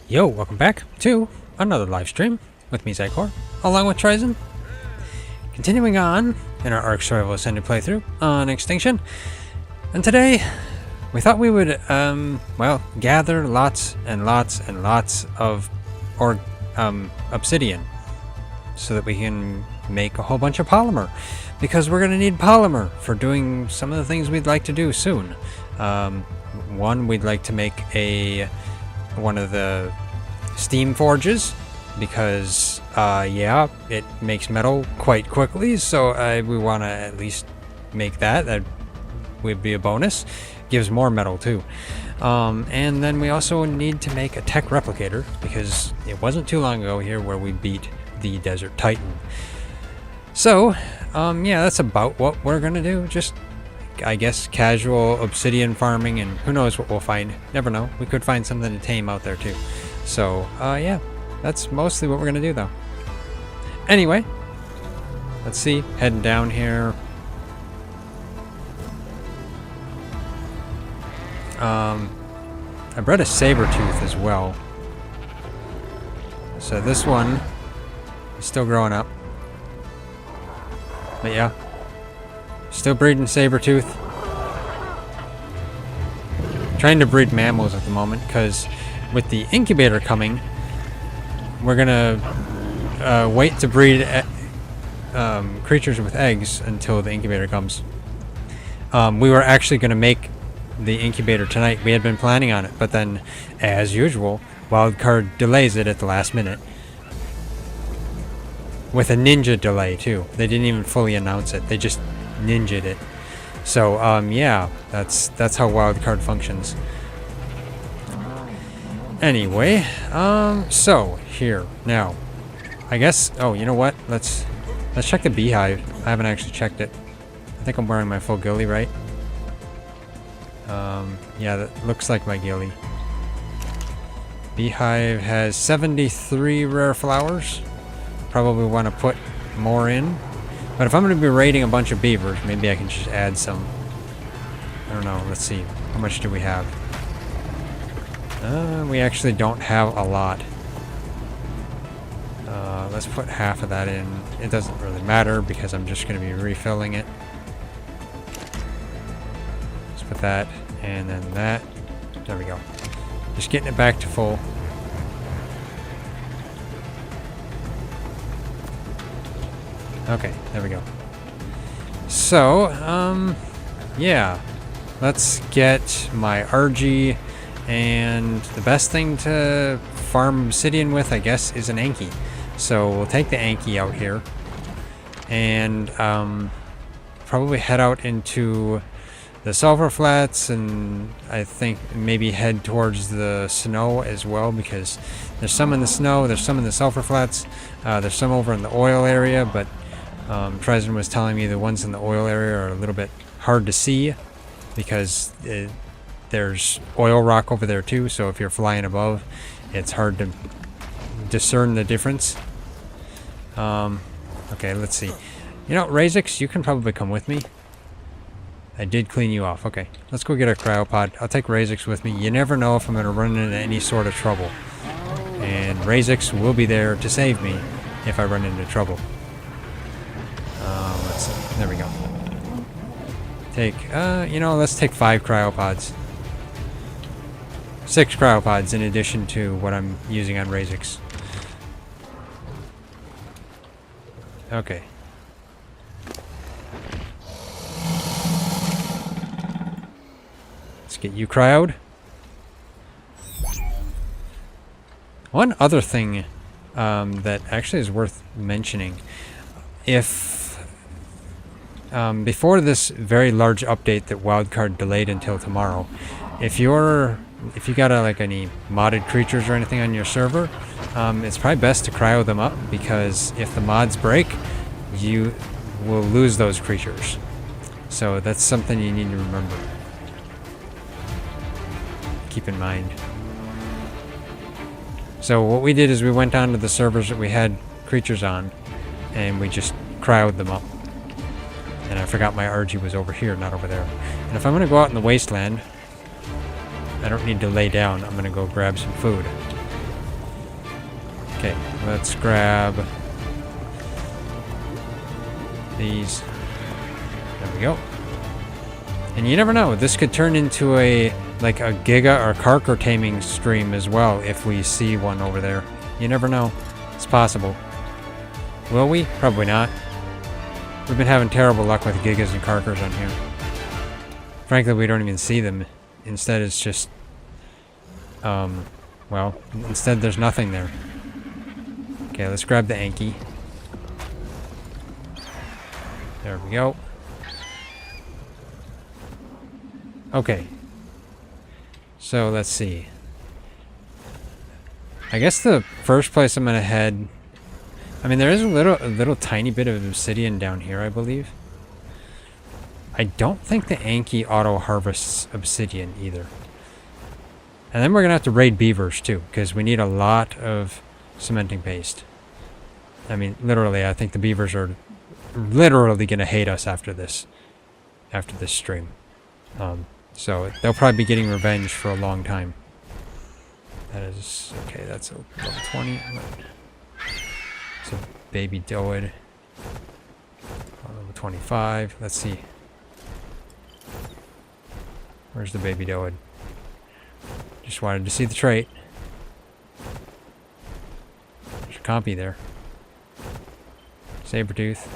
Yo, welcome back to another live stream with me, Xycor, along with Ryzen. Continuing on in our ARK Survival Ascended playthrough on Extinction. And today, we thought we would, well, gather lots and lots and lots of Obsidian so that we can make a whole bunch of Polymer. Because we're going to need Polymer for doing some of the things we'd like to do soon. One, we'd like to make one of the steam forges because yeah, it makes metal quite quickly, so we want to at least make that would be a bonus. Gives more metal too. And then we also need to make a tech replicator because it wasn't too long ago here where we beat the Desert Titan. So yeah, that's about what we're gonna do. Just, I guess, casual obsidian farming, and who knows what we'll find. Never know. We could find something to tame out there too. So, yeah, that's mostly what we're going to do though. Anyway, let's see. Heading down here. I bred a saber tooth as well. So this one is still growing up. But yeah. Still breeding saber-tooth. Trying to breed mammals at the moment because with the incubator coming, we're gonna wait to breed creatures with eggs until the incubator comes. We were actually gonna make the incubator tonight. We had been planning on it, but then, as usual, Wildcard delays it at the last minute. With a ninja delay too. They didn't even fully announce it. They just ninja'd it. So yeah, that's how Wildcard functions. Anyway, so here now, I guess. Oh, you know what? Let's check the beehive. I haven't actually checked it. I think I'm wearing my full ghillie, right? Yeah, that looks like my ghillie. Beehive has 73 rare flowers. Probably want to put more in. But if I'm going to be raiding a bunch of beavers, maybe I can just add some. I don't know. Let's see. How much do we have? We actually don't have a lot. Let's put half of that in. It doesn't really matter because I'm just going to be refilling it. Let's put that and then that. There we go. Just getting it back to full. Okay, there we go. So, yeah. Let's get my RG, and the best thing to farm obsidian with, I guess, is an Anki. So we'll take the Anki out here, and probably head out into the sulfur flats, and I think maybe head towards the snow as well, because there's some in the snow, there's some in the sulfur flats, there's some over in the oil area, but Ryzen was telling me the ones in the oil area are a little bit hard to see because there's oil rock over there too, so if you're flying above, it's hard to discern the difference. Okay, let's see. You know, Razix, you can probably come with me. I did clean you off. Okay, let's go get a cryopod. I'll take Razix with me. You never know if I'm going to run into any sort of trouble. And Razix will be there to save me if I run into trouble. Let's see. There we go. Take, you know, let's take 5 cryopods. 6 cryopods in addition to what I'm using on Razix. Okay. Let's get you cryoed. One other thing that actually is worth mentioning. If before this very large update that Wildcard delayed until tomorrow, if you got like any modded creatures or anything on your server, it's probably best to cryo them up, because if the mods break, you will lose those creatures. So that's something you need to remember. Keep in mind. So what we did is we went onto the servers that we had creatures on, and we just cryoed them up. And I forgot my RG was over here, not over there. And if I'm going to go out in the wasteland, I don't need to lay down. I'm going to go grab some food. Okay, let's grab these. There we go. And you never know, this could turn into a Giga or Kark or Taming stream as well if we see one over there. You never know. It's possible. Will we? Probably not. We've been having terrible luck with Gigas and Karkers on here. Frankly, we don't even see them. Instead, it's just... well, instead there's nothing there. Okay, let's grab the Anki. There we go. Okay. So, let's see. I guess the first place I'm gonna head... I mean, there is a little tiny bit of obsidian down here, I believe. I don't think the Anki auto-harvests obsidian either. And then we're gonna have to raid beavers too, because we need a lot of cementing paste. I mean, literally, I think the beavers are literally gonna hate us after this stream. So they'll probably be getting revenge for a long time. That is okay. That's a level 20. It's a baby doed. Level 25. Let's see. Where's the baby doed? Just wanted to see the trait. There's a compy there. Sabertooth.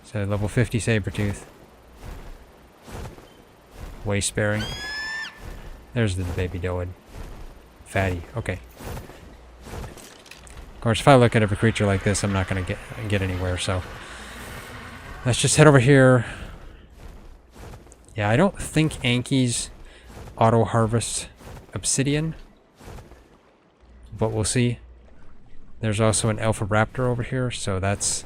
It's a level 50 Sabertooth. Waste sparing. There's the baby doed. Fatty. Okay. Of course, if I look at every creature like this, I'm not going to get anywhere, so... Let's just head over here. Yeah, I don't think Anki's auto-harvest obsidian. But we'll see. There's also an Alpha Raptor over here, so that's...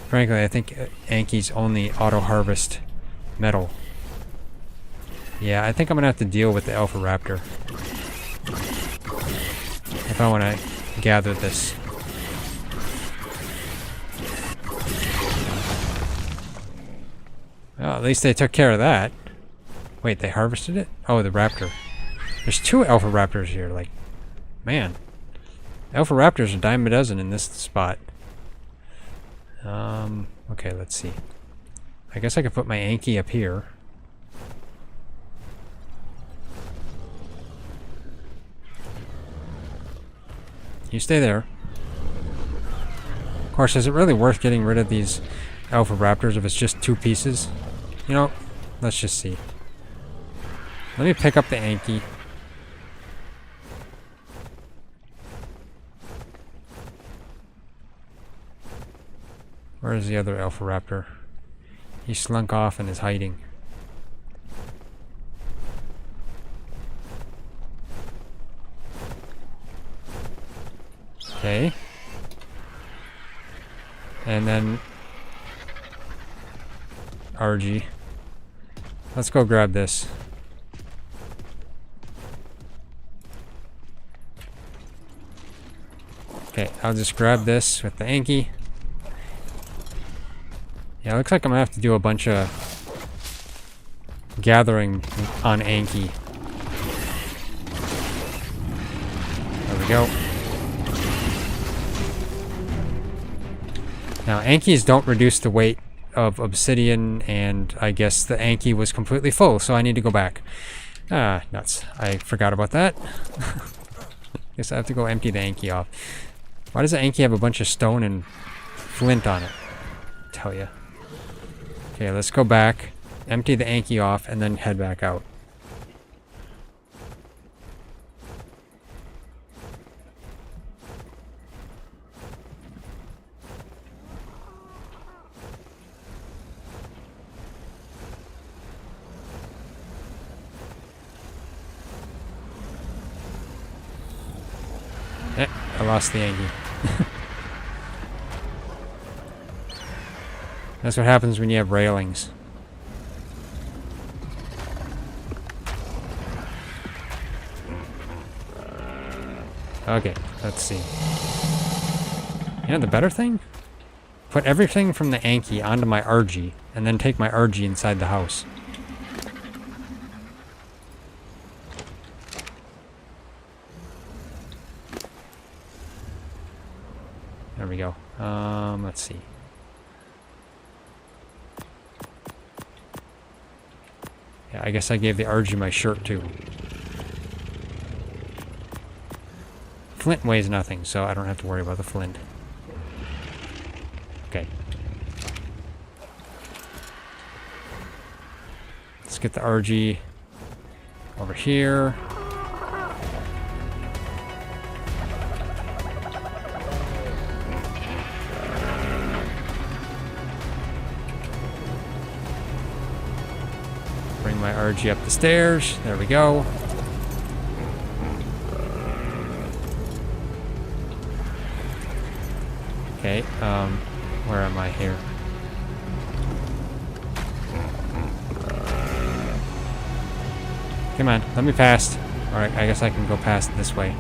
Frankly, I think Anki's only auto-harvest metal. Yeah, I think I'm going to have to deal with the Alpha Raptor. If I want to gather this. Well, at least they took care of that. Wait, they harvested it? Oh, the Raptor. There's 2 Alpha Raptors here, like... Man. Alpha Raptors are a dime a dozen in this spot. Okay, let's see. I guess I could put my Anki up here. You stay there. Of course, is it really worth getting rid of these Alpha Raptors if it's just 2 pieces? You know, let's just see. Let me pick up the Anki. Where is the other Alpha Raptor? He slunk off and is hiding. Okay. And then... RG. Let's go grab this. Okay, I'll just grab this with the Anki. Yeah, it looks like I'm gonna have to do a bunch of gathering on Anki. There we go. Now, Ankis don't reduce the weight of obsidian, and I guess the Anki was completely full, so I need to go back. Ah, nuts. I forgot about that. Guess I have to go empty the Anki off. Why does the Anki have a bunch of stone and flint on it? Tell ya. Okay, let's go back, empty the Anki off, and then head back out. I lost the Anki. That's what happens when you have railings. Okay, let's see. You know the better thing? Put everything from the Anki onto my RG, and then take my RG inside the house. There we go. Let's see. Yeah, I guess I gave the RG my shirt too. Flint weighs nothing, so I don't have to worry about the flint. Okay. Let's get the RG over here. Bring my RG up the stairs. There we go. Okay, where am I here? Come on, let me past. Alright, I guess I can go past this way.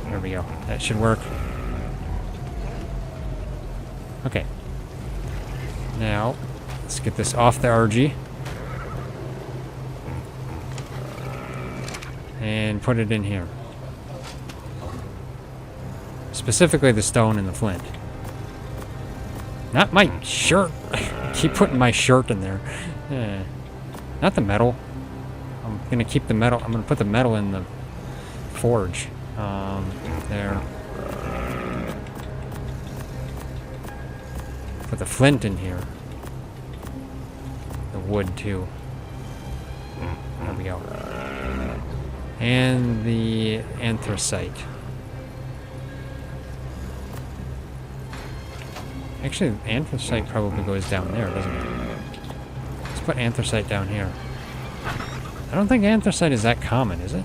There we go. That should work. Okay. Now, let's get this off the RG. And put it in here. Specifically the stone and the flint. Not my shirt. Keep putting my shirt in there. Not the metal. I'm gonna keep the metal. I'm gonna put the metal in the forge. There. Put the flint in here. The wood too. There we go. And the anthracite. Actually, anthracite probably goes down there, doesn't it? Let's put anthracite down here. I don't think anthracite is that common, is it?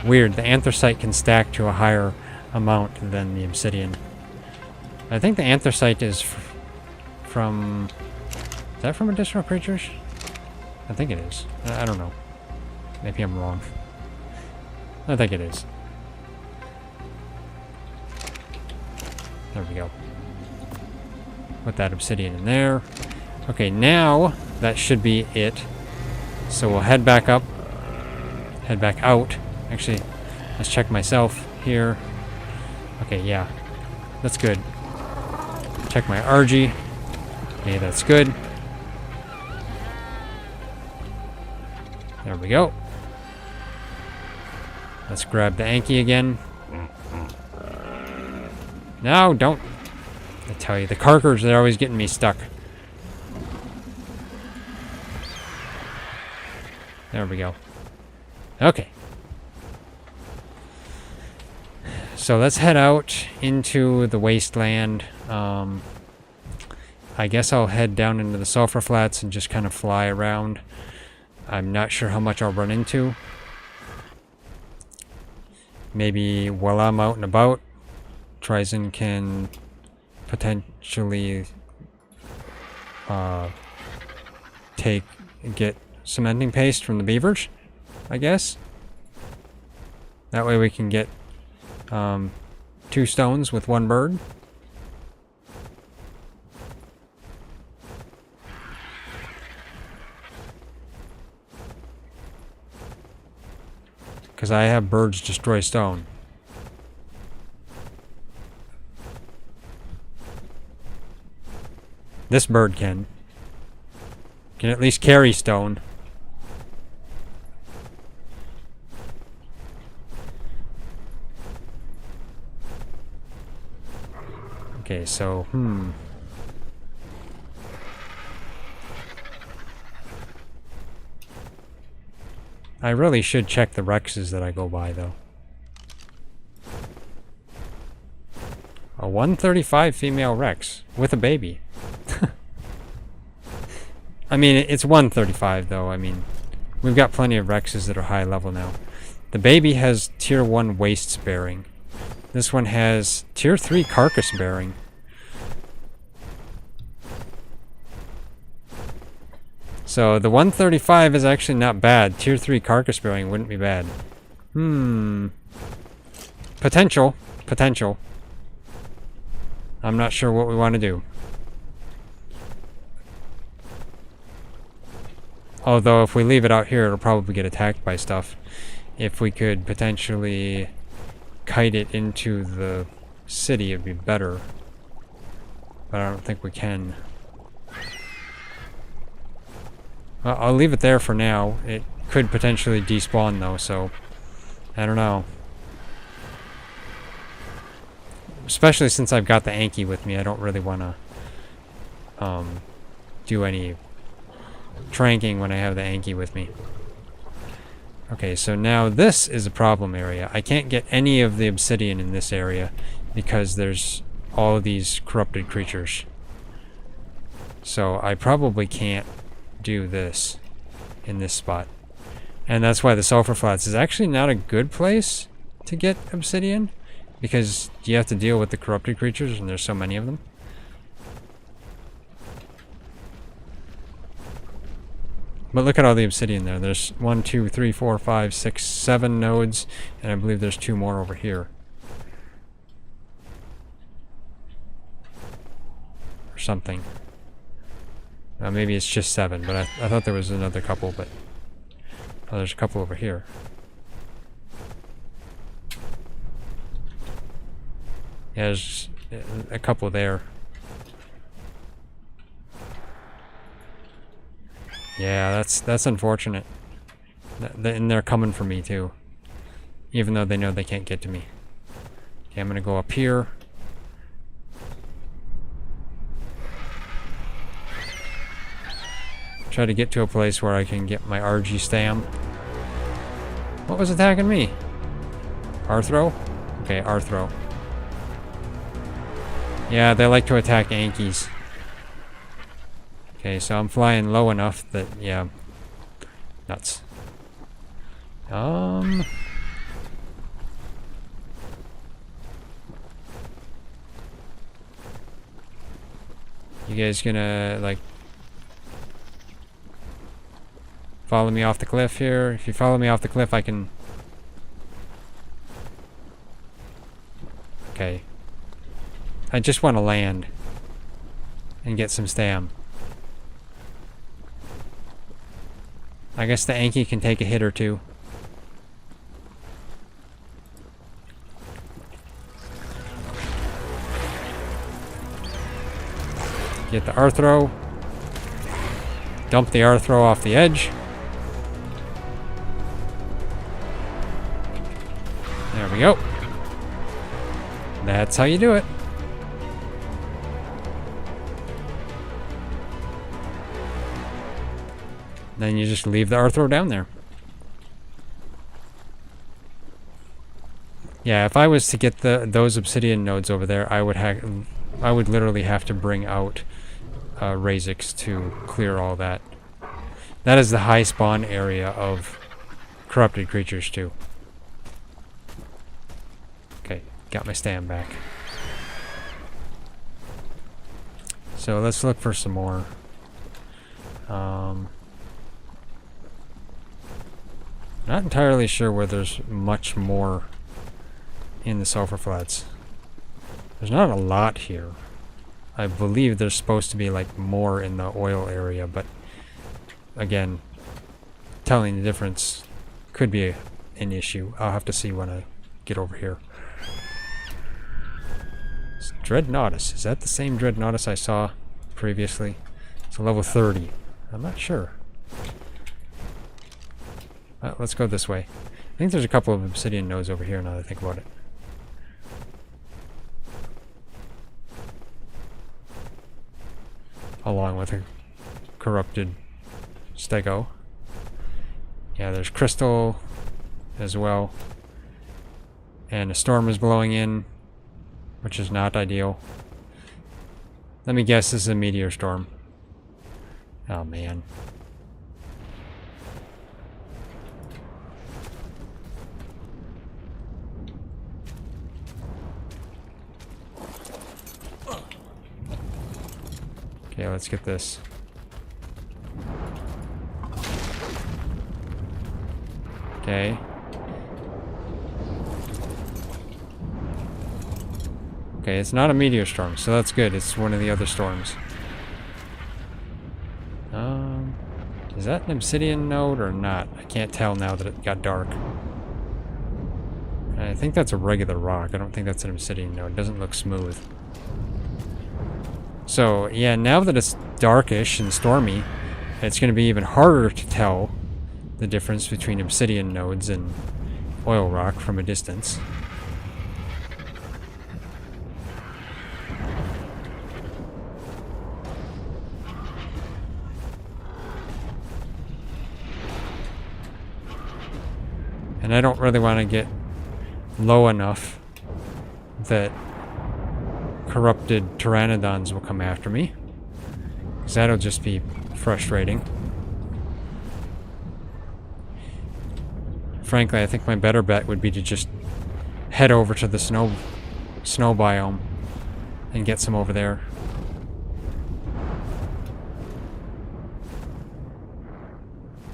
Weird, the anthracite can stack to a higher amount than the obsidian. I think the anthracite is from... Is that from additional creatures? I think it is. I don't know. Maybe I'm wrong. I think it is. There we go. Put that obsidian in there. Okay, now that should be it. So we'll head back up. Head back out. Actually, let's check myself here. Okay, yeah. That's good. Check my RG. Okay, that's good. There we go. Let's grab the Anki again. No, don't. I tell you, the carkers, they're always getting me stuck. There we go. Okay. So let's head out into the wasteland. I guess I'll head down into the sulfur flats and just kind of fly around. I'm not sure how much I'll run into. Maybe while I'm out and about, Ryzen can potentially get cementing paste from the beavers, I guess. That way we can get 2 stones with 1 bird. Because I have birds destroy stone. This bird can. Can at least carry stone. Okay, so, I really should check the Rexes that I go by, though. A 135 female Rex with a baby. I mean, it's 135, though. I mean, we've got plenty of Rexes that are high level now. The baby has tier 1 wastes bearing. This one has tier 3 carcass bearing. So the 135 is actually not bad. Tier 3 carcass bearing wouldn't be bad. Potential. Potential. I'm not sure what we want to do. Although if we leave it out here, it'll probably get attacked by stuff. If we could potentially kite it into the city, it'd be better. But I don't think we can. Well, I'll leave it there for now. It could potentially despawn though, so I don't know. Especially since I've got the Anki with me, I don't really want to do any tranking when I have the Anki with me. Okay, so now this is a problem area. I can't get any of the obsidian in this area because there's all of these corrupted creatures. So I probably can't do this in this spot. And that's why the sulfur flats is actually not a good place to get obsidian, because you have to deal with the corrupted creatures and there's so many of them. But look at all the obsidian there. There's 1, 2, 3, 4, 5, 6, 7 nodes, and I believe there's 2 more over here. Or something. Maybe it's just 7, but I thought there was another couple, but oh, there's a couple over here. Yeah, there's a couple there. Yeah, that's unfortunate. And they're coming for me too. Even though they know they can't get to me. Okay, I'm gonna go up here. Try to get to a place where I can get my RG stam. What was attacking me? Arthro? Okay, Arthro. Yeah, they like to attack Ankies. Okay, so I'm flying low enough that, yeah, nuts. You guys gonna, like, follow me off the cliff here? If you follow me off the cliff, I can... Okay. I just want to land and get some stam. I guess the Anki can take a hit or two. Get the Arthro. Dump the Arthro off the edge. There we go. That's how you do it. Then you just leave the Arthro down there. Yeah, if I was to get those obsidian nodes over there, I would literally have to bring out Razix to clear all that. That is the high spawn area of corrupted creatures too. Okay, got my stam back. So let's look for some more. Not entirely sure where there's much more in the sulfur flats. There's not a lot here. I believe there's supposed to be like more in the oil area, but again, telling the difference could be an issue. I'll have to see when I get over here. It's Dreadnoughtus. Is that the same Dreadnoughtus I saw previously? It's a level 30. I'm not sure. Let's go this way. I think there's a couple of obsidian nodes over here now that I think about it. Along with a corrupted stego. Yeah, there's crystal as well. And a storm is blowing in, which is not ideal. Let me guess, this is a meteor storm. Oh man. Okay, let's get this. Okay. Okay, it's not a meteor storm, so that's good. It's one of the other storms. Is that an obsidian node or not? I can't tell now that it got dark. I think that's a regular rock. I don't think that's an obsidian node. It doesn't look smooth. So, yeah, now that it's darkish and stormy, it's going to be even harder to tell the difference between obsidian nodes and oil rock from a distance. And I don't really want to get low enough that corrupted pteranodons will come after me, because that'll just be frustrating. Frankly, I think my better bet would be to just head over to the snow biome and get some over there.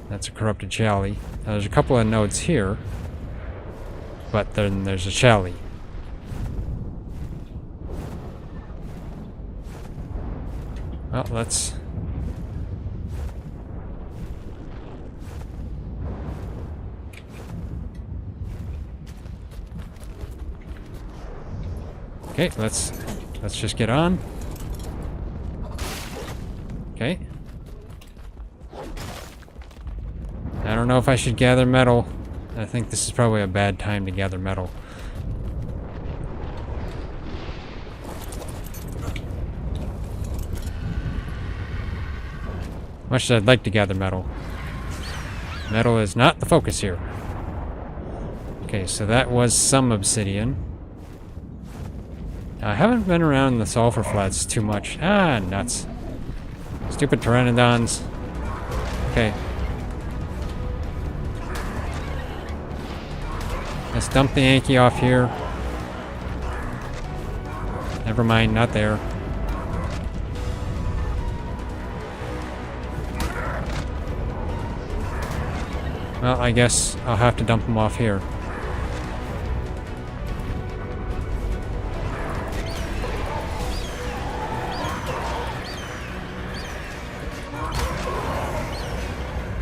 That's a corrupted chaly. Now, there's a couple of nodes here, but then there's a chaly. Well, let's... Okay, let's just get on. Okay. I don't know if I should gather metal. I think this is probably a bad time to gather metal. Much as I'd like to gather metal. Metal is not the focus here. Okay, so that was some obsidian. I haven't been around the sulfur flats too much. Ah, nuts. Stupid pteranodons. Okay. Let's dump the Yankee off here. Never mind, not there. Well, I guess I'll have to dump them off here.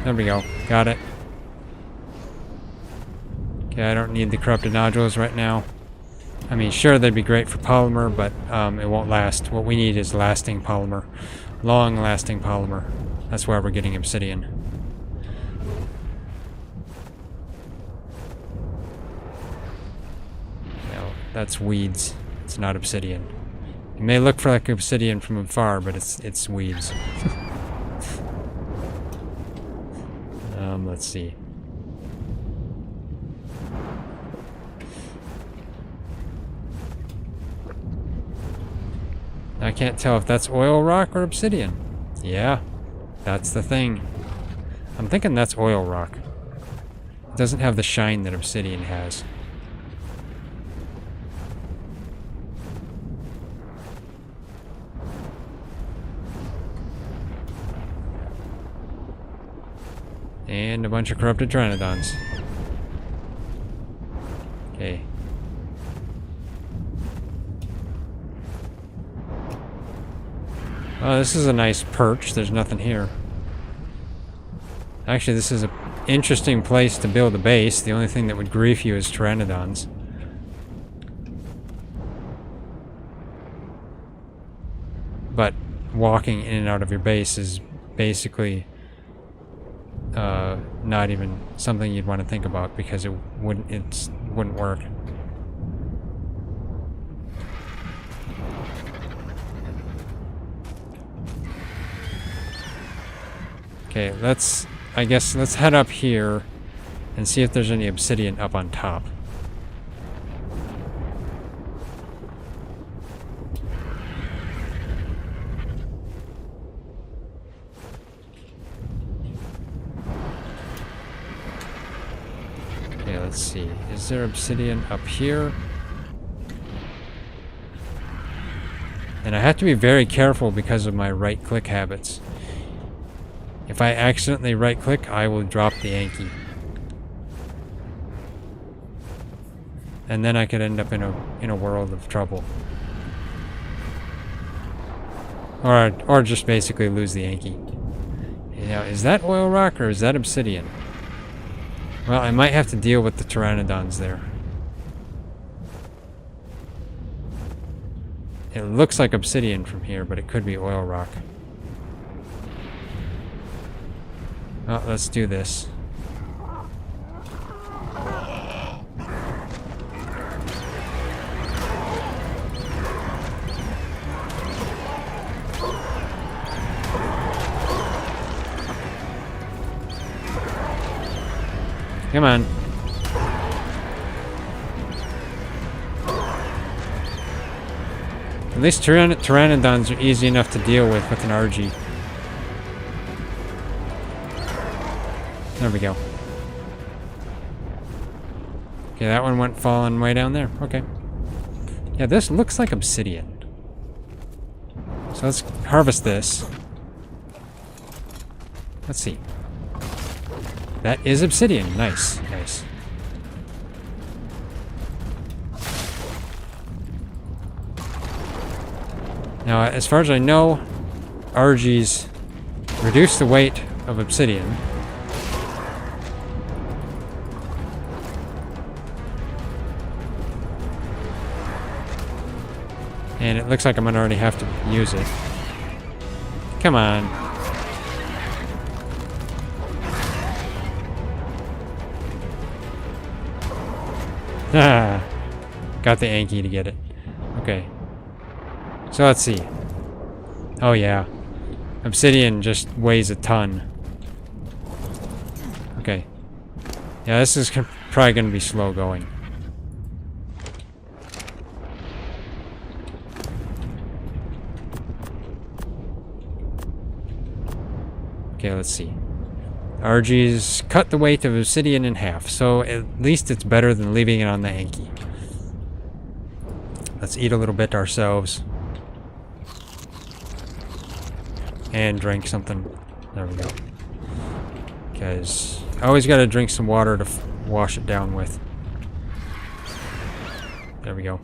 There we go. Got it. Okay, I don't need the corrupted nodules right now. I mean, sure, they'd be great for polymer, but it won't last. What we need is lasting polymer. Long-lasting polymer. That's why we're getting obsidian. No, that's weeds. It's not obsidian. It may look like obsidian from afar, but it's weeds. Let's see. I can't tell if that's oil rock or obsidian. Yeah, that's the thing. I'm thinking that's oil rock. It doesn't have the shine that obsidian has. And a bunch of corrupted pteranodons. Okay. Oh, this is a nice perch. There's nothing here. Actually, this is an interesting place to build a base. The only thing that would grief you is pteranodons. But walking in and out of your base is basically not even something you'd want to think about, because it wouldn't work. Okay, let's head up here and see if there's any obsidian up on top. Okay, let's see. Is there obsidian up here? And I have to be very careful because of my right-click habits. If I accidentally right-click, I will drop the Yankee. And then I could end up in a world of trouble. Or just basically lose the Yankee. Now, is that oil rock or is that obsidian? Well, I might have to deal with the pteranodons there. It looks like obsidian from here, but it could be oil rock. Well, let's do this. Come on. At least pteranodons are easy enough to deal with an RG. There we go. Okay, that one went falling way down there. Okay. Yeah, this looks like obsidian. So let's harvest this. Let's see. That is obsidian. Nice, nice. Now, as far as I know, RGs reduce the weight of obsidian. And it looks like I'm gonna already have to use it. Come on. Ah, got the Anki to get it. Okay. So let's see. Oh yeah. Obsidian just weighs a ton. Okay. Yeah, this is probably going to be slow going. Okay, let's see. RG's cut the weight of obsidian in half, so at least it's better than leaving it on the Anki. Let's eat a little bit ourselves. And drink something. There we go. Because I always gotta drink some water to wash it down with. There we go.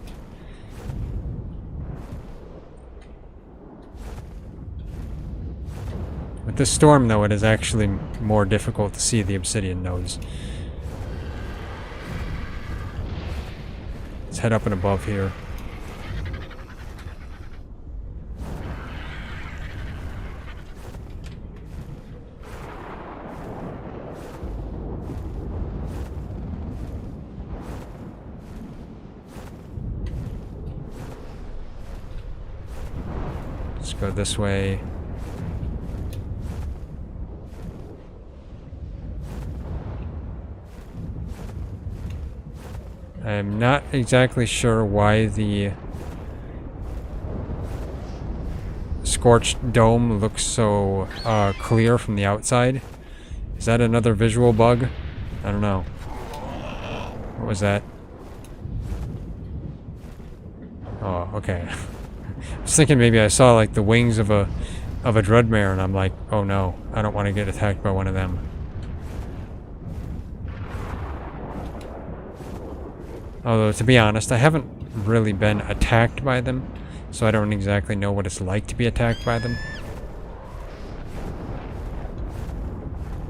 With this storm, though, it is actually more difficult to see the obsidian nodes. Let's head up and above here. Let's go this way. I'm not exactly sure why the scorched dome looks so clear from the outside. Is that another visual bug? I don't know. What was that? Oh, okay. I was thinking maybe I saw like the wings of a dreadmare, and I'm like, oh no, I don't want to get attacked by one of them. Although, to be honest, I haven't really been attacked by them, so I don't exactly know what it's like to be attacked by them.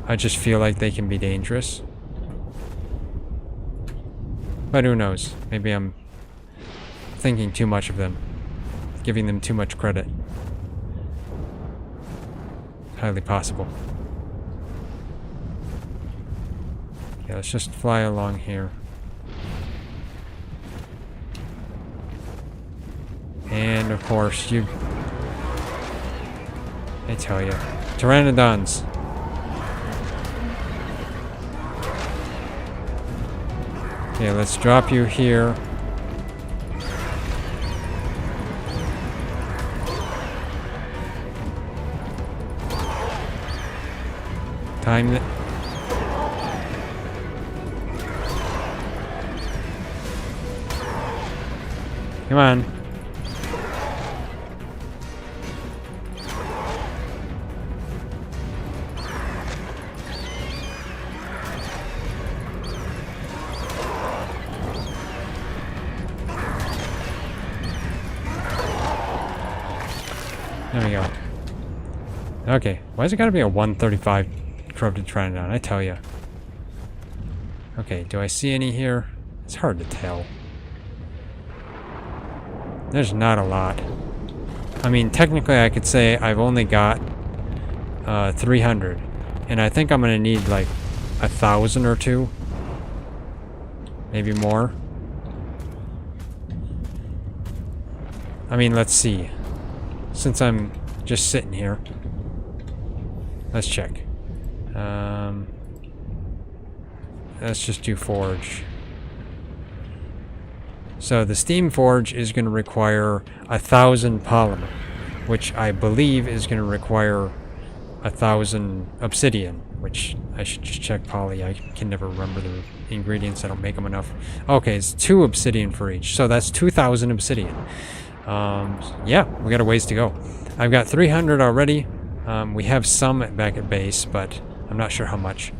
I just feel like they can be dangerous. But who knows? Maybe I'm thinking too much of them. Giving them too much credit. Highly possible. Okay, let's just fly along here. And of course, I tell you, pteranodons. Okay, let's drop you here. Time it. Come on. There we go. Okay, why has it got to be a 135 corrupted Trinodon? I tell ya. Okay, do I see any here? It's hard to tell. There's not a lot. I mean, technically I could say I've only got 300. And I think I'm going to need like 1,000 or two. Maybe more. I mean, let's see. Since I'm just sitting here. Let's check. Let's just do forge. So the steam forge is going to require 1,000 polymer, which I believe is going to require 1,000 obsidian, which I should just check poly. I can never remember the ingredients. I don't make them enough. Okay, it's 2 obsidian for each, so that's 2,000 obsidian. Yeah, we got a ways to go. I've got 300 already. We have some back at base, but I'm not sure how much.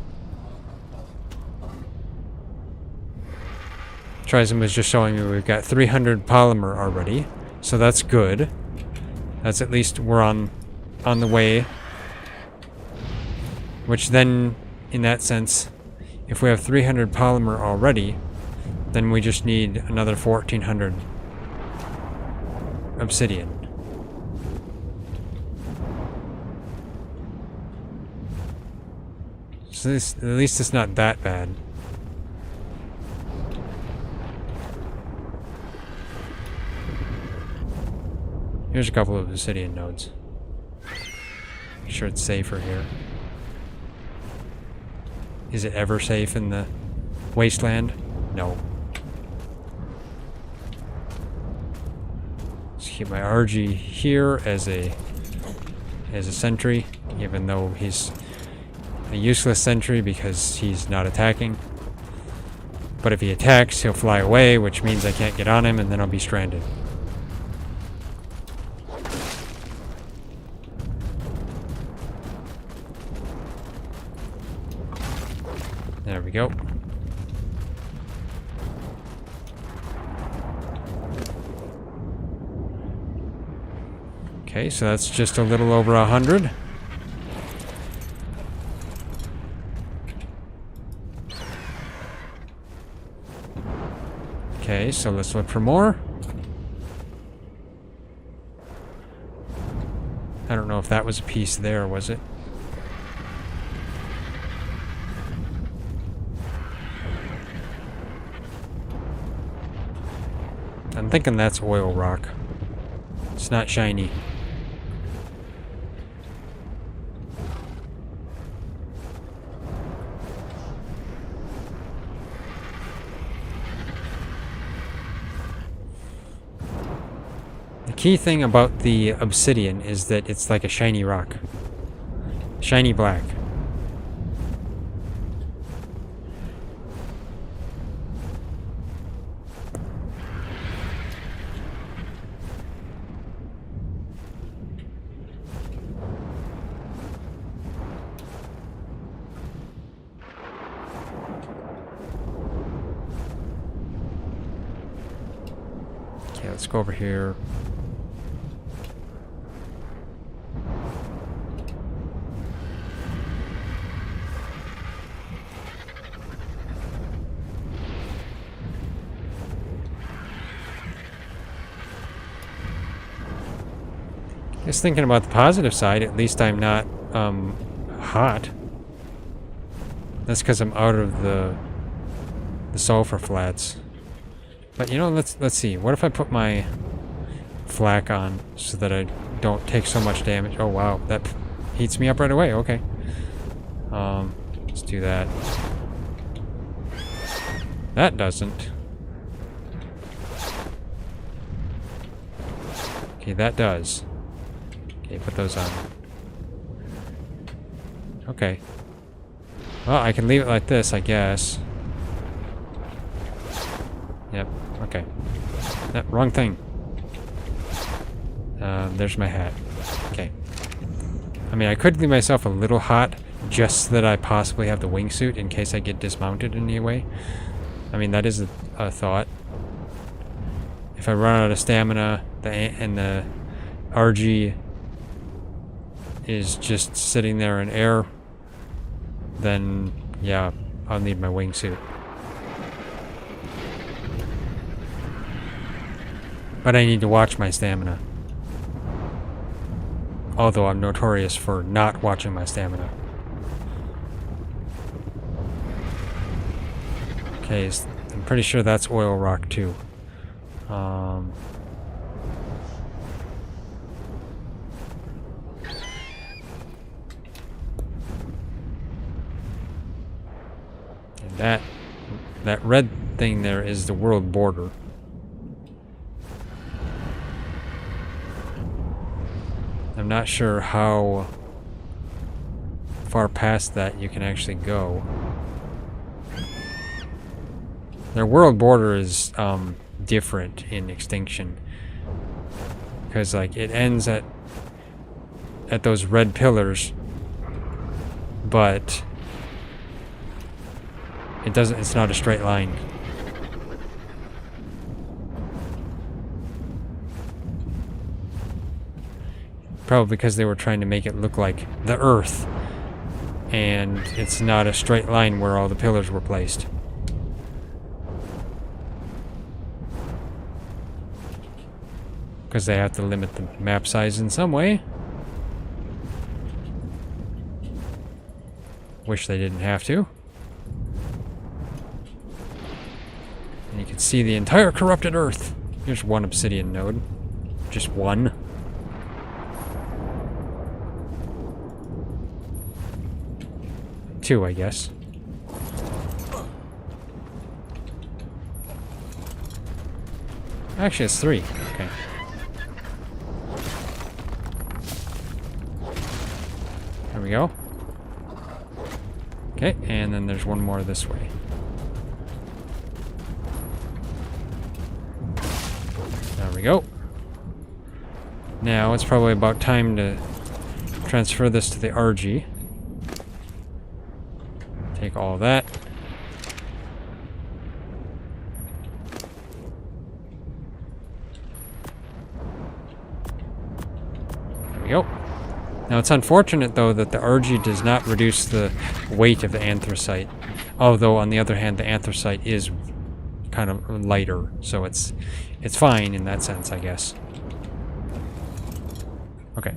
Trism was just showing me we've got 300 polymer already, so that's good. That's at least we're on the way. Which then, in that sense, if we have 300 polymer already, then we just need another 1,400 obsidian. So this, at least it's not that bad. Here's a couple of obsidian nodes. Make sure it's safer here. Is it ever safe in the wasteland? No. Let's keep my RG here as a sentry, even though he's a useless sentry because he's not attacking. But if he attacks, he'll fly away, which means I can't get on him, and then I'll be stranded. There we go. Okay, so that's just a little over 100. Okay, so let's look for more. I don't know if that was a piece there, was it? I'm thinking that's oil rock. It's not shiny. The key thing about the obsidian is that it's like a shiny rock. Shiny black. Okay, let's go over here. Just thinking about the positive side, at least I'm not hot. That's because I'm out of the sulfur flats. But you know, let's see. What if I put my flak on so that I don't take so much damage? Oh wow, that heats me up right away. Okay. Let's do that. That doesn't. Okay, that does. Okay, put those on. Okay. Well, I can leave it like this, I guess. Yep, okay. Yep, wrong thing. There's my hat. Okay. I mean, I could leave myself a little hot just so that I possibly have the wingsuit in case I get dismounted in any way. I mean, that is a thought. If I run out of stamina, and the RG is just sitting there in air, then yeah, I'll need my wingsuit. But I need to watch my stamina. Although I'm notorious for not watching my stamina. Okay, I'm pretty sure that's oil rock too. And that red thing there is the world border. I'm not sure how far past that you can actually go. Their world border is different in Extinction, because like it ends at those red pillars, but it's not a straight line. Probably because they were trying to make it look like the Earth, and it's not a straight line where all the pillars were placed. Because they have to limit the map size in some way. Wish they didn't have to. And you can see the entire corrupted Earth. Here's one obsidian node. Just one. Two, I guess. Actually, it's three. Okay. There we go. Okay, and then there's one more this way. There we go. Now it's probably about time to transfer this to the RG. Take all that. There we go. Now it's unfortunate though that the RG does not reduce the weight of the anthracite. Although on the other hand the anthracite is kind of lighter, so it's fine in that sense, I guess. Okay.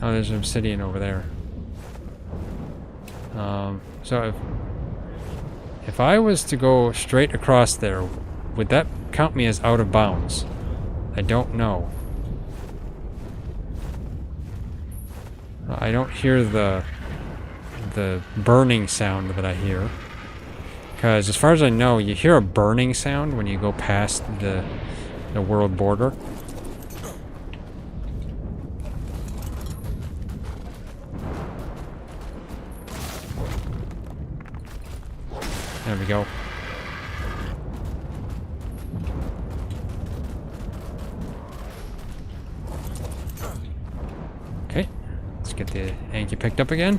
Oh, there's an obsidian over there. So if I was to go straight across there, would that count me as out of bounds? I don't know. I don't hear the burning sound that I hear. Because as far as I know, you hear a burning sound when you go past the world border. There we go. Okay, let's get the Anki picked up again.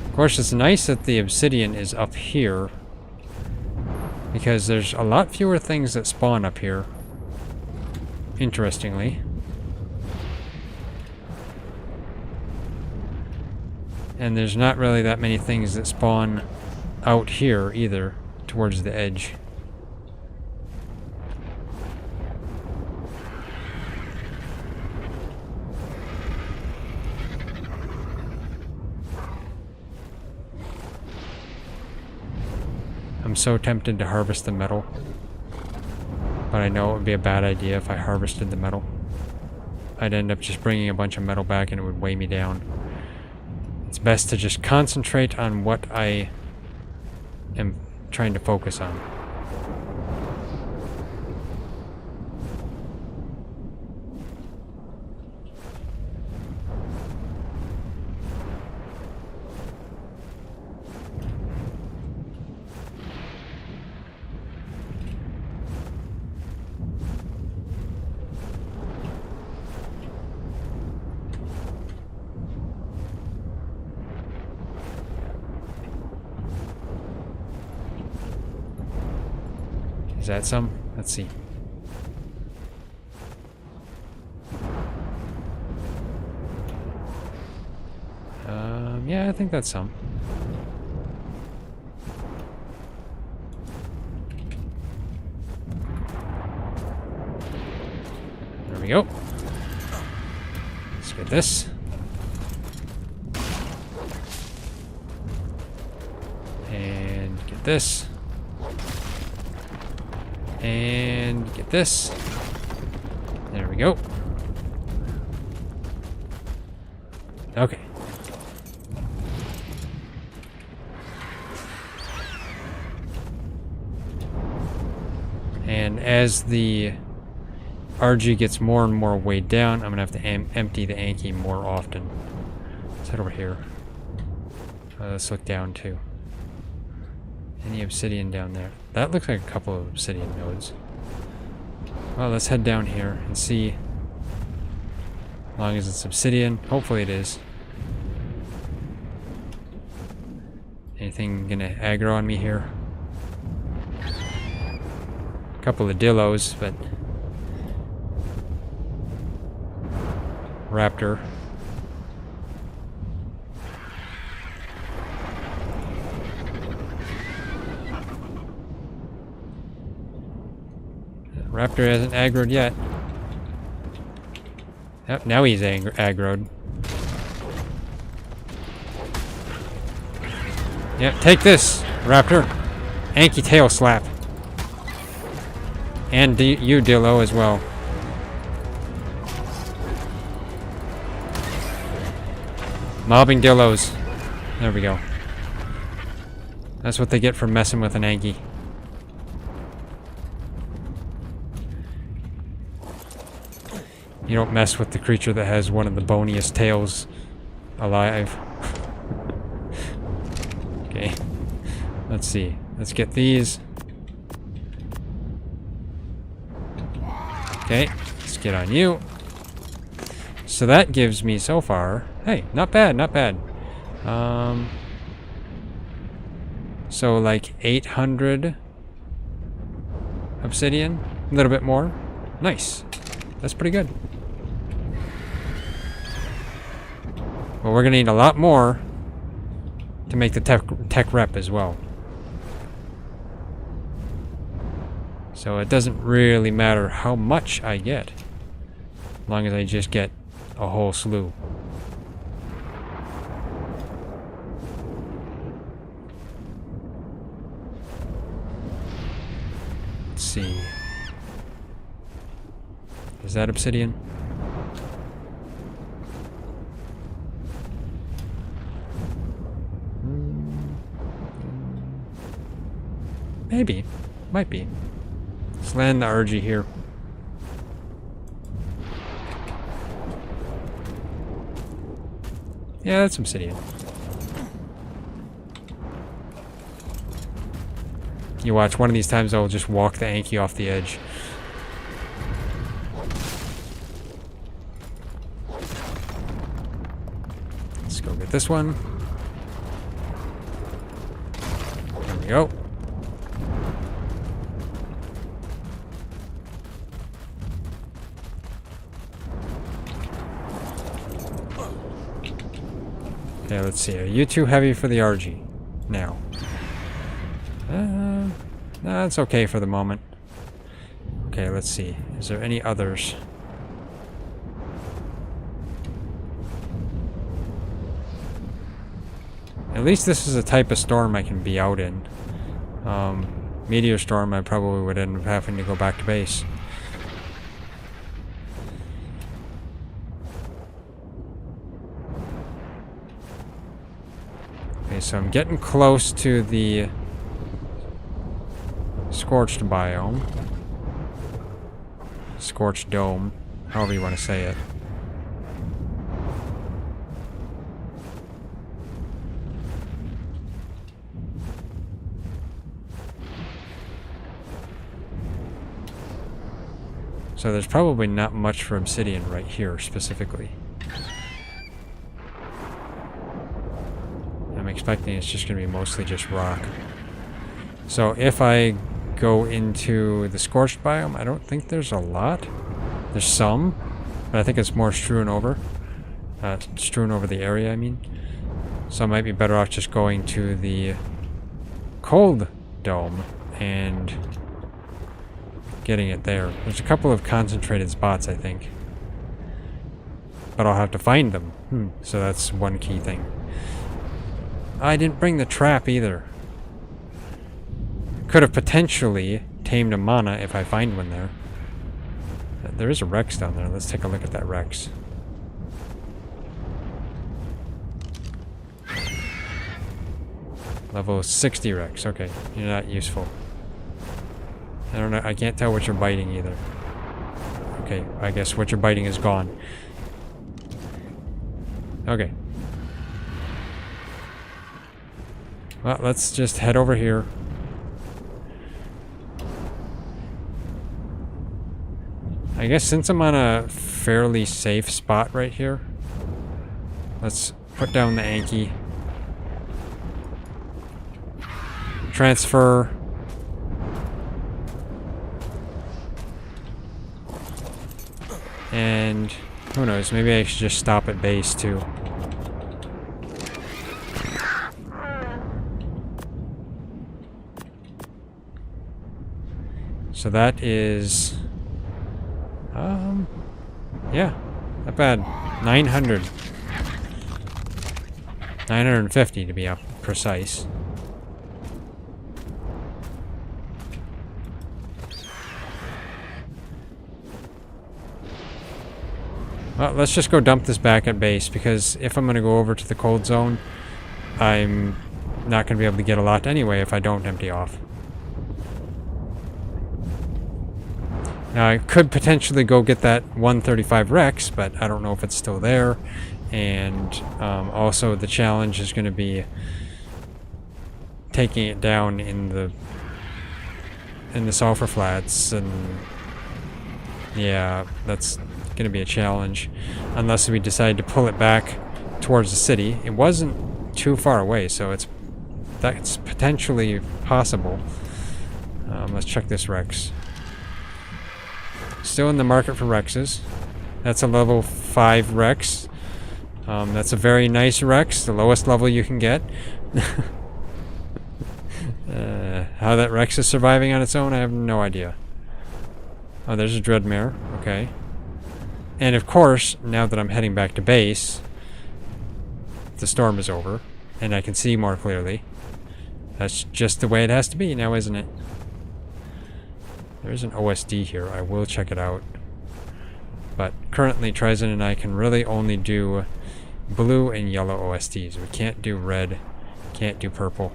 Of course, it's nice that the obsidian is up here, because there's a lot fewer things that spawn up here. Interestingly. And there's not really that many things that spawn out here either, towards the edge. I'm so tempted to harvest the metal. But I know it would be a bad idea if I harvested the metal. I'd end up just bringing a bunch of metal back and it would weigh me down. It's best to just concentrate on what I am trying to focus on. Is that some? Let's see. Yeah, I think that's some. There we go. Let's get this. And get this. And get this. There we go. Okay. And as the RG gets more and more weighed down, I'm going to have to empty the Anki more often. Let's head over here. Let's look down too. Any obsidian down there? That looks like a couple of obsidian nodes. Well, let's head down here and see. As long as it's obsidian. Hopefully it is. Anything gonna aggro on me here? Couple of dillos, but raptor. Raptor hasn't aggroed yet. Yep, now he's aggroed. Yep, take this, Raptor. Anki tail slap. And you, Dillo, as well. Mobbing Dillos. There we go. That's what they get for messing with an Anki. You don't mess with the creature that has one of the boniest tails alive. Okay. Let's see. Let's get these. Okay, let's get on you. So that gives me so far... Hey, not bad, not bad. So like 800 obsidian, a little bit more. Nice. That's pretty good. Well, we're gonna need a lot more to make the tech rep as well. So it doesn't really matter how much I get, as long as I just get a whole slew. Let's see. Is that obsidian? Maybe. Might be. Let's land the RG here. Yeah, that's obsidian. You watch, one of these times I'll just walk the Anki off the edge. Let's go get this one. There we go. Okay, let's see. Are you too heavy for the RG? Now. That's okay for the moment. Okay, let's see. Is there any others? At least this is a type of storm I can be out in. Meteor storm, I probably would end up having to go back to base. Okay, so I'm getting close to the scorched biome. Scorched dome, however you want to say it. So there's probably not much for obsidian right here specifically. I'm expecting it's just going to be mostly just rock. So if I go into the scorched biome. I don't think there's a lot. There's some, but I think it's more strewn over. Strewn over the area, I mean. So I might be better off just going to the cold dome and getting it there. There's a couple of concentrated spots, I think. But I'll have to find them. So that's one key thing. I didn't bring the trap either. Could have potentially tamed a mana if I find one there. There is a Rex down there. Let's take a look at that Rex. Level 60 Rex. Okay, you're not useful. I don't know. I can't tell what you're biting either. Okay, I guess what you're biting is gone. Okay. Well, let's just head over here. I guess since I'm on a fairly safe spot right here, let's put down the Anki. Transfer. And who knows, maybe I should just stop at base too. So that is, yeah, not bad. 900. 950 to be precise. Well, let's just go dump this back at base, because if I'm going to go over to the cold zone, I'm not going to be able to get a lot anyway if I don't empty off. Now, I could potentially go get that 135 Rex, but I don't know if it's still there. And also the challenge is going to be taking it down in the sulfur flats, and yeah, that's going to be a challenge unless we decide to pull it back towards the city. It wasn't too far away, so that's potentially possible. Let's check this Rex. Still in the market for Rexes. That's a level 5 Rex. That's a very nice Rex, the lowest level you can get. How that Rex is surviving on its own, I have no idea. Oh, there's a Dreadmare. Okay. And of course, now that I'm heading back to base, the storm is over, and I can see more clearly. That's just the way it has to be now, isn't it? There's an OSD here. I will check it out. But currently, Trizen and I can really only do blue and yellow OSDs. We can't do red, can't do purple.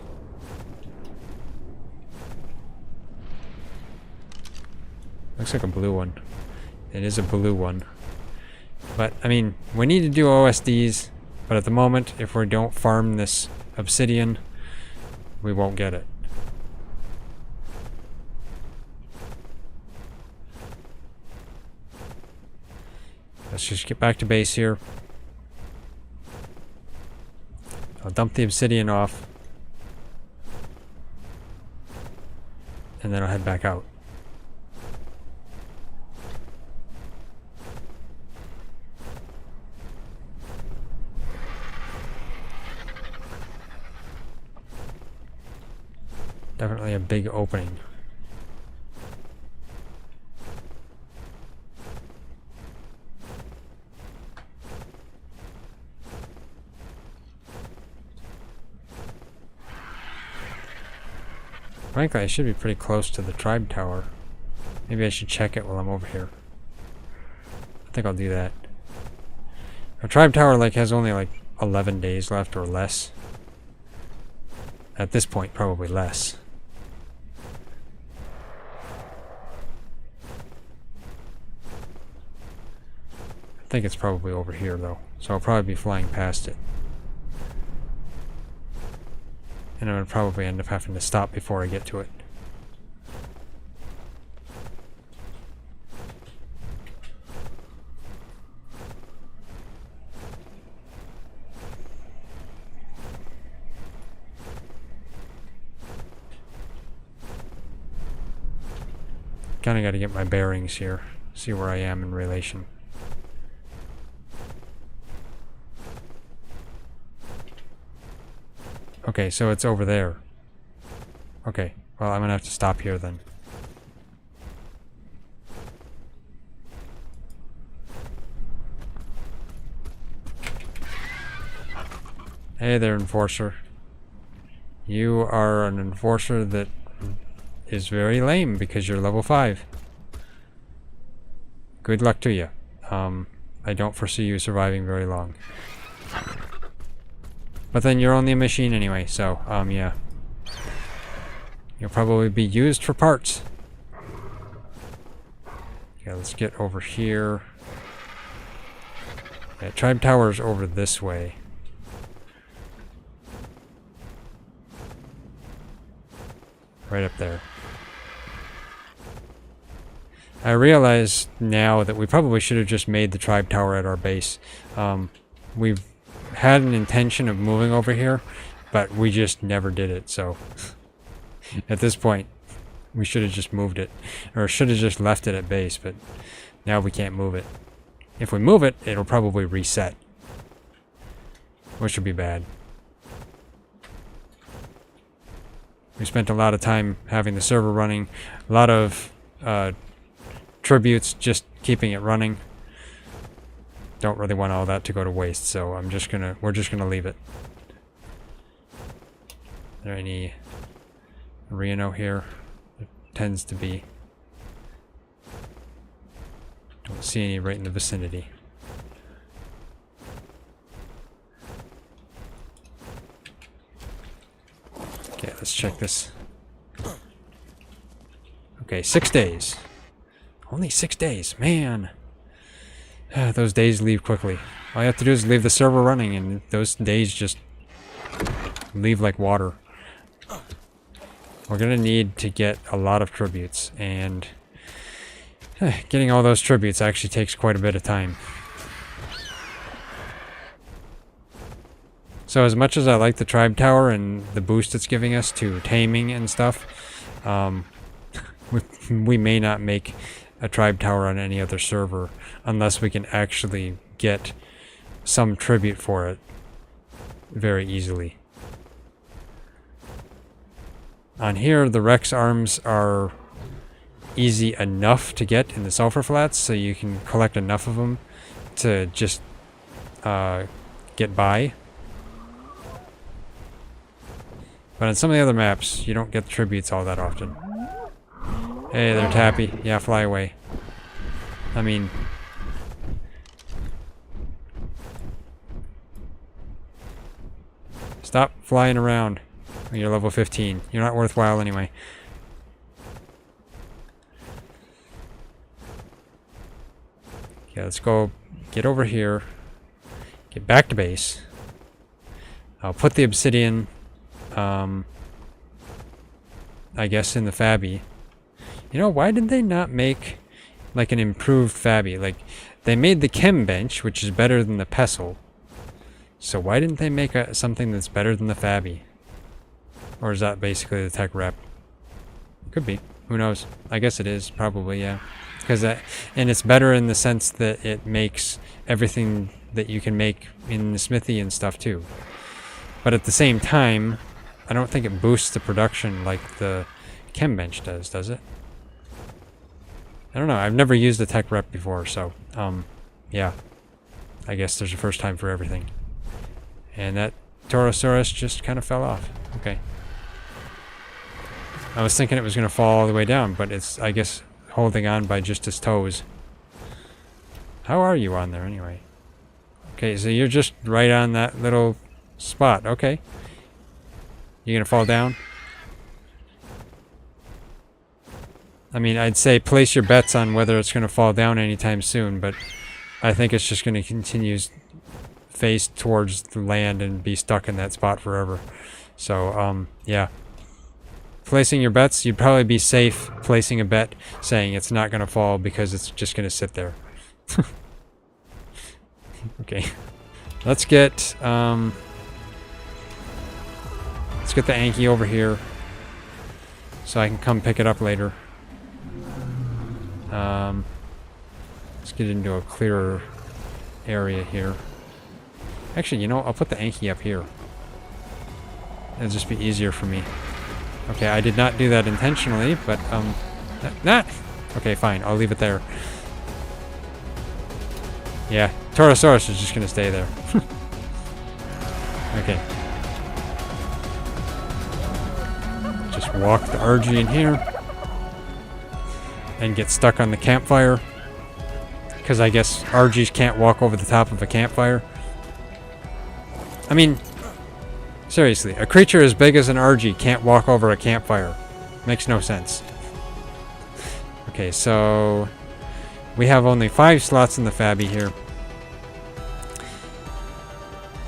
Looks like a blue one. It is a blue one. But, I mean, we need to do OSDs, but at the moment, if we don't farm this Obsidian, we won't get it. Let's just get back to base here. I'll dump the Obsidian off. And then I'll head back out. Definitely a big opening. Frankly, I should be pretty close to the tribe tower. Maybe I should check it while I'm over here. I think I'll do that. Our tribe tower has only 11 days left or less. At this point, probably less. I think it's probably over here though, so I'll probably be flying past it. And I would probably end up having to stop before I get to it. kind of got to get my bearings here. See where I am in relation. Okay, so it's over there. Okay, well, I'm gonna have to stop here then. Hey there, Enforcer. You are an Enforcer that is very lame because you're level 5. Good luck to you. I don't foresee you surviving very long. But then you're only a machine anyway, so, yeah. You'll probably be used for parts. Okay, let's get over here. Yeah, Tribe Tower's over this way. Right up there. I realize now that we probably should have just made the Tribe Tower at our base. We've had an intention of moving over here, but we just never did it, so at this point we should have just moved it, or should have just left it at base, but now we can't move it. If we move it, it'll probably reset, which would be bad. We spent a lot of time having the server running, a lot of tributes just keeping it running. Don't really want all that to go to waste, so we're just gonna leave it. Is there any Reno here? There tends to be. Don't see any right in the vicinity. Okay, let's check this. Okay, 6 days. Only 6 days, man. Those days leave quickly. All you have to do is leave the server running and those days just leave like water. We're gonna need to get a lot of tributes, and getting all those tributes actually takes quite a bit of time. So as much as I like the Tribe Tower and the boost it's giving us to taming and stuff, we may not make a Tribe Tower on any other server unless we can actually get some tribute for it very easily. On here, the Rex arms are easy enough to get in the sulfur flats, so you can collect enough of them to just get by. But on some of the other maps, you don't get the tributes all that often. Hey there, Tappy. Yeah, fly away. I mean... Stop flying around. You're level 15. You're not worthwhile anyway. Okay, let's go get over here. Get back to base. I'll put the Obsidian, I guess, in the Fabby. You know, why did they not make, like, an improved Fabby? Like, they made the Chem Bench, which is better than the Pestle. So why didn't they make something that's better than the Fabby? Or is that basically the tech rep? Could be. Who knows? I guess it is. Probably, yeah. Because and it's better in the sense that it makes everything that you can make in the smithy and stuff, too. But at the same time, I don't think it boosts the production like the Chem Bench does it? I don't know. I've never used the tech rep before, so, yeah. I guess there's a first time for everything. And that Torosaurus just kind of fell off. Okay. I was thinking it was going to fall all the way down, but it's, I guess, holding on by just its toes. How are you on there, anyway? Okay, so you're just right on that little spot. Okay. You going to fall down? I mean, I'd say place your bets on whether it's going to fall down anytime soon, but I think it's just going to continue face towards the land and be stuck in that spot forever. So, yeah. Placing your bets, you'd probably be safe placing a bet saying it's not going to fall because it's just going to sit there. Okay. Let's get the Anki over here so I can come pick it up later. Let's get into a clearer area here. Actually, you know, I'll put the Anki up here. It'll just be easier for me. Okay, I did not do that intentionally, but, okay, fine. I'll leave it there. Yeah, Torosaurus is just gonna stay there. Okay. Just walk the RG in here. And get stuck on the campfire. Because I guess RGs can't walk over the top of a campfire. I mean, seriously, a creature as big as an RG can't walk over a campfire. Makes no sense. Okay, so we have only 5 slots in the Fabby here.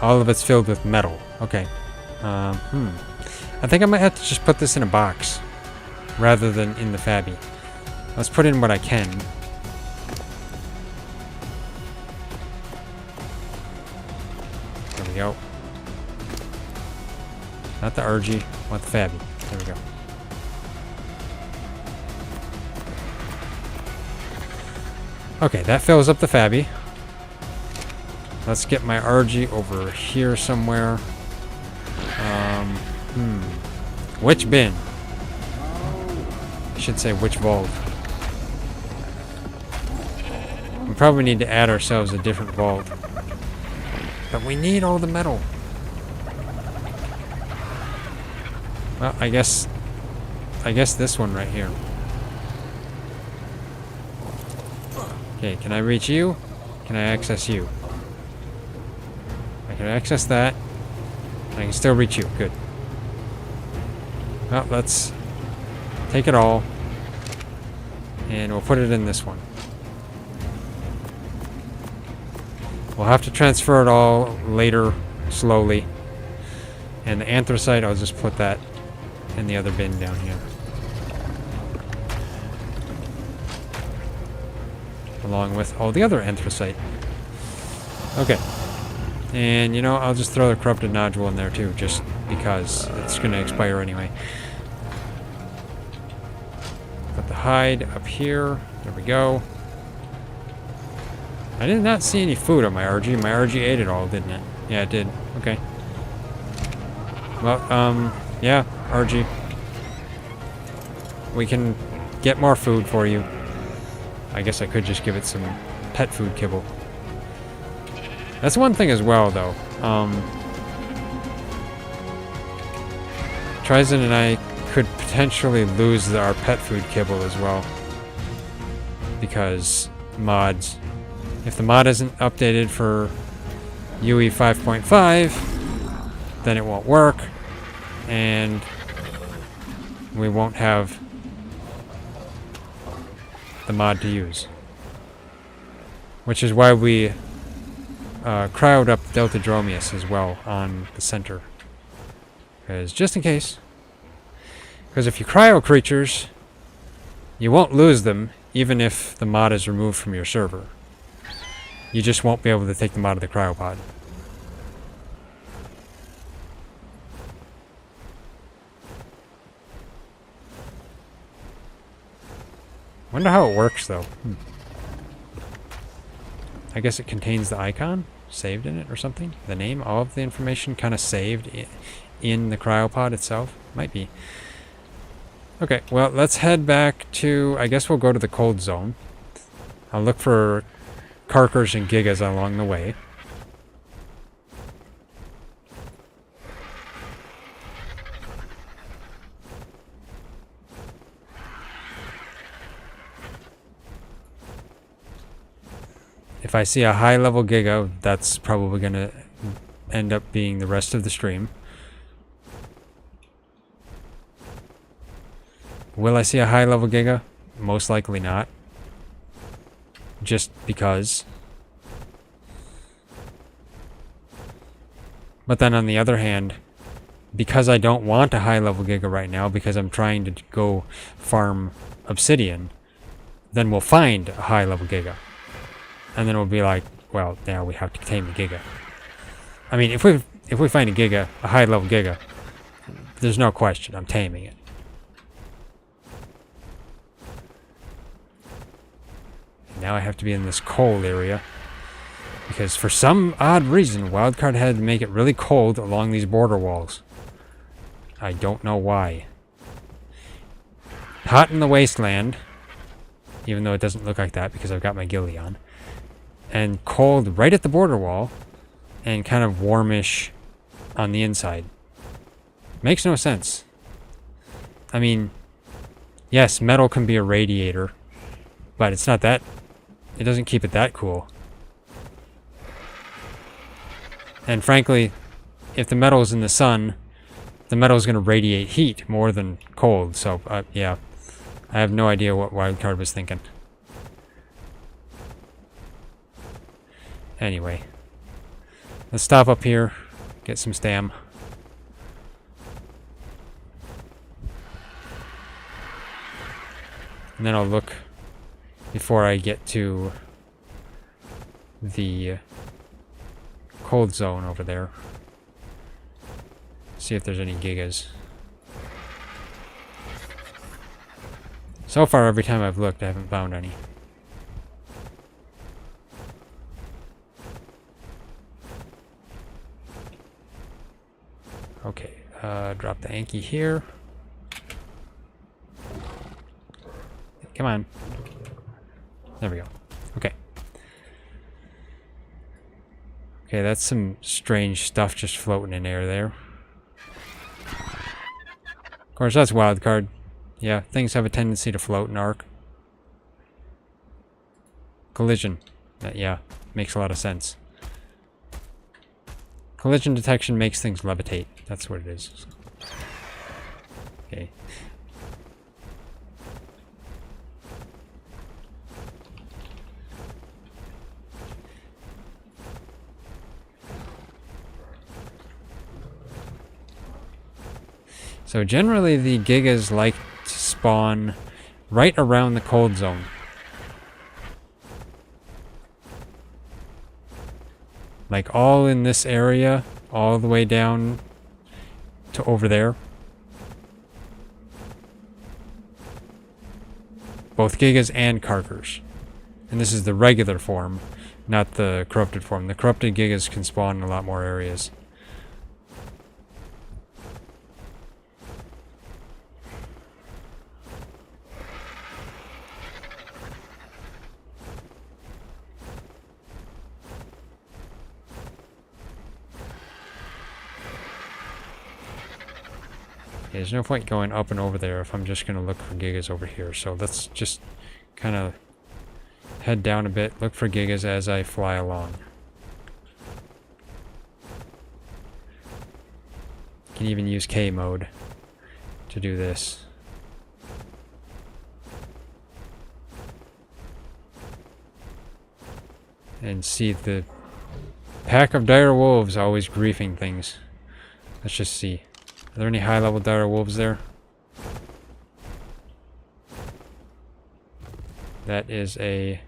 All of it's filled with metal. Okay. I think I might have to just put this in a box rather than in the Fabby. Let's put in what I can. There we go. Not the RG, want the Fabby. There we go. Okay, that fills up the Fabby. Let's get my RG over here somewhere. Which bin? I should say which vault. We probably need to add ourselves a different vault. But we need all the metal. Well, I guess this one right here. Okay, can I reach you? Can I access you? I can access that. I can still reach you. Good. Well, let's take it all. And we'll put it in this one. We'll have to transfer it all later, slowly. And the anthracite, I'll just put that in the other bin down here. Along with all the other anthracite. Okay. And, you know, I'll just throw the corrupted nodule in there too, just because it's going to expire anyway. Put the hide up here. There we go. I did not see any food on my RG. My RG ate it all, didn't it? Yeah, it did. Okay. Well, yeah, RG. We can get more food for you. I guess I could just give it some pet food kibble. That's one thing as well, though. Trizin and I could potentially lose our pet food kibble as well. Because mods. If the mod isn't updated for UE 5.5, then it won't work. And we won't have the mod to use. Which is why we cryoed up Delta Dromius as well on the center. Because just in case. Because if you cryo creatures, you won't lose them even if the mod is removed from your server. You just won't be able to take them out of the cryopod. Wonder how it works though. I guess it contains the icon saved in it or something. The name, all of the information kind of saved in the cryopod itself. Might be. Okay, well, let's head back to, I guess we'll go to the cold zone. I'll look for Karkers and Gigas along the way. If I see a high-level Giga, that's probably going to end up being the rest of the stream. Will I see a high-level Giga? Most likely not. Just because. But then on the other hand, because I don't want a high-level Giga right now, because I'm trying to go farm Obsidian, then we'll find a high-level Giga. And then we'll be like, well, now we have to tame the Giga. I mean, if we find a Giga, a high-level Giga, there's no question, I'm taming it. now I have to be in this cold area. Because for some odd reason, Wildcard had to make it really cold along these border walls. I don't know why. Hot in the wasteland, even though it doesn't look like that because I've got my ghillie on. And cold right at the border wall, and kind of warmish on the inside. Makes no sense. I mean, yes, metal can be a radiator, but it's not that, it doesn't keep it that cool. And frankly, if the metal is in the sun, the metal is going to radiate heat more than cold. So, yeah, I have no idea what Wildcard was thinking. Anyway, let's stop up here, get some stam. And then I'll look before I get to the cold zone over there. See if there's any gigas. So far, every time I've looked, I haven't found any. Okay, drop the Anki here. Come on. There we go. Okay. Okay, that's some strange stuff just floating in air there. Of course, that's Wildcard. Yeah, things have a tendency to float in ARK. Collision. Yeah, makes a lot of sense. Collision detection makes things levitate. That's what it is. Okay. So generally the gigas like to spawn right around the cold zone. Like all in this area, all the way down to over there. Both gigas and carkers. And this is the regular form, not the corrupted form. The corrupted gigas can spawn in a lot more areas. Yeah, there's no point going up and over there if I'm just going to look for gigas over here. So let's just kind of head down a bit, look for gigas as I fly along. Can even use K mode to do this. And see the pack of dire wolves always griefing things. Let's just see. Are there any high-level dire wolves there? That is a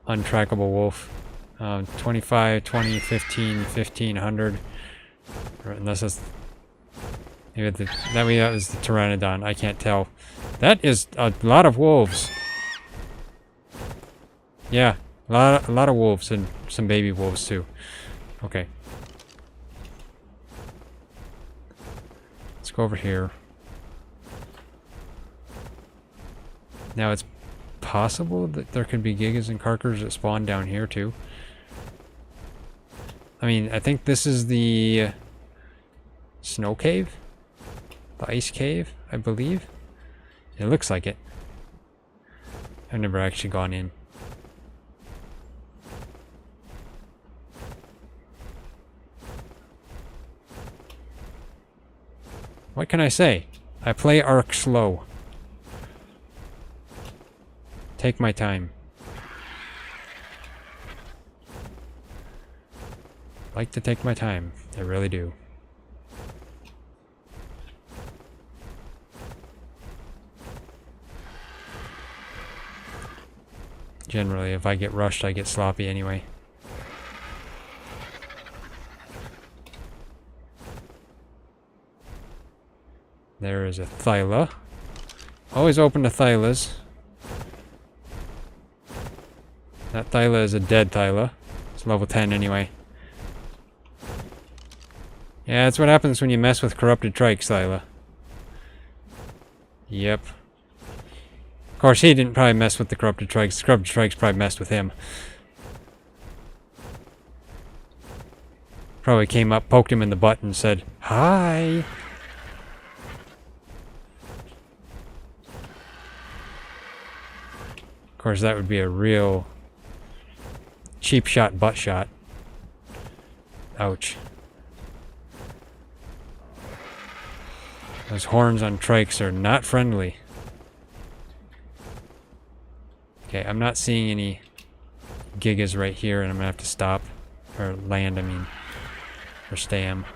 untrackable wolf. 25, 20, 15, 1500. Unless that's... Maybe that was the Pteranodon. I can't tell. That is a lot of wolves. Yeah, a lot of wolves and some baby wolves too. Okay. Let's go over here. Now it's possible that there could be gigas and carkers that spawn down here too. I mean, I think this is the snow cave? The ice cave, I believe. It looks like it. I've never actually gone in. What can I say? I play ARK slow. Take my time. Like to take my time. I really do. Generally, if I get rushed, I get sloppy anyway. There is a Thyla. Always open to Thylas. That Thyla is a dead Thyla. It's level 10 anyway. Yeah, that's what happens when you mess with corrupted trikes, Thyla. Yep. Of course, he didn't probably mess with the corrupted trikes. The corrupted trikes probably messed with him. Probably came up, poked him in the butt, and said, "Hi." Of course, that would be a real cheap shot, butt shot. Ouch. Those horns on trikes are not friendly. Okay, I'm not seeing any gigas right here, and I'm gonna have to stop. Or land, I mean. Or stam.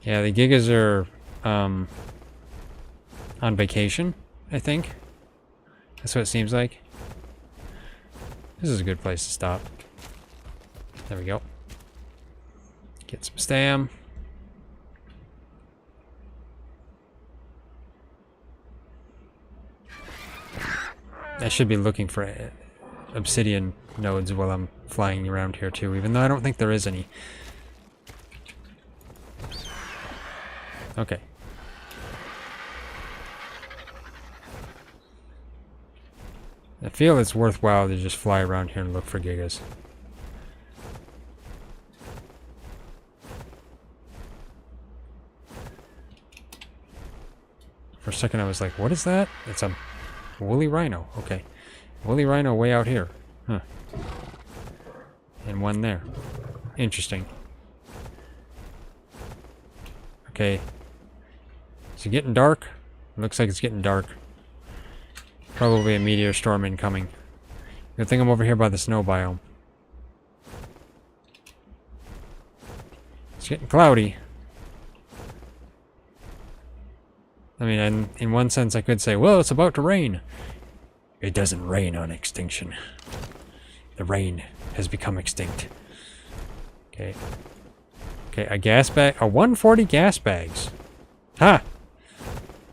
Yeah, the gigas are on vacation, I think. That's what it seems like. This is a good place to stop. There we go. Get some stam. I should be looking for Obsidian nodes while I'm flying around here too, even though I don't think there is any. Okay. I feel it's worthwhile to just fly around here and look for gigas. For a second I was like, what is that? It's a woolly rhino. Okay. Woolly rhino way out here. Huh. And one there. Interesting. Okay. Is it getting dark? Looks like it's getting dark. Probably a meteor storm incoming. Good thing I'm over here by the snow biome. It's getting cloudy. I mean, in one sense I could say, well, it's about to rain. It doesn't rain on Extinction. The rain has become extinct. Okay. Okay, a gas bag. A 140 gas bags. Ha!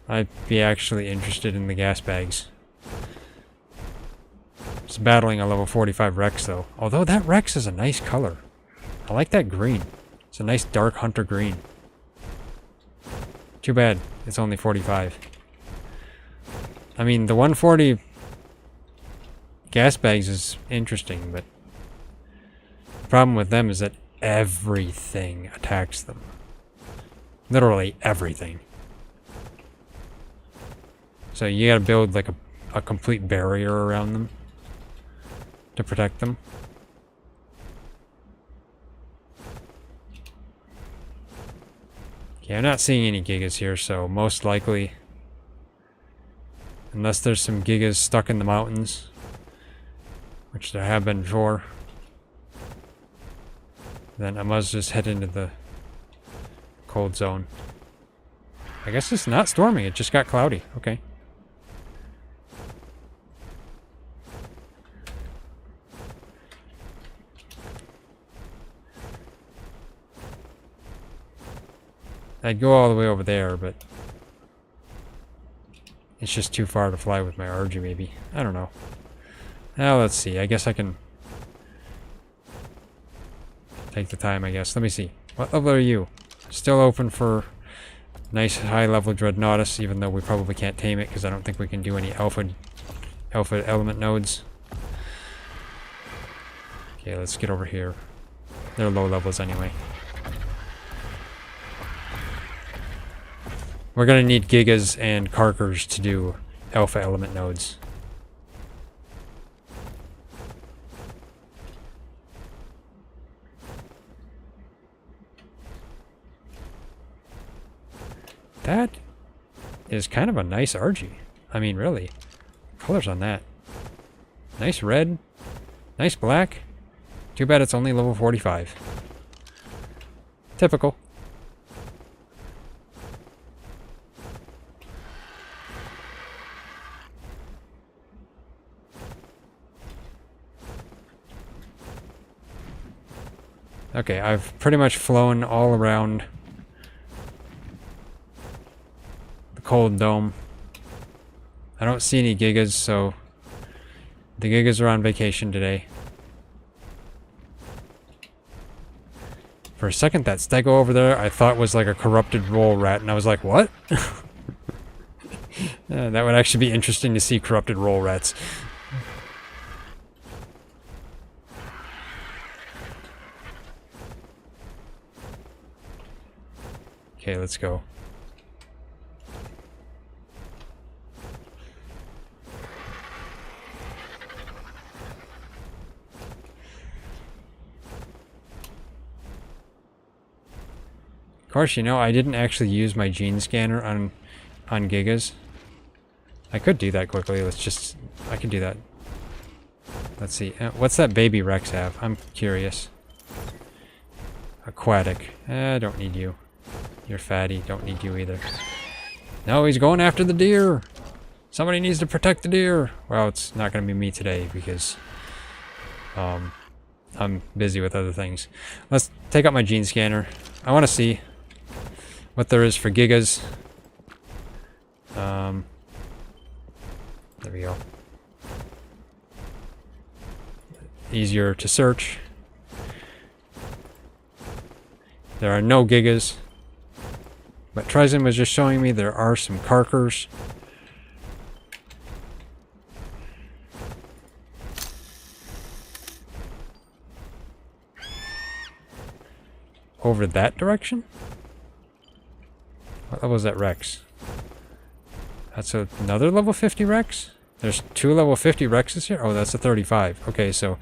I'd be actually interested in the gas bags. Just battling a level 45 Rex, though. Although that Rex is a nice color. I like that green. It's a nice dark hunter green. Too bad it's only 45. I mean, the 140 gas bags is interesting, but the problem with them is that everything attacks them. Literally everything. So you gotta build like a complete barrier around them to protect them. Okay, I'm not seeing any gigas here, so most likely, unless there's some gigas stuck in the mountains, which there have been before, then I must just head into the cold zone. I guess it's not storming, it just got cloudy. Okay. I'd go all the way over there, but it's just too far to fly with my RG, maybe. I don't know. Now, let's see. I guess I can take the time, I guess. Let me see. What level are you? Still open for nice high-level Dreadnoughtus, even though we probably can't tame it, because I don't think we can do any alpha element nodes. Okay, let's get over here. They're low levels anyway. We're gonna need gigas and carkers to do alpha element nodes. That is kind of a nice RG. I mean, really. Colors on that. Nice red. Nice black. Too bad it's only level 45. Typical. Okay, I've pretty much flown all around the cold dome. I don't see any gigas, so the gigas are on vacation today. For a second, that stego over there I thought was like a corrupted roll rat, and I was like, what? That would actually be interesting to see corrupted roll rats. Okay, let's go. Of course, you know, I didn't actually use my gene scanner on gigas. I could do that quickly. I can do that. Let's see. What's that baby Rex have? I'm curious. Aquatic. I don't need you. You're fatty. Don't need you either. No, he's going after the deer. Somebody needs to protect the deer. Well, it's not going to be me today because I'm busy with other things. Let's take out my gene scanner. I want to see what there is for gigas. There we go. Easier to search. There are no gigas. But Trizin was just showing me there are some carkers. Over that direction? What level is that Rex? That's another level 50 Rex? There's 2 level 50 Rexes here? Oh, that's a 35. Okay, so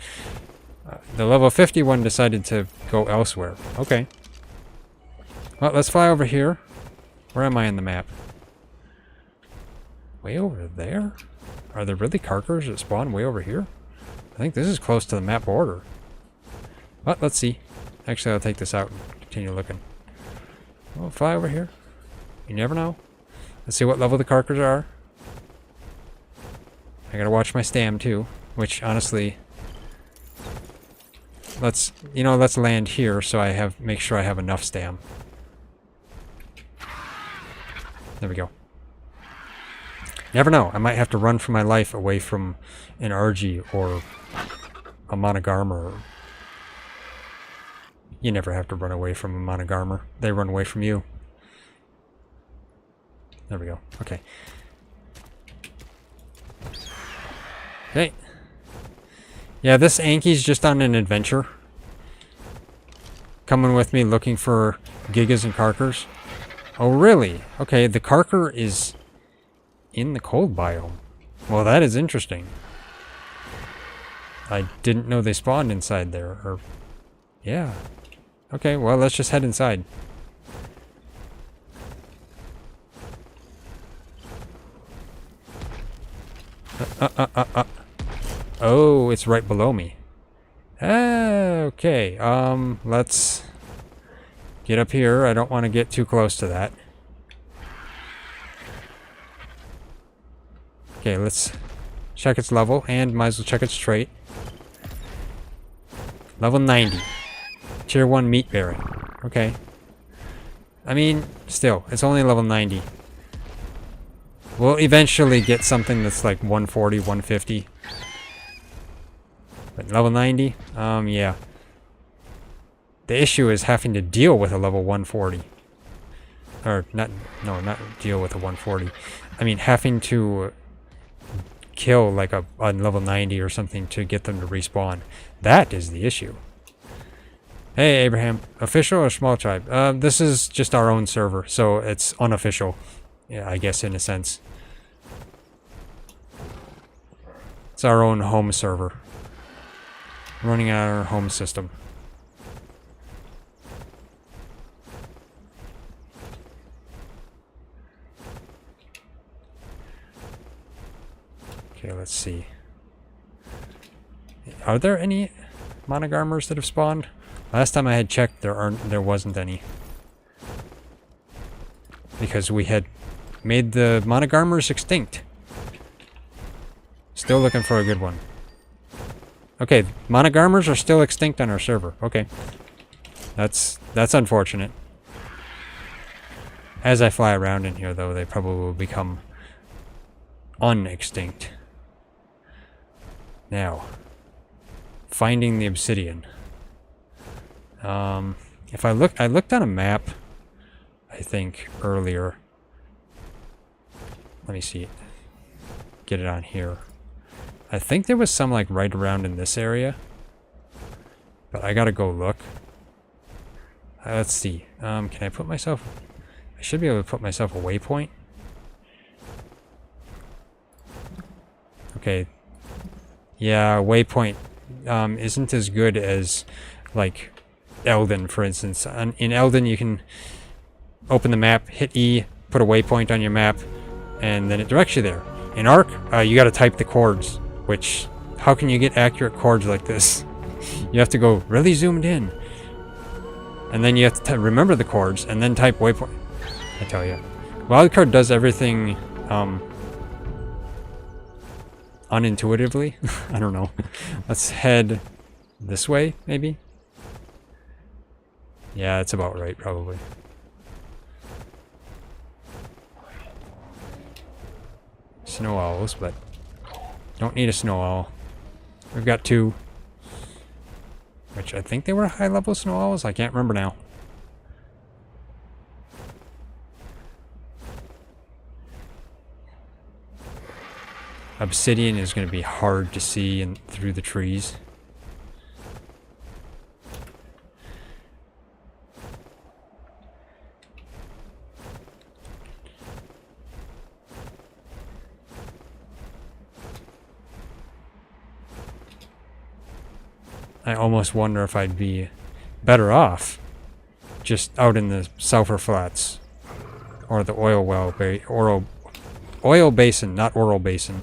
the level 50 one decided to go elsewhere. Okay. Well, let's fly over here. Where am I on the map? Way over there? Are there really carkers that spawn way over here? I think this is close to the map border. But let's see. Actually, I'll take this out and continue looking. We'll fly over here. You never know. Let's see what level the carkers are. I gotta watch my stam too, which honestly, let's land here so make sure I have enough stam. There we go. Never know. I might have to run for my life away from an RG or a monogarmer. You never have to run away from a monogarmer. They run away from you. There we go. Okay. Okay. Yeah, this Anki's just on an adventure. Coming with me looking for gigas and carkers. Oh, really? Okay, the carker is in the cold biome. Well, that is interesting. I didn't know they spawned inside there. Or, yeah. Okay, well, let's just head inside. Oh, it's right below me. Okay, let's get up here. I don't want to get too close to that. Okay, let's check its level, and might as well check its trait. Level 90. Tier 1 meat bearing. Okay. I mean, still, it's only level 90. We'll eventually get something that's like 140, 150. But level 90? Yeah. The issue is having to deal with a level 140. Or, not deal with a 140. I mean, having to kill like a level 90 or something to get them to respawn. That is the issue. Hey, Abraham. Official or small tribe? This is just our own server, so it's unofficial. Yeah, I guess in a sense. It's our own home server. Running on our home system. Okay, let's see. Are there any monogarmers that have spawned? Last time I had checked, there wasn't any. Because we had made the monogarmers extinct. Still looking for a good one. Okay, monogarmers are still extinct on our server. Okay. That's unfortunate. As I fly around in here, though, they probably will become unextinct. Now, finding the obsidian. If I looked on a map, I think earlier. Let me see. Get it on here. I think there was some like right around in this area, but I gotta go look. Let's see. Can I put myself? I should be able to put myself a waypoint. Okay. Yeah, waypoint isn't as good as like Elden, for instance. In Elden, you can open the map, hit E, put a waypoint on your map, and then it directs you there. In ARK, you got to type the chords, which, how can you get accurate chords like this? You have to go really zoomed in, and then you have to remember the chords, and then type waypoint. I tell you, Wildcard does everything unintuitively. I don't know. Let's head this way, maybe. Yeah, that's about right, probably. Snow owls, but don't need a snow owl. We've got two, which I think they were high-level snow owls. I can't remember now. Obsidian is going to be hard to see through the trees. I almost wonder if I'd be better off just out in the sulfur flats or the oil well, oil basin, not oral basin.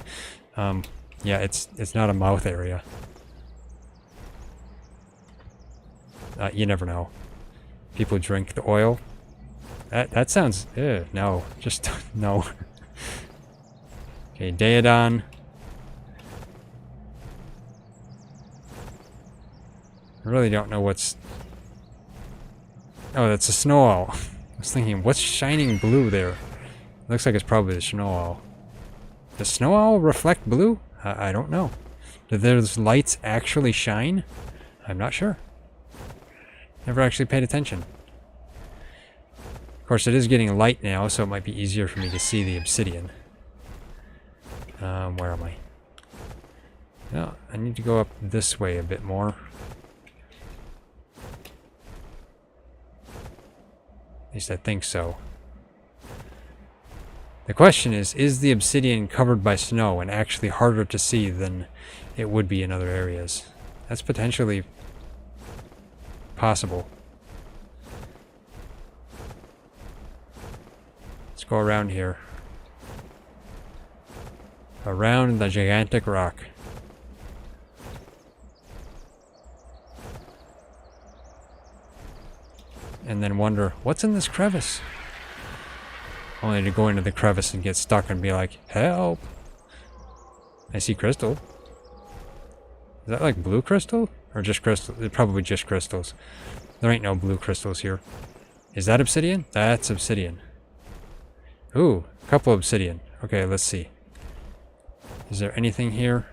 Yeah, it's not a mouth area. You never know. People drink the oil. That sounds no, just no. Okay, Daedon. I really don't know what's... Oh, that's a snow owl. I was thinking, what's shining blue there? Looks like it's probably the snow owl. Does snow owl reflect blue? I don't know. Do those lights actually shine? I'm not sure. Never actually paid attention. Of course, it is getting light now, so it might be easier for me to see the obsidian. Where am I? No, I need to go up this way a bit more. At least I think so. The question is the obsidian covered by snow and actually harder to see than it would be in other areas? That's potentially possible. Let's go around here. Around the gigantic rock. And then wonder, what's in this crevice? Only to go into the crevice and get stuck and be like, help! I see crystal. Is that like blue crystal? Or just crystal? Probably just crystals. There ain't no blue crystals here. Is that obsidian? That's obsidian. Ooh, a couple obsidian. Okay, let's see. Is there anything here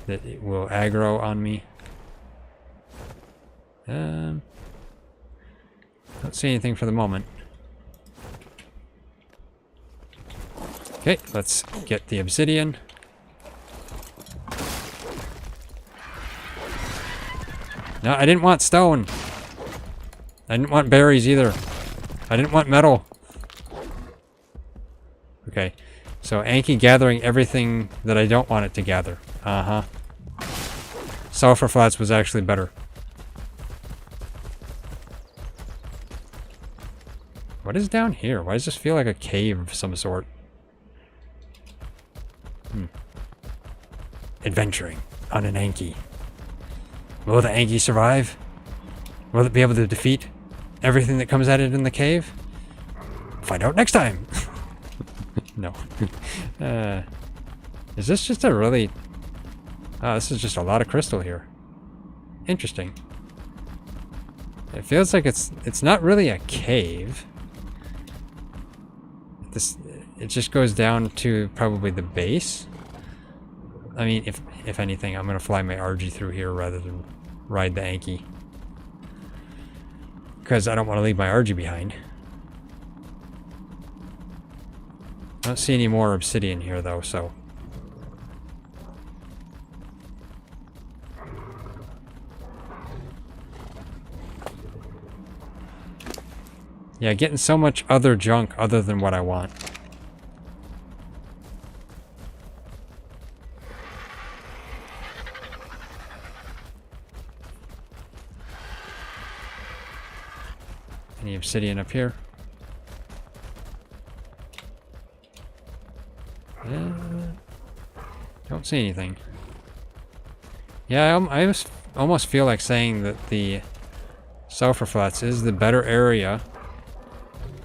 that it will aggro on me? Don't see anything for the moment. Okay, let's get the obsidian. No, I didn't want stone. I didn't want berries either. I didn't want metal. Okay, so Anki gathering everything that I don't want it to gather. Uh-huh. Sulfur flats was actually better. What is down here? Why does this feel like a cave of some sort? Adventuring on an Anki. Will the Anki survive? Will it be able to defeat everything that comes at it in the cave? Find out next time! No. Is this just a really... Oh, this is just a lot of crystal here. Interesting. It feels like it's not really a cave. it just goes down to probably the base. I mean, if anything, I'm going to fly my RG through here rather than ride the Anki. Because I don't want to leave my RG behind. I don't see any more obsidian here, though, so... Yeah, getting so much other junk other than what I want. Any obsidian up here? Don't see anything. Yeah, I almost feel like saying that the sulfur flats is the better area.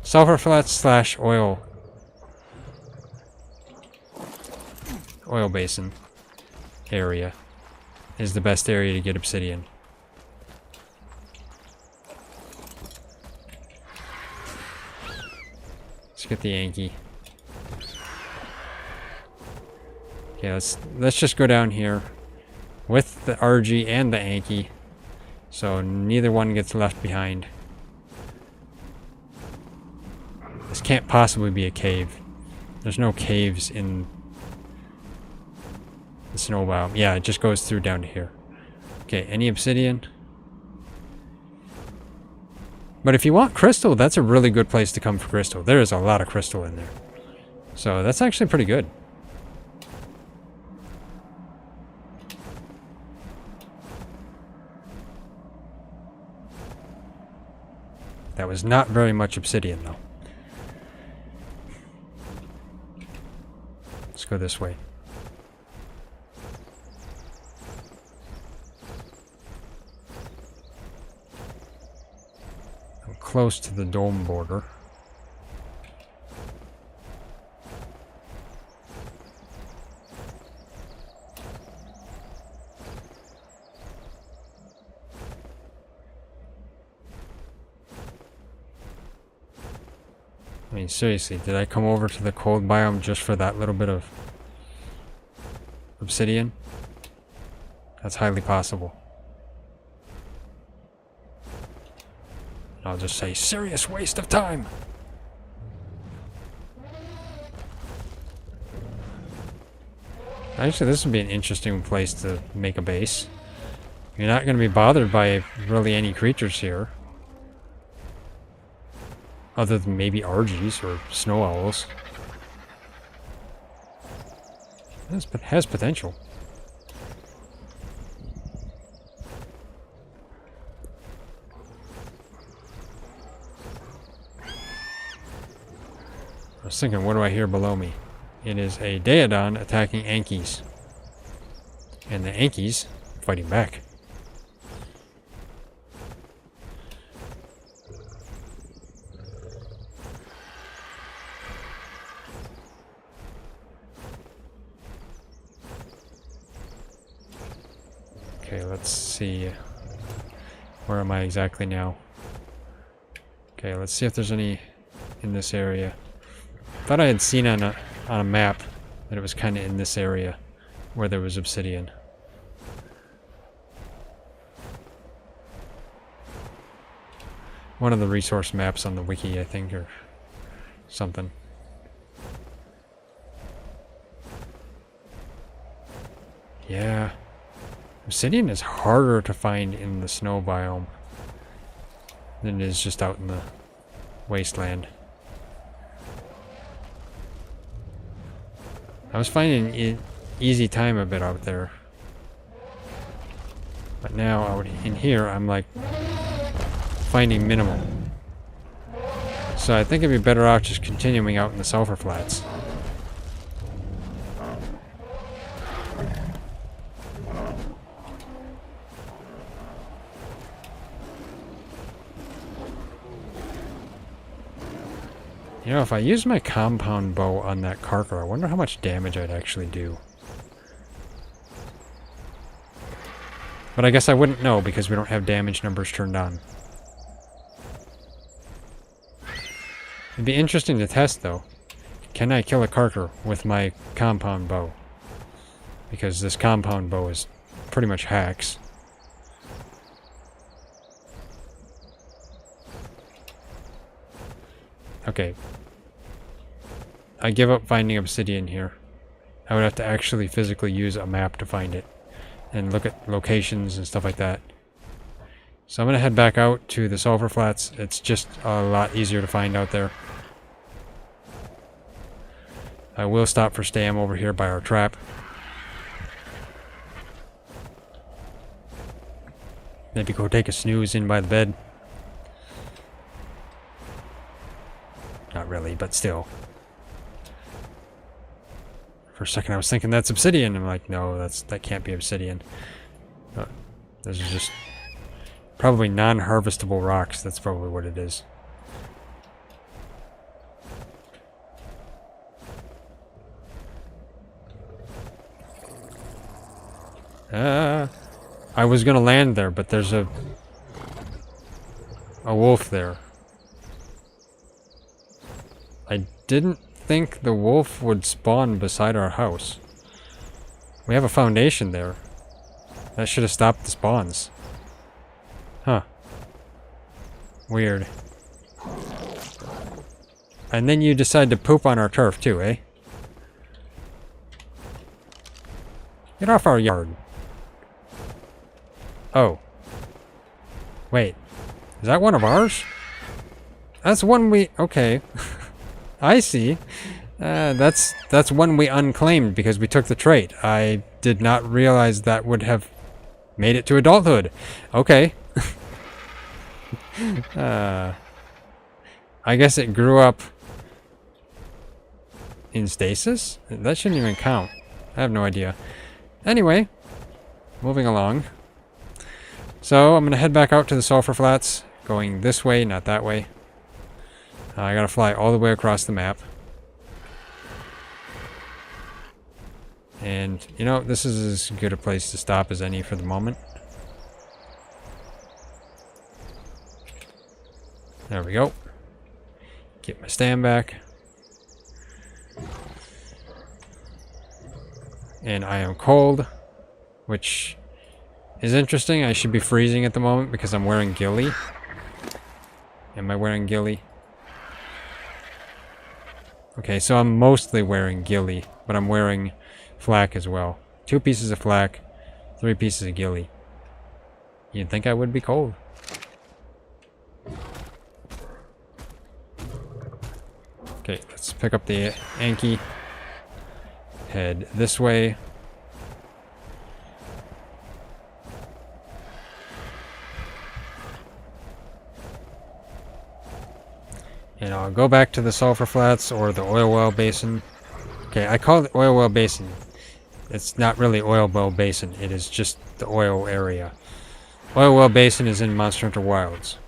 Sulfur flats slash oil basin area is the best area to get obsidian. Let's get the Anki. Okay, let's just go down here with the RG and the Anki, so neither one gets left behind. This can't possibly be a cave. There's no caves in the snow biome. Yeah, it just goes through down to here. Okay, any obsidian? But if you want crystal, that's a really good place to come for crystal. There is a lot of crystal in there. So that's actually pretty good. That was not very much obsidian, though. Let's go this way. I'm close to the dome border. I mean, seriously, did I come over to the cold biome just for that little bit of obsidian? That's highly possible. I'll just say, serious waste of time! Actually, this would be an interesting place to make a base. You're not going to be bothered by really any creatures here. Other than maybe RGs or snow owls. It has potential. I was thinking, what do I hear below me? It is a Daedon attacking Ankis. And the Ankis fighting back. Okay, let's see. Where am I exactly now? Okay, let's see if there's any in this area. Thought I had seen on a map that it was kind of in this area where there was obsidian. One of the resource maps on the wiki, I think, or something. Yeah. Obsidian is harder to find in the snow biome than it is just out in the wasteland. I was finding it easy time a bit out there. But now out in here, I'm like finding minimal. So I think it'd be better off just continuing out in the sulfur flats. You know, if I use my compound bow on that Xycor, I wonder how much damage I'd actually do. But I guess I wouldn't know because we don't have damage numbers turned on. It'd be interesting to test, though. can I kill a Karker with my compound bow? Because this compound bow is pretty much hacks. Okay. I give up finding obsidian here. I would have to actually physically use a map to find it. And look at locations and stuff like that. So I'm going to head back out to the sulfur flats. It's just a lot easier to find out there. I will stop for stam over here by our trap. Maybe go take a snooze in by the bed. Not really, but still. For a second I was thinking that's obsidian. I'm like, no, that can't be obsidian. This is just probably non-harvestable rocks. That's probably what it is. I was gonna land there, but there's a wolf there. I didn't think the wolf would spawn beside our house. We have a foundation there. That should have stopped the spawns. Huh. Weird. And then you decide to poop on our turf too, eh? Get off our yard. Oh. Wait. Is that one of ours? That's one we... Okay. I see. That's one we unclaimed because we took the trait. I did not realize that would have made it to adulthood. Okay. I guess it grew up in stasis? That shouldn't even count. I have no idea. Anyway, moving along. So I'm going to head back out to the sulfur flats, going this way, not that way. I gotta fly all the way across the map. And, you know, this is as good a place to stop as any for the moment. There we go. Get my stand back. And I am cold, which is interesting. I should be freezing at the moment because I'm wearing ghillie. Am I wearing ghillie? Okay, so I'm mostly wearing ghillie, but I'm wearing flak as well. 2 pieces of flak, 3 pieces of ghillie. You'd think I would be cold. Okay, let's pick up the Anki. Head this way. And I'll go back to the sulfur flats or the oil well basin. Okay, I call it oil well basin. It's not really oil well basin. It is just the oil area. Oil well basin is in Monster Hunter Wilds.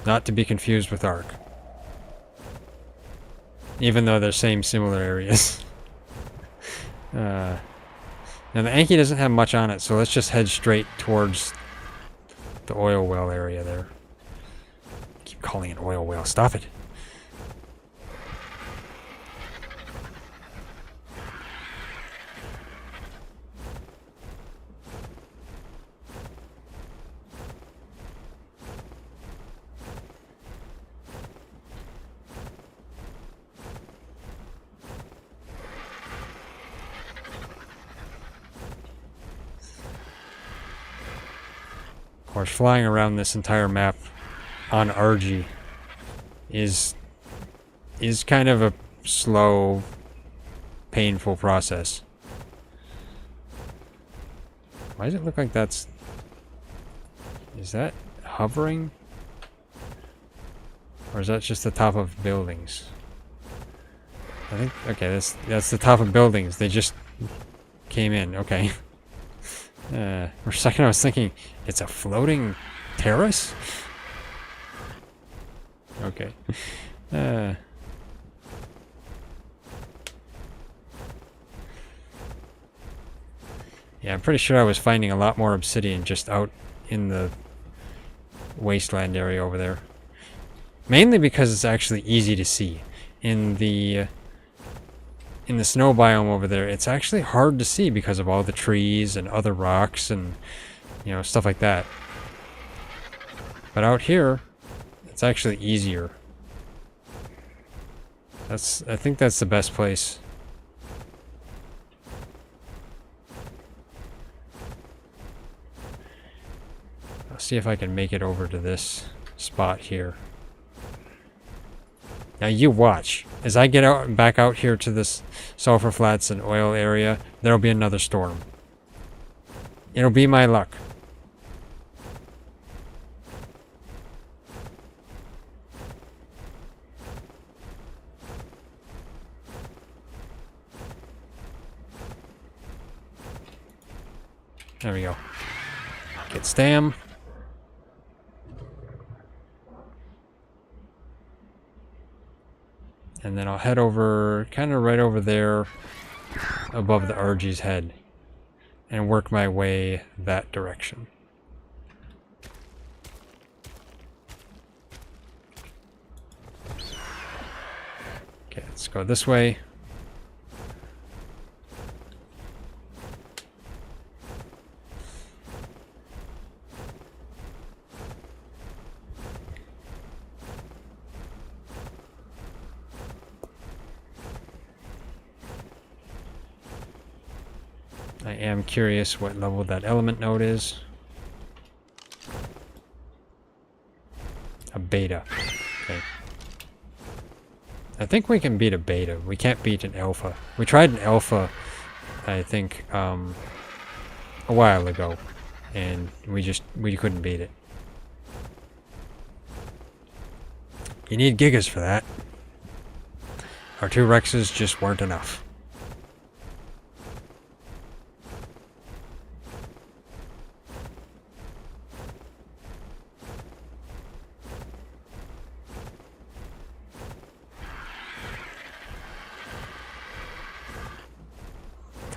Not to be confused with ARK. Even though they're similar areas. Now the Anki doesn't have much on it, so let's just head straight towards the oil well area there. Keep calling it oil well. Stop it. Of course, flying around this entire map on RG is kind of a slow, painful process. Why does it look like that's... Is that hovering? Or is that just the top of buildings? I think... Okay, that's the top of buildings. They just came in. Okay. For a second I was thinking, it's a floating terrace? Okay. Yeah, I'm pretty sure I was finding a lot more obsidian just out in the wasteland area over there. Mainly because it's actually easy to see. in the snow biome over there, it's actually hard to see because of all the trees and other rocks and, you know, stuff like that. But out here, it's actually easier. I think that's the best place. I'll see if I can make it over to this spot here. Now you watch. As I get back out here to this sulfur flats and oil area, there'll be another storm. It'll be my luck. There we go. Get stam. And then I'll head over, kind of right over there, above the RG's head, and work my way that direction. Okay, let's go this way. I am curious what level that element node is. A beta. Okay. I think we can beat a beta. We can't beat an alpha. We tried an alpha, I think, a while ago, and we couldn't beat it. You need gigas for that. Our 2 Rexes just weren't enough.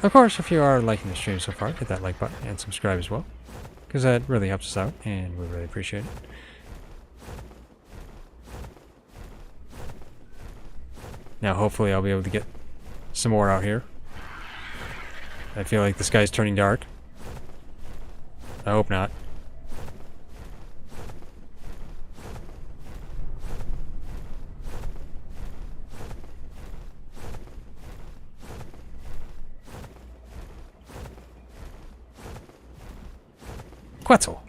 Of course, if you are liking the stream so far, hit that like button and subscribe as well, because that really helps us out, and we really appreciate it. Now, hopefully, I'll be able to get some more out here. I feel like the sky's turning dark. I hope not. Quetzal.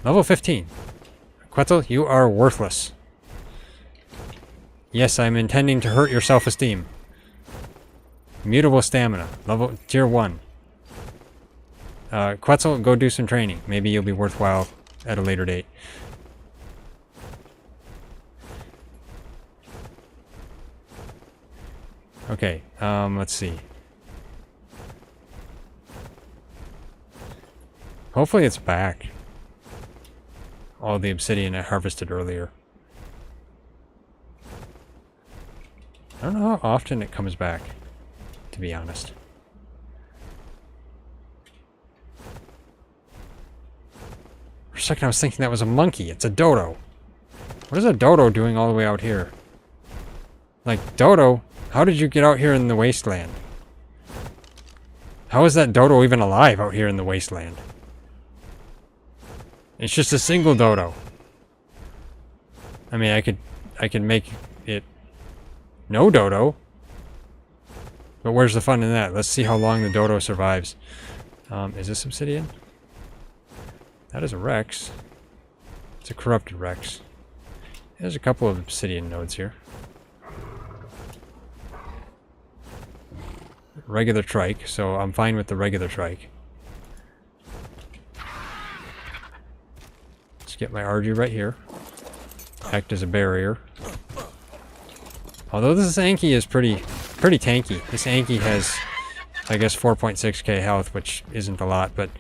Level 15. Quetzal, you are worthless. Yes, I'm intending to hurt your self-esteem. Mutable stamina. Level tier 1. Quetzal, go do some training. Maybe you'll be worthwhile at a later date. Okay, let's see. Hopefully it's back. All the obsidian I harvested earlier. I don't know how often it comes back, to be honest. For a second I was thinking that was a monkey. It's a dodo. What is a dodo doing all the way out here? Like, dodo, how did you get out here in the wasteland? How is that dodo even alive out here in the wasteland? It's just a single dodo. I mean, I could make it no dodo. But where's the fun in that? Let's see how long the dodo survives. Is this obsidian? That is a Rex. It's a corrupted Rex. There's a couple of obsidian nodes here. Regular trike, so I'm fine with the regular trike. Get my RG right here. Act as a barrier. Although this Anki is pretty tanky. This Anki has, I guess, 4.6k health, which isn't a lot, but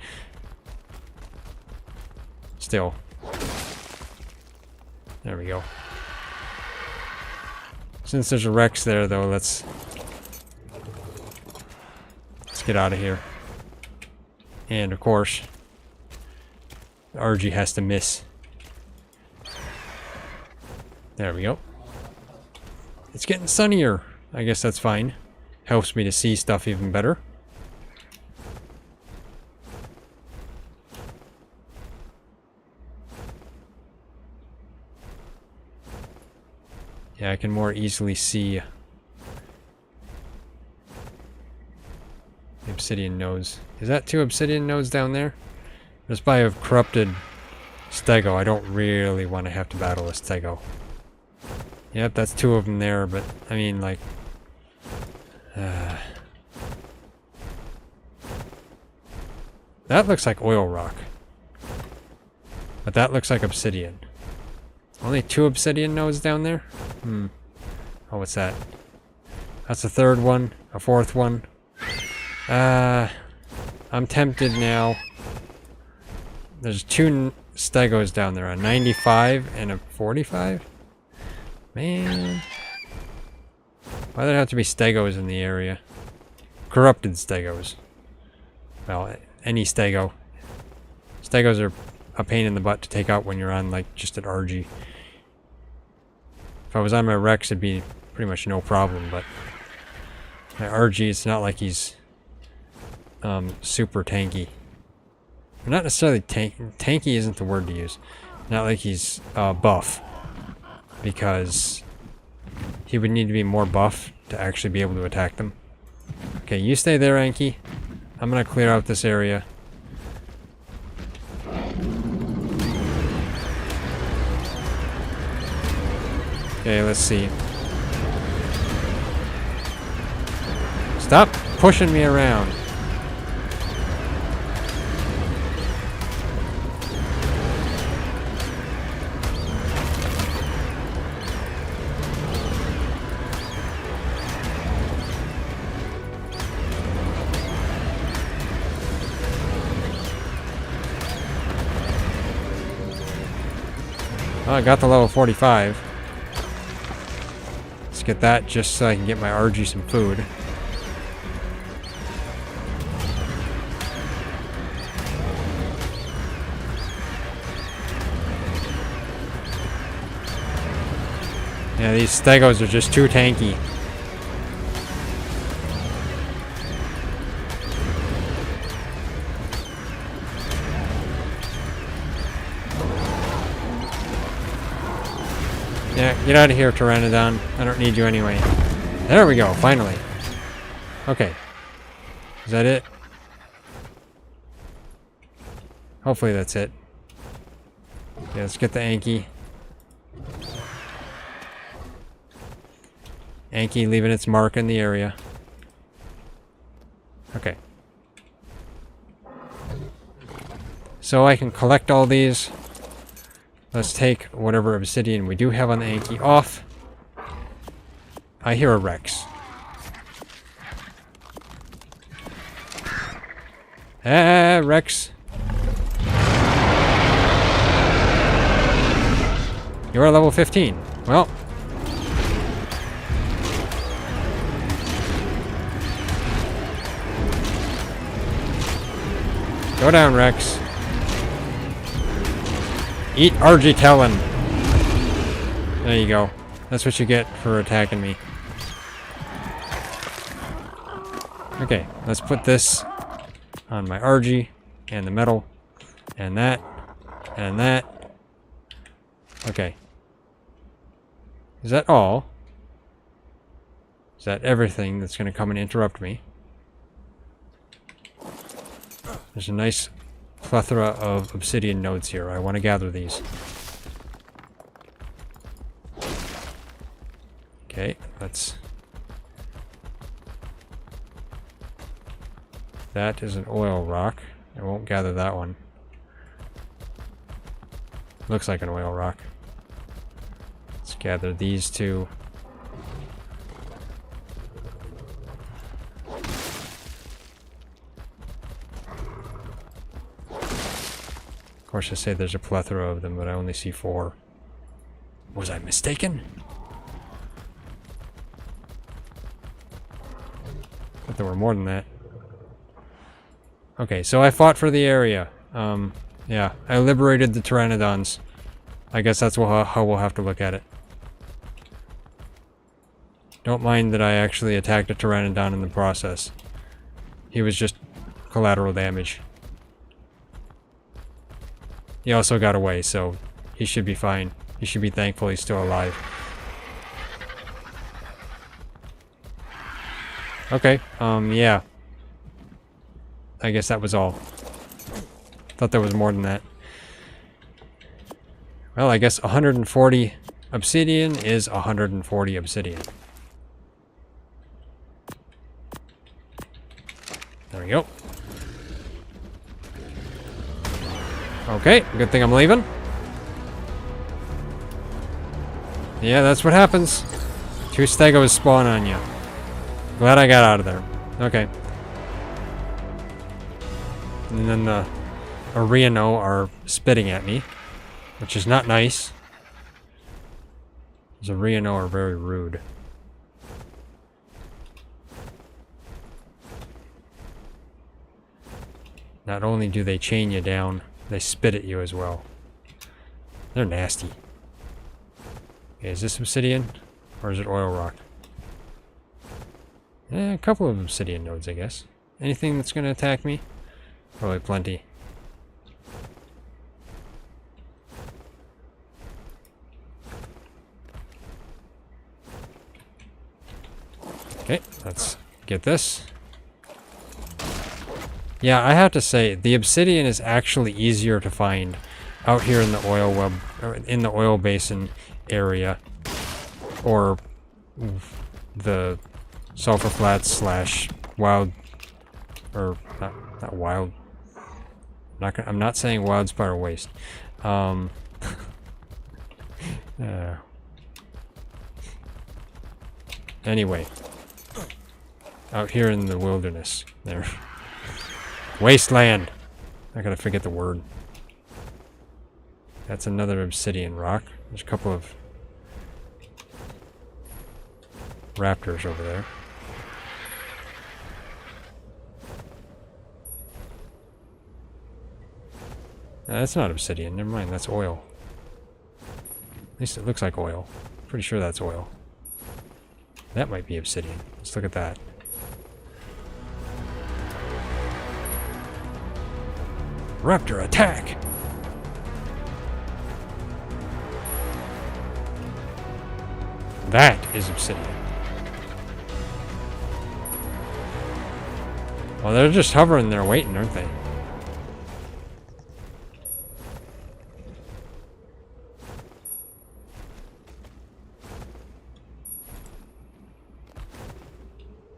still. There we go. Since there's a Rex there, though, let's get out of here. And of course, the RG has to miss. There we go. It's getting sunnier. I guess that's fine. Helps me to see stuff even better. Yeah, I can more easily see the obsidian nodes. Is that 2 obsidian nodes down there? Just by a corrupted stego, I don't really want to have to battle a stego. Yep, that's 2 of them there, but I mean, like... that looks like oil rock. But that looks like obsidian. Only 2 obsidian nodes down there? Oh, what's that? That's a 3rd one, a 4th one. I'm tempted now. There's 2 stegos down there, a 95 and a 45? Man. Why there have to be stegos in the area? Corrupted stegos. Well, any stego. Stegos are a pain in the butt to take out when you're on, like, just an RG. If I was on my Rex, it'd be pretty much no problem, but my RG, it's not like he's super tanky. Not necessarily tanky isn't the word to use. Not like he's buff, because he would need to be more buff to actually be able to attack them. Okay, you stay there, Anki. I'm gonna clear out this area. Okay, let's see. Stop pushing me around. Oh, I got the level 45. Let's get that just so I can get my RG some food. Yeah, these stegos are just too tanky. Yeah, get out of here, Pteranodon. I don't need you anyway. There we go, finally. Okay. Is that it? Hopefully that's it. Yeah, let's get the Anki. Anki leaving its mark in the area. Okay. So I can collect all these. Let's take whatever obsidian we do have on the Anki off. I hear a Rex. Ah, Rex. You're level 15. Well. Go down, Rex. Eat Argitellan. There you go. That's what you get for attacking me. Okay, let's put this on my RG and the metal and that and that. Okay. Is that all? Is that everything that's going to come and interrupt me? There's a nice plethora of obsidian nodes here. I want to gather these. Okay, let's... That is an oil rock. I won't gather that one. Looks like an oil rock. Let's gather these two. Of course, I say there's a plethora of them, but I only see 4. Was I mistaken? But there were more than that. Okay, so I fought for the area. Yeah, I liberated the Pteranodons. I guess that's how we'll have to look at it. Don't mind that I actually attacked a Pteranodon in the process. He was just collateral damage. He also got away, so he should be fine. He should be thankful he's still alive. Okay, yeah. I guess that was all. Thought there was more than that. Well, I guess 140 obsidian is 140 obsidian. There we go. Okay, good thing I'm leaving. Yeah, that's what happens. 2 stegos spawn on you. Glad I got out of there. Okay. And then the Ariano are spitting at me, which is not nice. The Ariano are very rude. Not only do they chain you down, they spit at you as well. They're nasty. Okay, is this obsidian? Or is it oil rock? A couple of obsidian nodes, I guess. Anything that's going to attack me? Probably plenty. Okay, let's get this. Yeah, I have to say, the obsidian is actually easier to find out here in the oil web, or in the oil basin area, or the sulfur flats slash wild, or not wild. I'm not saying wild spider waste. Anyway, out here in the wilderness, there. Wasteland! I gotta forget the word. That's another obsidian rock. There's a couple of raptors over there. That's not obsidian. Never mind, that's oil. At least it looks like oil. Pretty sure that's oil. That might be obsidian. Let's look at that. Raptor attack! That is obsidian. Well, they're just hovering there waiting, aren't they?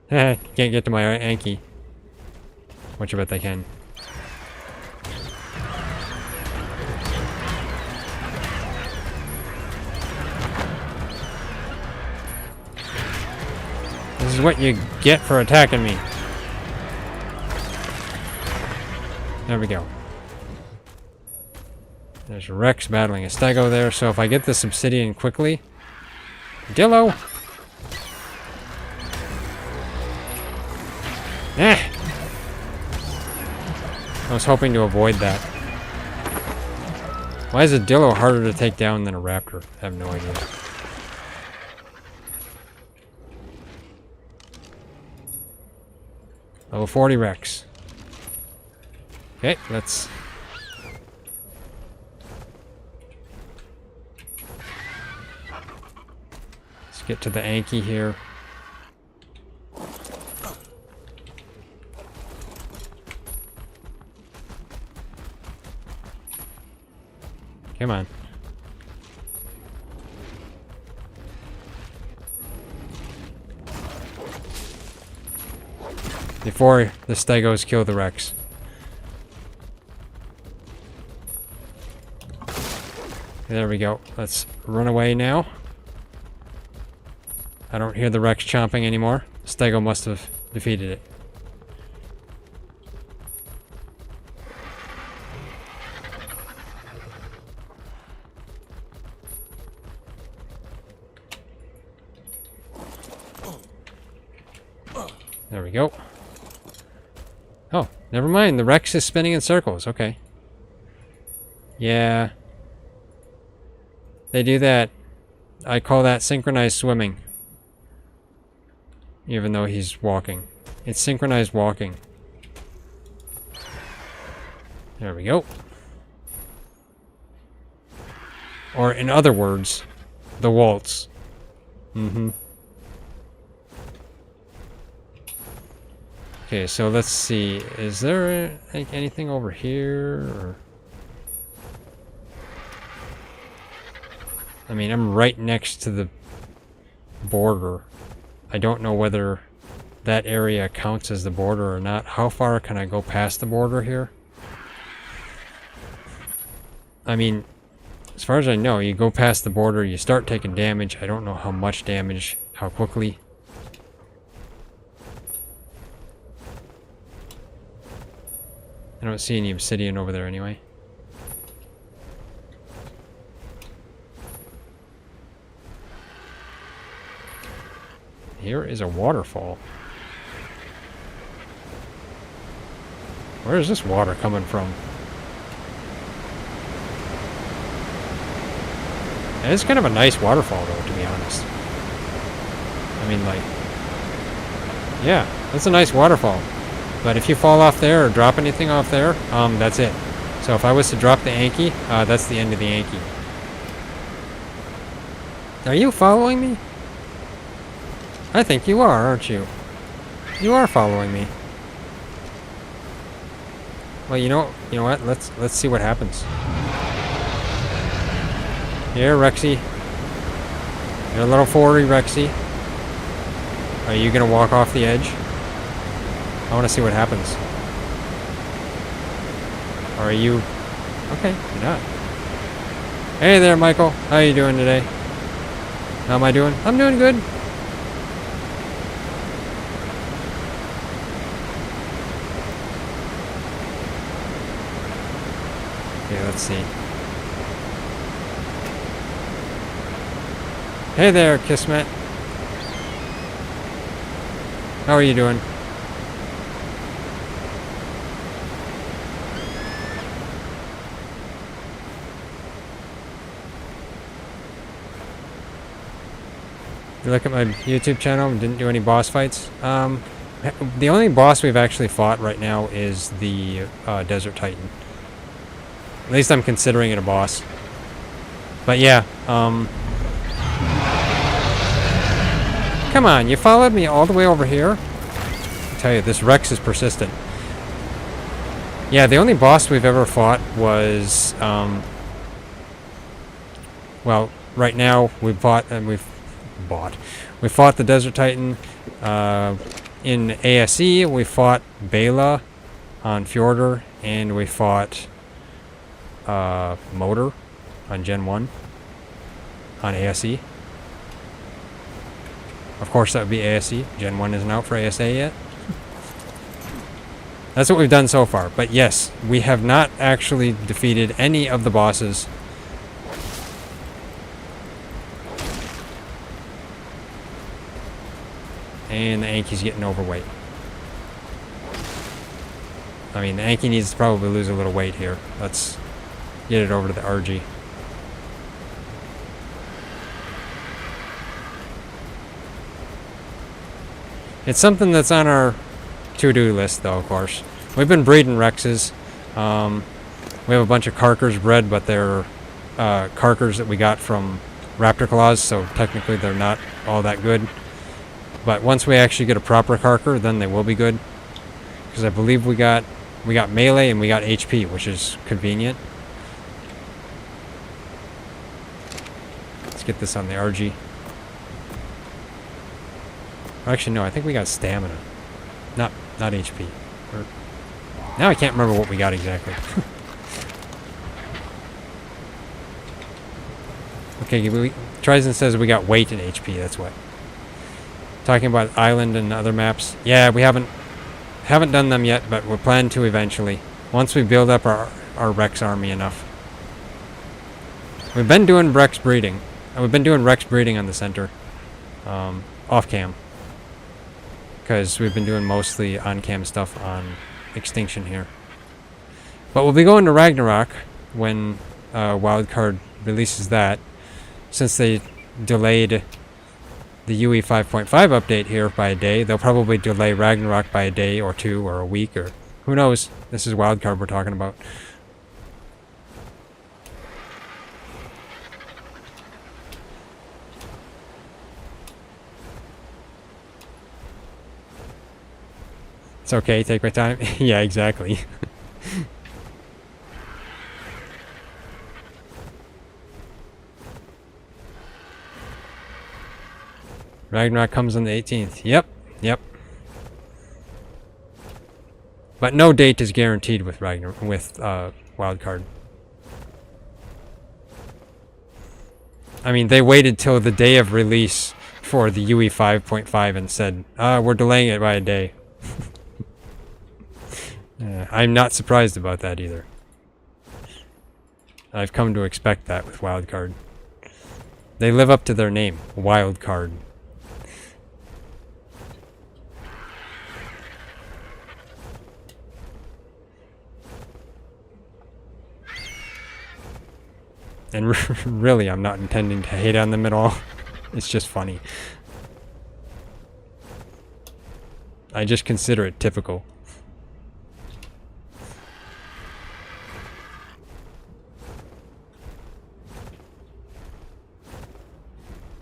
Can't get to my Anki. What you bet they can. This is what you get for attacking me. There we go. There's Rex battling a Stego there, so if I get this obsidian quickly... Dillo! Eh! I was hoping to avoid that. Why is a Dillo harder to take down than a Raptor? I have no idea. Level 40 Rex. Okay, let's... Let's get to the Anki here. Come on. Before the Stegos kill the Rex. There we go. Let's run away now. I don't hear the Rex chomping anymore. Stego must have defeated it. There we go. Oh, never mind. The Rex is spinning in circles. Okay. Yeah. They do that. I call that synchronized swimming. even though he's walking. It's synchronized walking. There we go. Or in other words, the waltz. Okay, so let's see. Is there like anything over here? Or... I mean, I'm right next to the border. I don't know whether that area counts as the border or not. How far can I go past the border here? I mean, as far as I know, you go past the border, you start taking damage. I don't know how much damage, how quickly. I don't see any obsidian over there anyway. Here is a waterfall. Where is this water coming from? It's kind of a nice waterfall, though, to be honest. I mean, like... yeah, that's a nice waterfall. But if you fall off there or drop anything off there, that's it. So if I was to drop the Anki, that's the end of the Anki. Are you following me? I think you are, aren't you? You are following me. Well, you know what? Let's see what happens. Here, Rexy. You're a little 40, Rexy. Are you gonna walk off the edge? I want to see what happens. Or are you... okay, you're not. Hey there, Michael. How are you doing today? How am I doing? I'm doing good. Okay, let's see. Hey there, Kismet. How are you doing? You look at my YouTube channel and didn't do any boss fights. The only boss we've actually fought right now is the Desert Titan. At least I'm considering it a boss. But yeah, come on, you followed me all the way over here? I tell you, this Rex is persistent. Yeah, the only boss we've ever fought was, well, right now we fought the Desert Titan. In ASE, we fought Bela on Fjordur, and we fought Motor on Gen 1 on ASE. Of course, that would be ASE. Gen 1 isn't out for ASA yet. That's what we've done so far. But yes, we have not actually defeated any of the bosses. And the Anki's getting overweight. I mean, the Anki needs to probably lose a little weight here. Let's get it over to the RG. It's something that's on our to-do list, though, of course. We've been breeding Rexes. We have a bunch of Carkers bred, but they're Carkers that we got from Raptor Claws, so technically they're not all that good. But once we actually get a proper Carker, then they will be good. Because I believe we got melee and we got HP, which is convenient. Let's get this on the RG. Actually, no, I think we got stamina. Not HP. Now I can't remember what we got exactly. Okay, Trizon says we got weight and HP, that's what. Talking about Island and other maps. Yeah, we haven't done them yet, but we're planning to eventually. Once we build up our Rex army enough. We've been doing Rex breeding. We've been doing Rex breeding on the center. Off cam. Because we've been doing mostly on-cam stuff on Extinction here. But we'll be going to Ragnarok when Wildcard releases that. Since they delayed the UE 5.5 update here by a day. They'll probably delay Ragnarok by a day or two or a week or who knows. This is wildcard we're talking about. It's okay, take my time. Yeah, exactly. Ragnarok comes on the 18th. Yep, yep. But no date is guaranteed with Ragnarok, with wildcard. I mean, they waited till the day of release for the UE 5.5 and said, we're delaying it by a day. I'm not surprised about that either. I've come to expect that with wildcard. They live up to their name, wildcard. And really, I'm not intending to hate on them at all. It's just funny. I just consider it typical.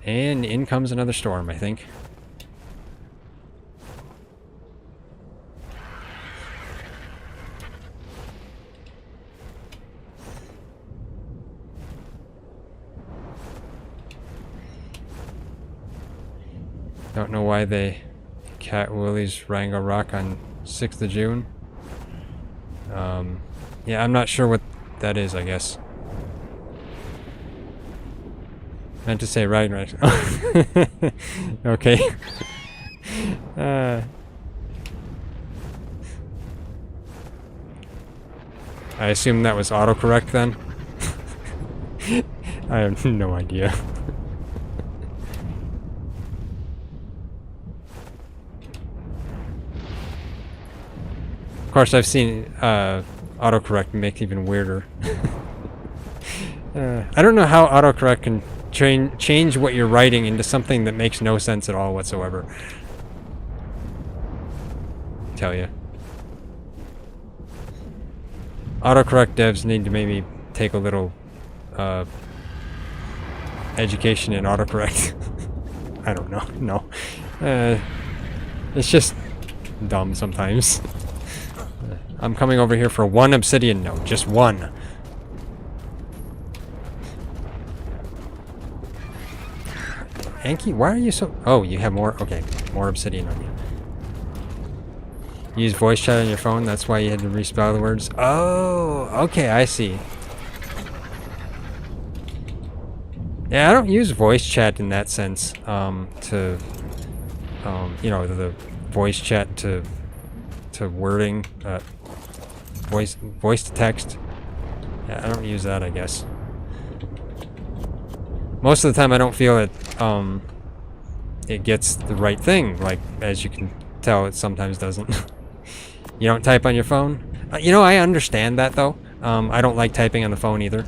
And in comes another storm, I think. Don't know why they Cat Willie's Rango Rock on 6th of June. Yeah, I'm not sure what that is, I guess. Meant to say Ragnarok. Okay. I assume that was autocorrect then? I have no idea. Of course, I've seen autocorrect make even weirder. I don't know how autocorrect can change what you're writing into something that makes no sense at all whatsoever. Tell you. Autocorrect devs need to maybe take a little education in autocorrect. I don't know. No. It's just dumb sometimes. I'm coming over here for one obsidian node. Just one. Anki, why are you so... Oh, you have more... Okay, more obsidian on you. Use voice chat on your phone, that's why you had to respell the words. Oh, okay, I see. Yeah, I don't use voice chat in that sense, to... you know, the voice chat to wording, voice to text. Yeah, I don't use that, I guess. Most of the time I don't feel it, it gets the right thing, like, as you can tell, it sometimes doesn't. You don't type on your phone? You know, I understand that, though. I don't like typing on the phone, either.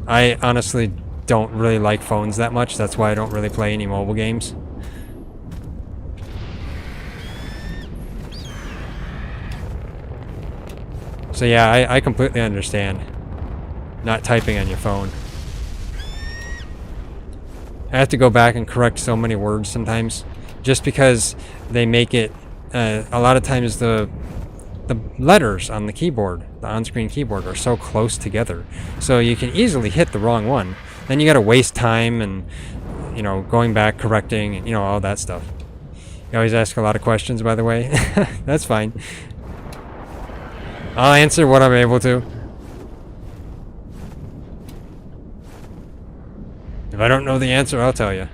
I honestly don't really like phones that much, that's why I don't really play any mobile games. So yeah, I completely understand not typing on your phone. I have to go back and correct so many words sometimes, just because they make it, a lot of times the letters on the keyboard, the on-screen keyboard, are so close together. So you can easily hit the wrong one. Then you gotta waste time and, you know, going back, correcting, and, you know, all that stuff. You always ask a lot of questions, by the way. That's fine. I'll answer what I'm able to. If I don't know the answer, I'll tell you.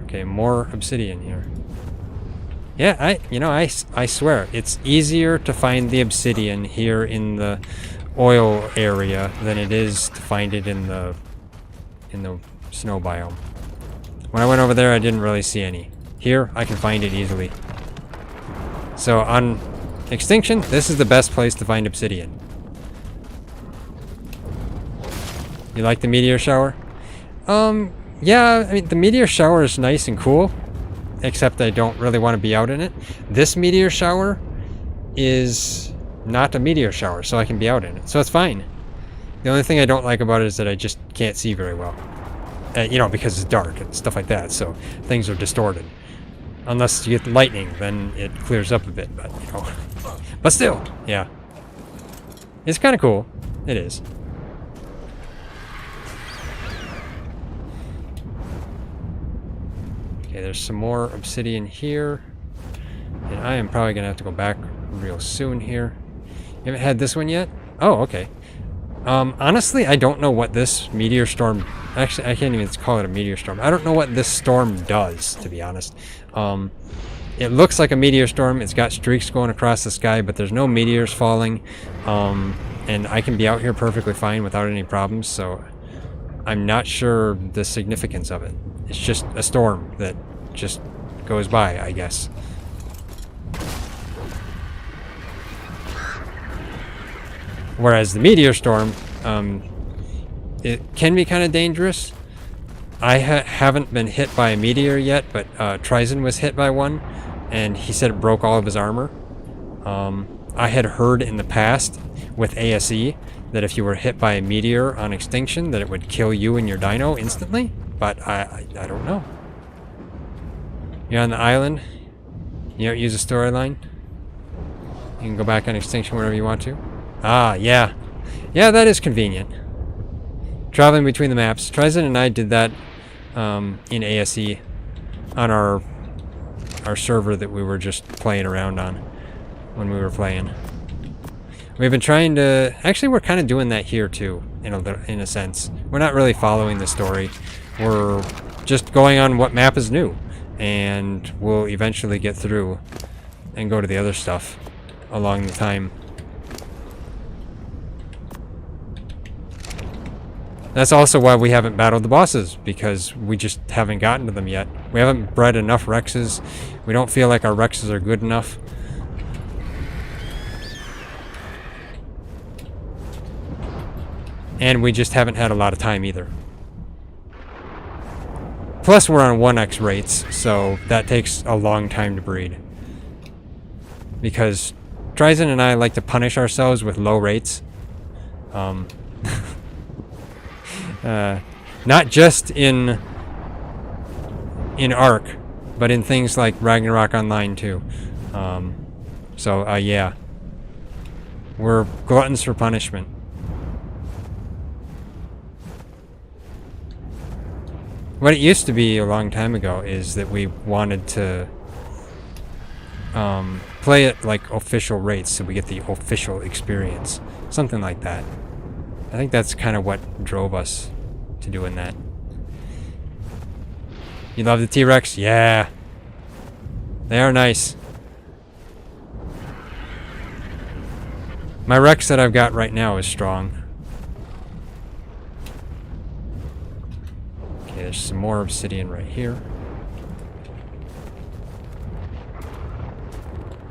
Okay, more obsidian here. Yeah, I swear, it's easier to find the obsidian here in the oil area than it is to find it in the snow biome. When I went over there, I didn't really see any. Here, I can find it easily. So on Extinction, this is the best place to find obsidian. You like the meteor shower? Yeah, I mean, the meteor shower is nice and cool, except I don't really want to be out in it. This meteor shower is not a meteor shower, so I can be out in it. So it's fine. The only thing I don't like about it is that I just can't see very well. You know, because it's dark and stuff like that, so things are distorted. Unless you get lightning, then it clears up a bit, but, you know. But still, yeah. It's kind of cool. It is. Okay, there's some more obsidian here. And I am probably going to have to go back real soon here. You haven't had this one yet? Oh, okay. Honestly, I don't know what this meteor storm... Actually, I can't even call it a meteor storm. I don't know what this storm does, to be honest. It looks like a meteor storm. It's got streaks going across the sky, but there's no meteors falling. And I can be out here perfectly fine without any problems, so I'm not sure the significance of it. It's just a storm that just goes by, I guess. Whereas the meteor storm, it can be kind of dangerous. I haven't been hit by a meteor yet, but Tryzen was hit by one, and he said it broke all of his armor. I had heard in the past with ASE that if you were hit by a meteor on Extinction, that it would kill you and your dino instantly, but I don't know. You're on the island. You don't use a storyline. You can go back on Extinction whenever you want to. Ah, yeah. Yeah, that is convenient. Traveling between the maps. Tryzen and I did that in ASE on our server that we were just playing around on when we were playing. We've been trying to... Actually, we're kind of doing that here, too, in a sense. We're not really following the story. We're just going on what map is new. And we'll eventually get through and go to the other stuff along the time. That's also why we haven't battled the bosses, because we just haven't gotten to them yet. We haven't bred enough Rexes. We don't feel like our Rexes are good enough. And we just haven't had a lot of time either. Plus we're on 1x rates, so that takes a long time to breed. Because Tryzen and I like to punish ourselves with low rates. Not just in ARK, but in things like Ragnarok Online too. Yeah. We're gluttons for punishment. What it used to be a long time ago is that we wanted to play it like official rates so we get the official experience. Something like that. I think that's kind of what drove us to doing that. You love the T-Rex? Yeah. They are nice. My Rex that I've got right now is strong. Okay, there's some more obsidian right here.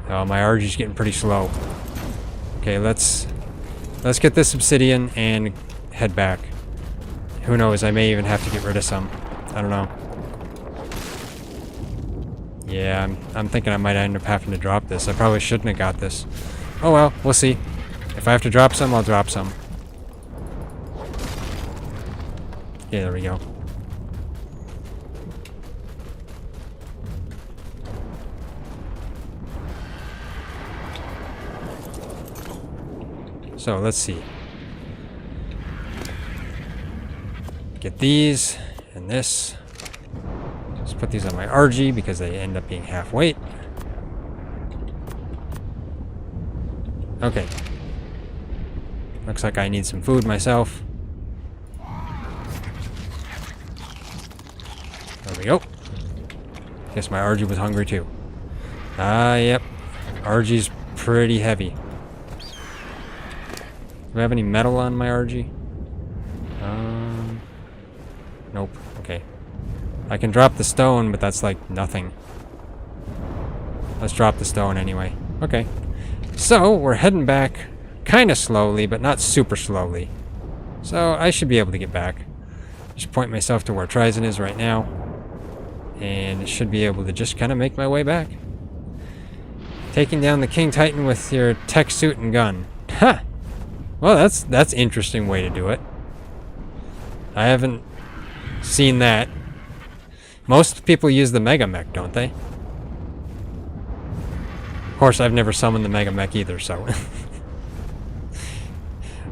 Oh, my RG's getting pretty slow. Okay, let's get this obsidian and head back. Who knows, I may even have to get rid of some. I don't know. Yeah, I'm thinking I might end up having to drop this. I probably shouldn't have got this. Oh well, we'll see. If I have to drop some, I'll drop some. Yeah, there we go. So, let's see. Get these and this. Just put these on my RG because they end up being half weight. Okay. Looks like I need some food myself. There we go. Guess my RG was hungry too. Yep. RG's pretty heavy. Do I have any metal on my RG? Nope. Okay. I can drop the stone, but that's like nothing. Let's drop the stone anyway. Okay. So, we're heading back kind of slowly, but not super slowly. So I should be able to get back. Just point myself to where Ryzen is right now. And it should be able to just kind of make my way back. Taking down the King Titan with your tech suit and gun. Ha! Well, that's interesting way to do it. I haven't seen that. Most people use the Mega Mech, don't they? Of course, I've never summoned the Mega Mech either, so...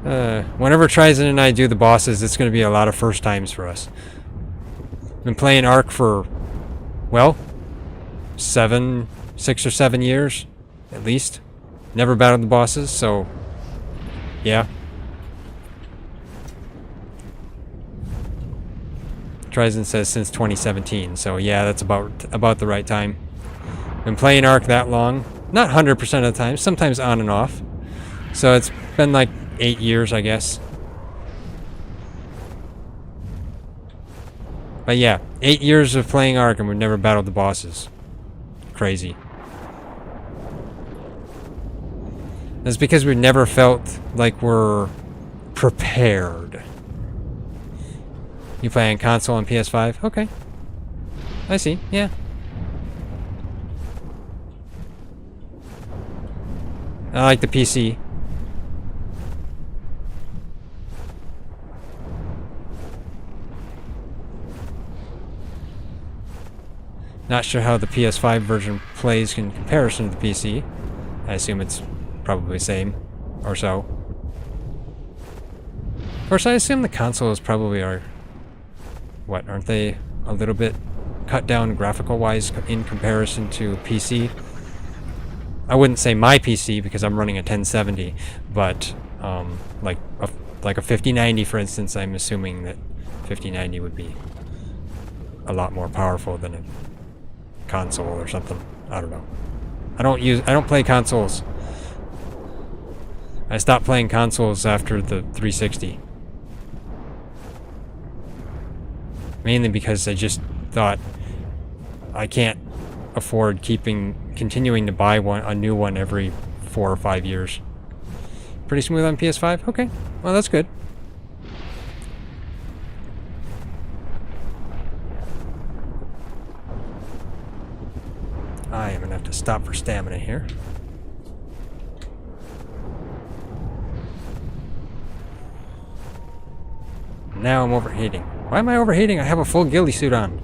whenever Ryzen and I do the bosses, it's going to be a lot of first times for us. Been playing ARK for, well, 6 or 7 years, at least. Never battled the bosses, so, yeah. Ryzen says since 2017, so yeah, that's about the right time. Been playing ARK that long. Not 100% of the time, sometimes on and off. So it's been like 8 years, I guess. But yeah, 8 years of playing ARK and we've never battled the bosses. Crazy. That's because we've never felt like we're prepared. You play on console and PS5? Okay. I see, yeah. I like the PC. Not sure how the PS5 version plays in comparison to the PC. I assume it's probably the same, or so. Of course, I assume the consoles probably are... What, aren't they a little bit cut down graphical-wise in comparison to PC? I wouldn't say my PC because I'm running a 1070, but like a 5090, for instance, I'm assuming that 5090 would be a lot more powerful than a console or something. I don't know. I don't play consoles. I stopped playing consoles after the 360. Mainly because I just thought I can't afford continuing to buy a new one every 4 or 5 years. Pretty smooth on PS5? Okay. Well, that's good. I am gonna have to stop for stamina here. Now I'm overheating. Why am I overheating? I have a full ghillie suit on.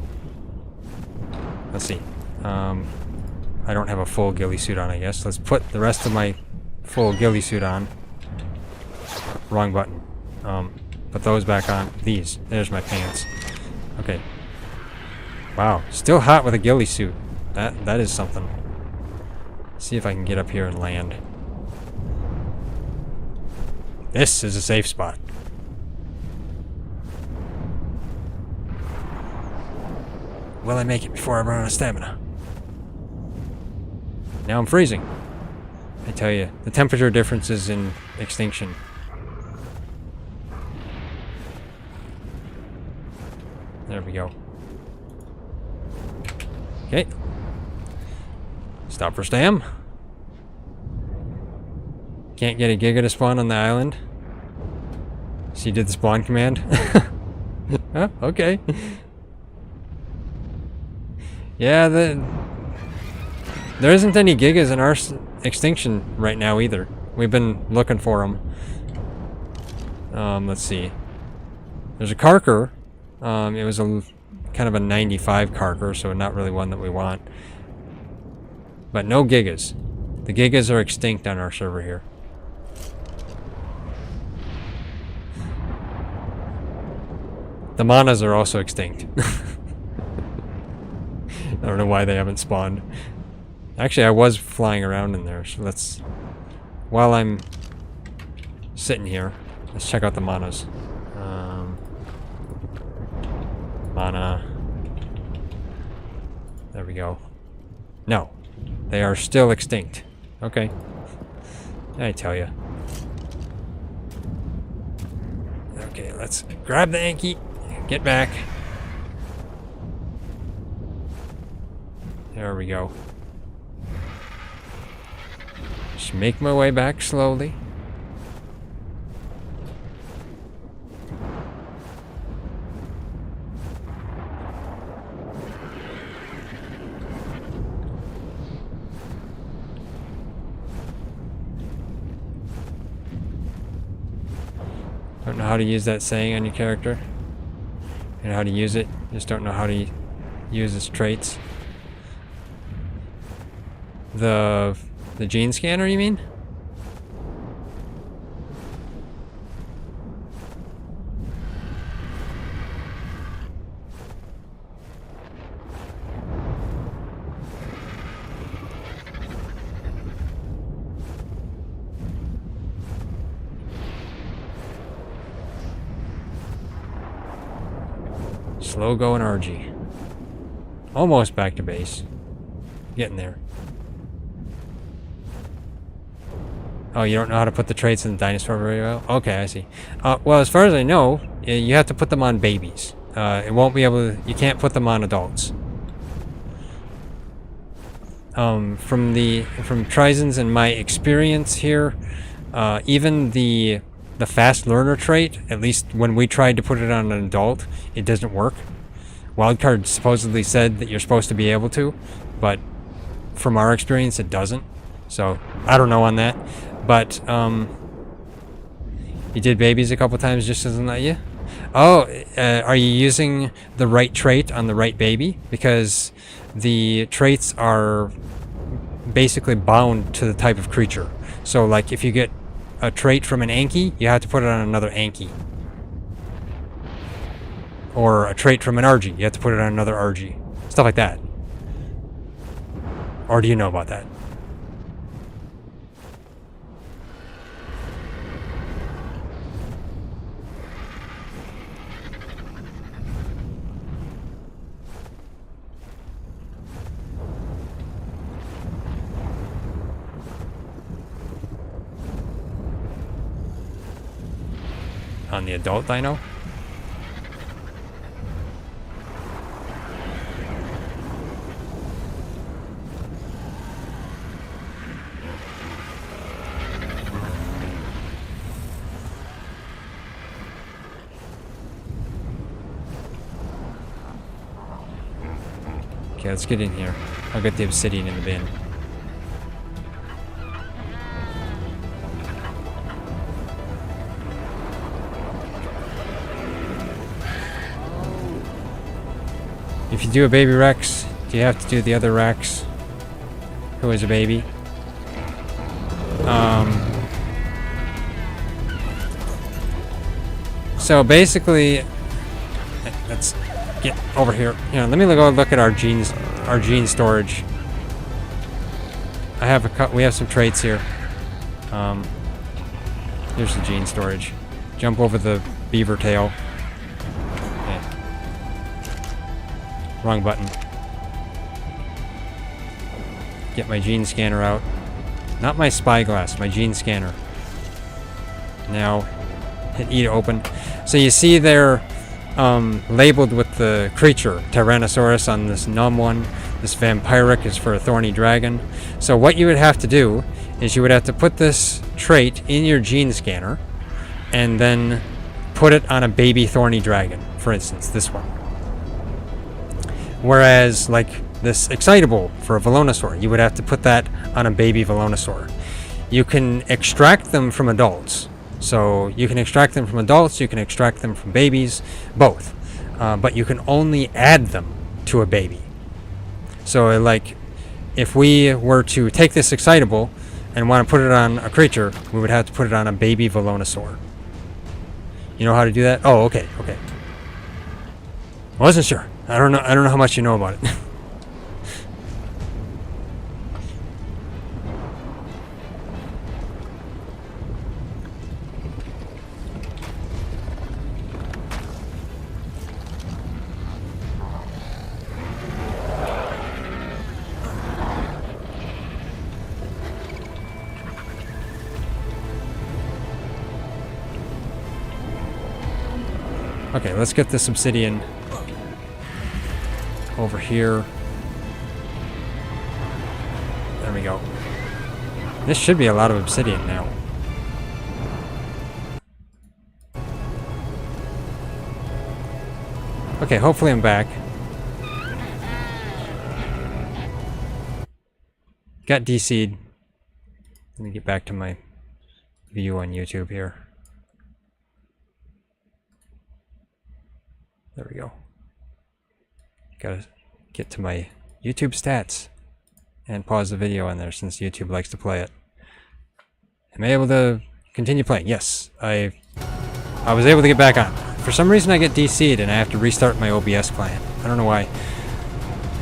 Let's see. I don't have a full ghillie suit on, I guess. Let's put the rest of my full ghillie suit on. Wrong button. Put those back on. These. There's my pants. Okay. Wow. Still hot with a ghillie suit. That is something. Let's see if I can get up here and land. This is a safe spot. Will I make it before I run out of stamina? Now I'm freezing. I tell you, the temperature differences in Extinction. There we go. Okay. Stop for stam. Can't get a Giga to spawn on the island. So you did the spawn command? Huh? Okay. Yeah, there isn't any Gigas in our Extinction right now either. We've been looking for them. Let's see. There's a Karker. It was a kind of a 95 Karker, so not really one that we want. But no Gigas. The Gigas are extinct on our server here. The Manas are also extinct. I don't know why they haven't spawned. Actually, I was flying around in there, so let's... While I'm sitting here, let's check out the Manas. Mana. There we go. No. They are still extinct. Okay. I tell you. Okay, let's grab the Anki. Get back. There we go. Just make my way back slowly. Don't know how to use that saying on your character. And how to use it. Just don't know how to use its traits. The gene scanner, you mean? Slow going RG. Almost back to base. Getting there. Oh, you don't know how to put the traits in the dinosaur very well? Okay, I see. Well, as far as I know, you have to put them on babies. It won't be able to, you can't put them on adults. From Trizens and my experience here, even the fast learner trait, at least when we tried to put it on an adult, it doesn't work. Wildcard supposedly said that you're supposed to be able to, but from our experience it doesn't. So I don't know on that. But you did babies a couple times, just doesn't let you? Oh, are you using the right trait on the right baby? Because the traits are basically bound to the type of creature. So like if you get a trait from an Anki, you have to put it on another Anki. Or a trait from an RG, you have to put it on another RG. Stuff like that. Or do you know about that? On the adult dino? Okay, let's get in here. I'll get the obsidian in the bin. If you do a baby Rex, do you have to do the other Rex who is a baby? So basically, let's get over here. You know, let me go look at our gene storage. We have some traits here. Here's the gene storage. Jump over the beaver tail. Okay. Wrong button. Get my gene scanner out. Not my spyglass, my gene scanner. Now, hit E to open. So you see they're labeled with the creature. Tyrannosaurus on this numb one. This vampiric is for a thorny dragon. So what you would have to do is you would have to put this trait in your gene scanner and then put it on a baby thorny dragon, for instance, this one. Whereas, like this excitable for a Velonosaur, you would have to put that on a baby Velonosaur. You can extract them from adults. So you can extract them from adults, you can extract them from babies, both. But you can only add them to a baby. So like, if we were to take this excitable and want to put it on a creature, we would have to put it on a baby Velonosaur. You know how to do that? Oh, okay, okay. I wasn't sure. I don't know how much you know about it. Okay, let's get this obsidian over here. There we go. This should be a lot of obsidian now. Okay, hopefully I'm back. Got DC'd. Let me get back to my view on YouTube here. There we go. Gotta get to my YouTube stats and pause the video on there since YouTube likes to play it. Am I able to continue playing? Yes, I was able to get back on. For some reason I get DC'd and I have to restart my OBS client. I don't know why.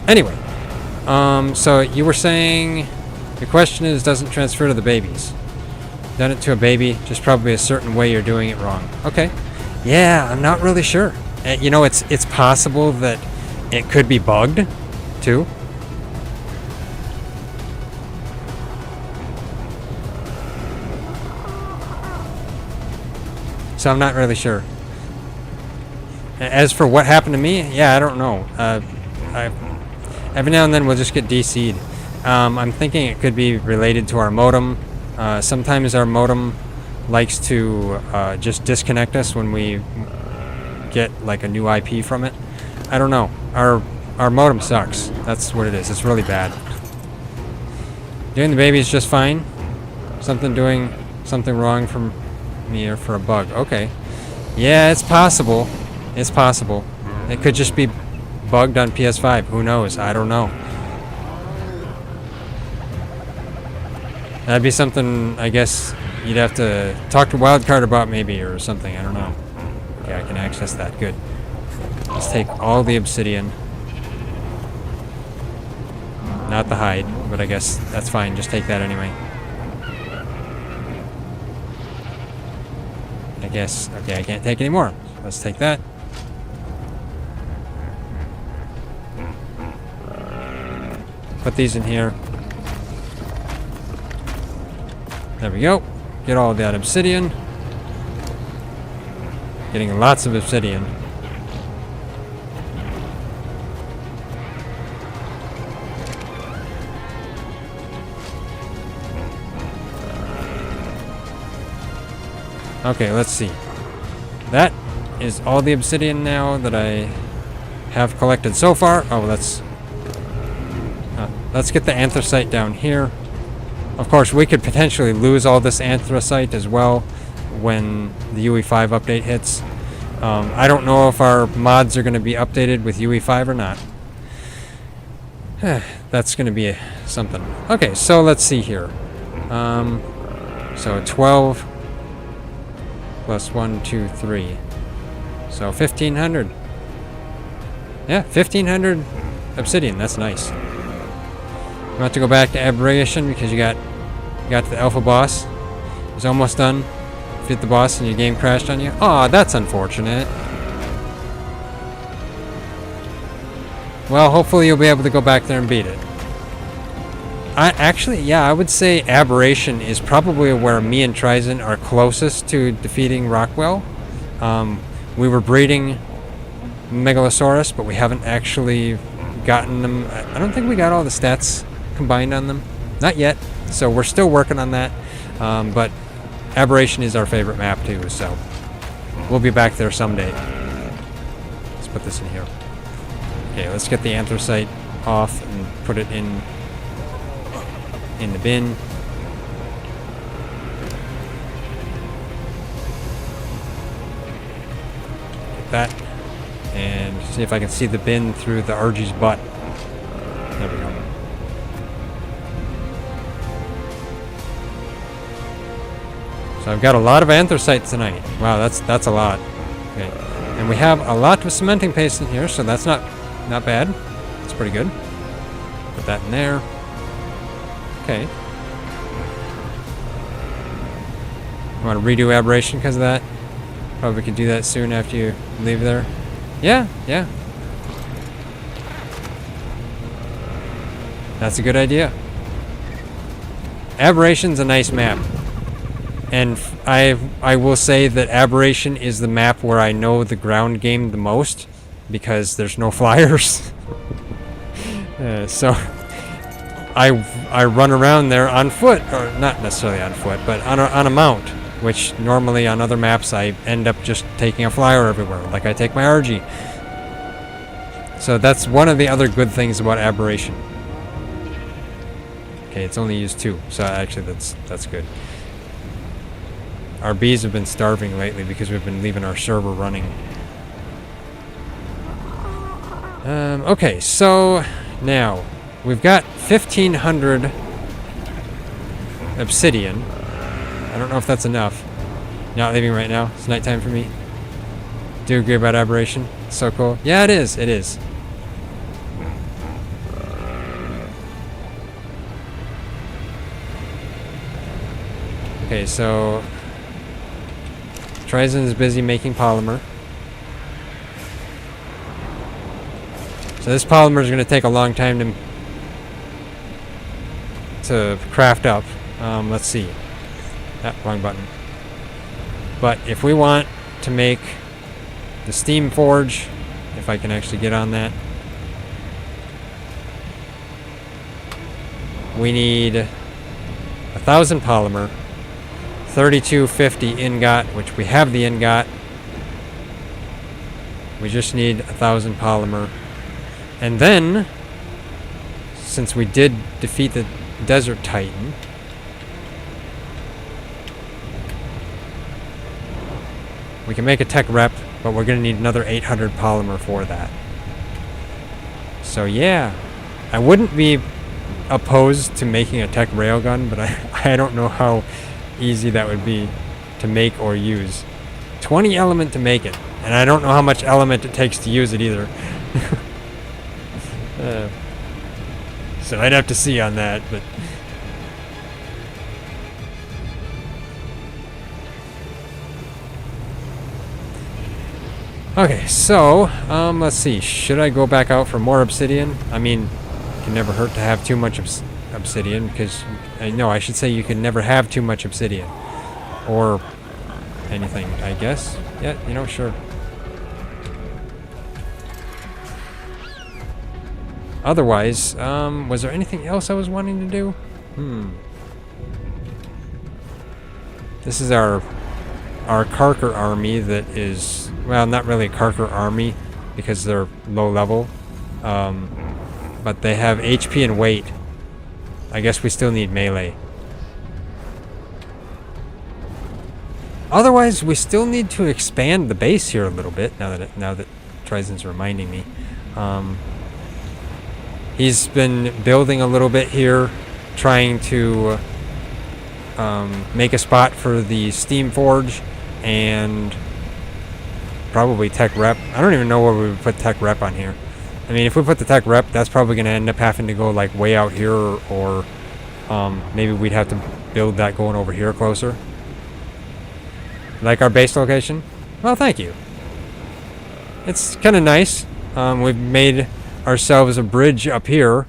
Anyway, so you were saying the question is, doesn't transfer to the babies. Done it to a baby, just probably a certain way you're doing it wrong. Okay. Yeah, I'm not really sure. You know, it's possible that it could be bugged too. So I'm not really sure. As for what happened to me, yeah, I don't know. Every now and then we'll just get DC'd. I'm thinking it could be related to our modem. Sometimes our modem likes to just disconnect us when we get like a new IP from it. I don't know. Our modem sucks. That's what it is. It's really bad. Doing the baby is just fine. Doing something wrong from me or for a bug. Okay. Yeah, it's possible. It's possible. It could just be bugged on PS5. Who knows? I don't know. That'd be something, I guess, you'd have to talk to Wildcard about maybe or something. I don't know. Okay, I can access that. Good. Let's take all the obsidian. Not the hide, but I guess that's fine. Just take that anyway. I guess. Okay, I can't take any more. Let's take that. Put these in here. There we go. Get all of that obsidian. Getting lots of obsidian. Okay, let's see. That is all the obsidian now that I have collected so far. Oh, let's get the anthracite down here. Of course, we could potentially lose all this anthracite as well when the UE5 update hits. I don't know if our mods are going to be updated with UE5 or not. That's going to be something. Okay, so let's see here. So 12 plus 1, 2, 3. So 1,500. Yeah, 1,500 obsidian. That's nice. I'm about to go back to Aberration because you got to the alpha boss. It's almost done. Beat the boss and your game crashed on you. Aw, that's unfortunate. Well, hopefully you'll be able to go back there and beat it. I would say Aberration is probably where me and Ryzen are closest to defeating Rockwell. We were breeding Megalosaurus, but we haven't actually gotten them. I don't think we got all the stats combined on them. Not yet. So we're still working on that. But Aberration is our favorite map too, so we'll be back there someday. Let's put this in here. Okay, let's get the anthracite off and put it in the bin. Get that. And see if I can see the bin through the RG's butt. There we go. So I've got a lot of anthracite tonight. Wow, that's a lot. Okay. And we have a lot of cementing paste in here, so that's not bad. That's pretty good. Put that in there. Okay. You want to redo Aberration because of that? Probably could do that soon after you leave there. Yeah. That's a good idea. Aberration's a nice map. And I will say that Aberration is the map where I know the ground game the most because there's no flyers. So I run around there on foot, or not necessarily on foot, but on a mount, which normally on other maps I end up just taking a flyer everywhere, like I take my RG. So that's one of the other good things about Aberration. Okay, it's only used 2, so actually that's good. Our bees have been starving lately because we've been leaving our server running. Okay, so now we've got 1,500 obsidian. I don't know if that's enough. Not leaving right now. It's nighttime for me. Do agree about aberration. So cool. Yeah, it is. It is. Okay, so Ryzen is busy making polymer. So this polymer is going to take a long time to craft up. Let's see. Wrong button. But if we want to make the steam forge, if I can actually get on that, we need 1,000 polymer, 3250 ingot, which we have the ingot. We just need 1,000 polymer. And then, since we did defeat the Desert Titan, we can make a tech rep, but we're going to need another 800 polymer for that. So yeah, I wouldn't be opposed to making a tech railgun, but I don't know how easy that would be to make or use. 20 element to make it, and I don't know how much element it takes to use it either. So I'd have to see on that, but okay, so let's see. Should I go back out for more obsidian? I mean, it can never hurt to have too much obsidian, because no, I should say you can never have too much obsidian or anything, I guess. Yeah, you know, sure. Otherwise, was there anything else I was wanting to do? This is our Carker army that is, well, not really a Carker army because they're low level, but they have HP and weight. I guess we still need melee. Otherwise, we still need to expand the base here a little bit. Now that Ryzen's reminding me. He's been building a little bit here, trying to make a spot for the steam forge and probably tech rep. I don't even know where we would put tech rep on here. I mean, if we put the tech rep, that's probably going to end up having to go like way out here, or maybe we'd have to build that going over here closer. Like our base location? Well, thank you. It's kind of nice. We've made ourselves a bridge up here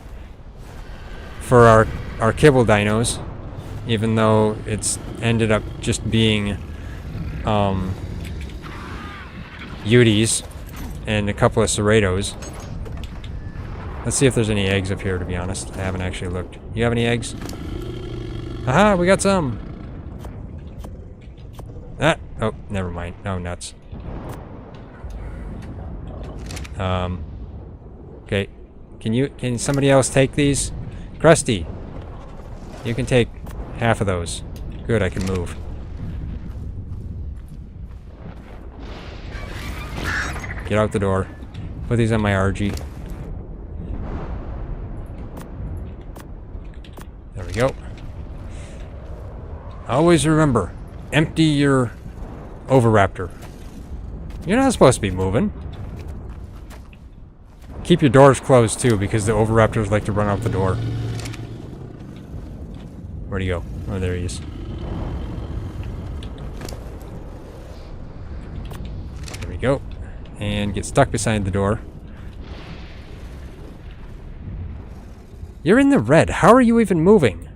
for our kibble dinos, even though it's ended up just being Uties and a couple of Cerratos. Let's see if there's any eggs up here, to be honest. I haven't actually looked. You have any eggs? Aha, we got some! Ah, oh, never mind. No, nuts. Okay. Can somebody else take these? Krusty, you can take half of those. Good, I can move. Get out the door. Put these on my RG. There we go. Always remember, empty your Overraptor. You're not supposed to be moving. Keep your doors closed too, because the Overraptors like to run out the door. Where'd he go? Oh, there he is. There we go. And get stuck beside the door. You're in the red. How are you even moving?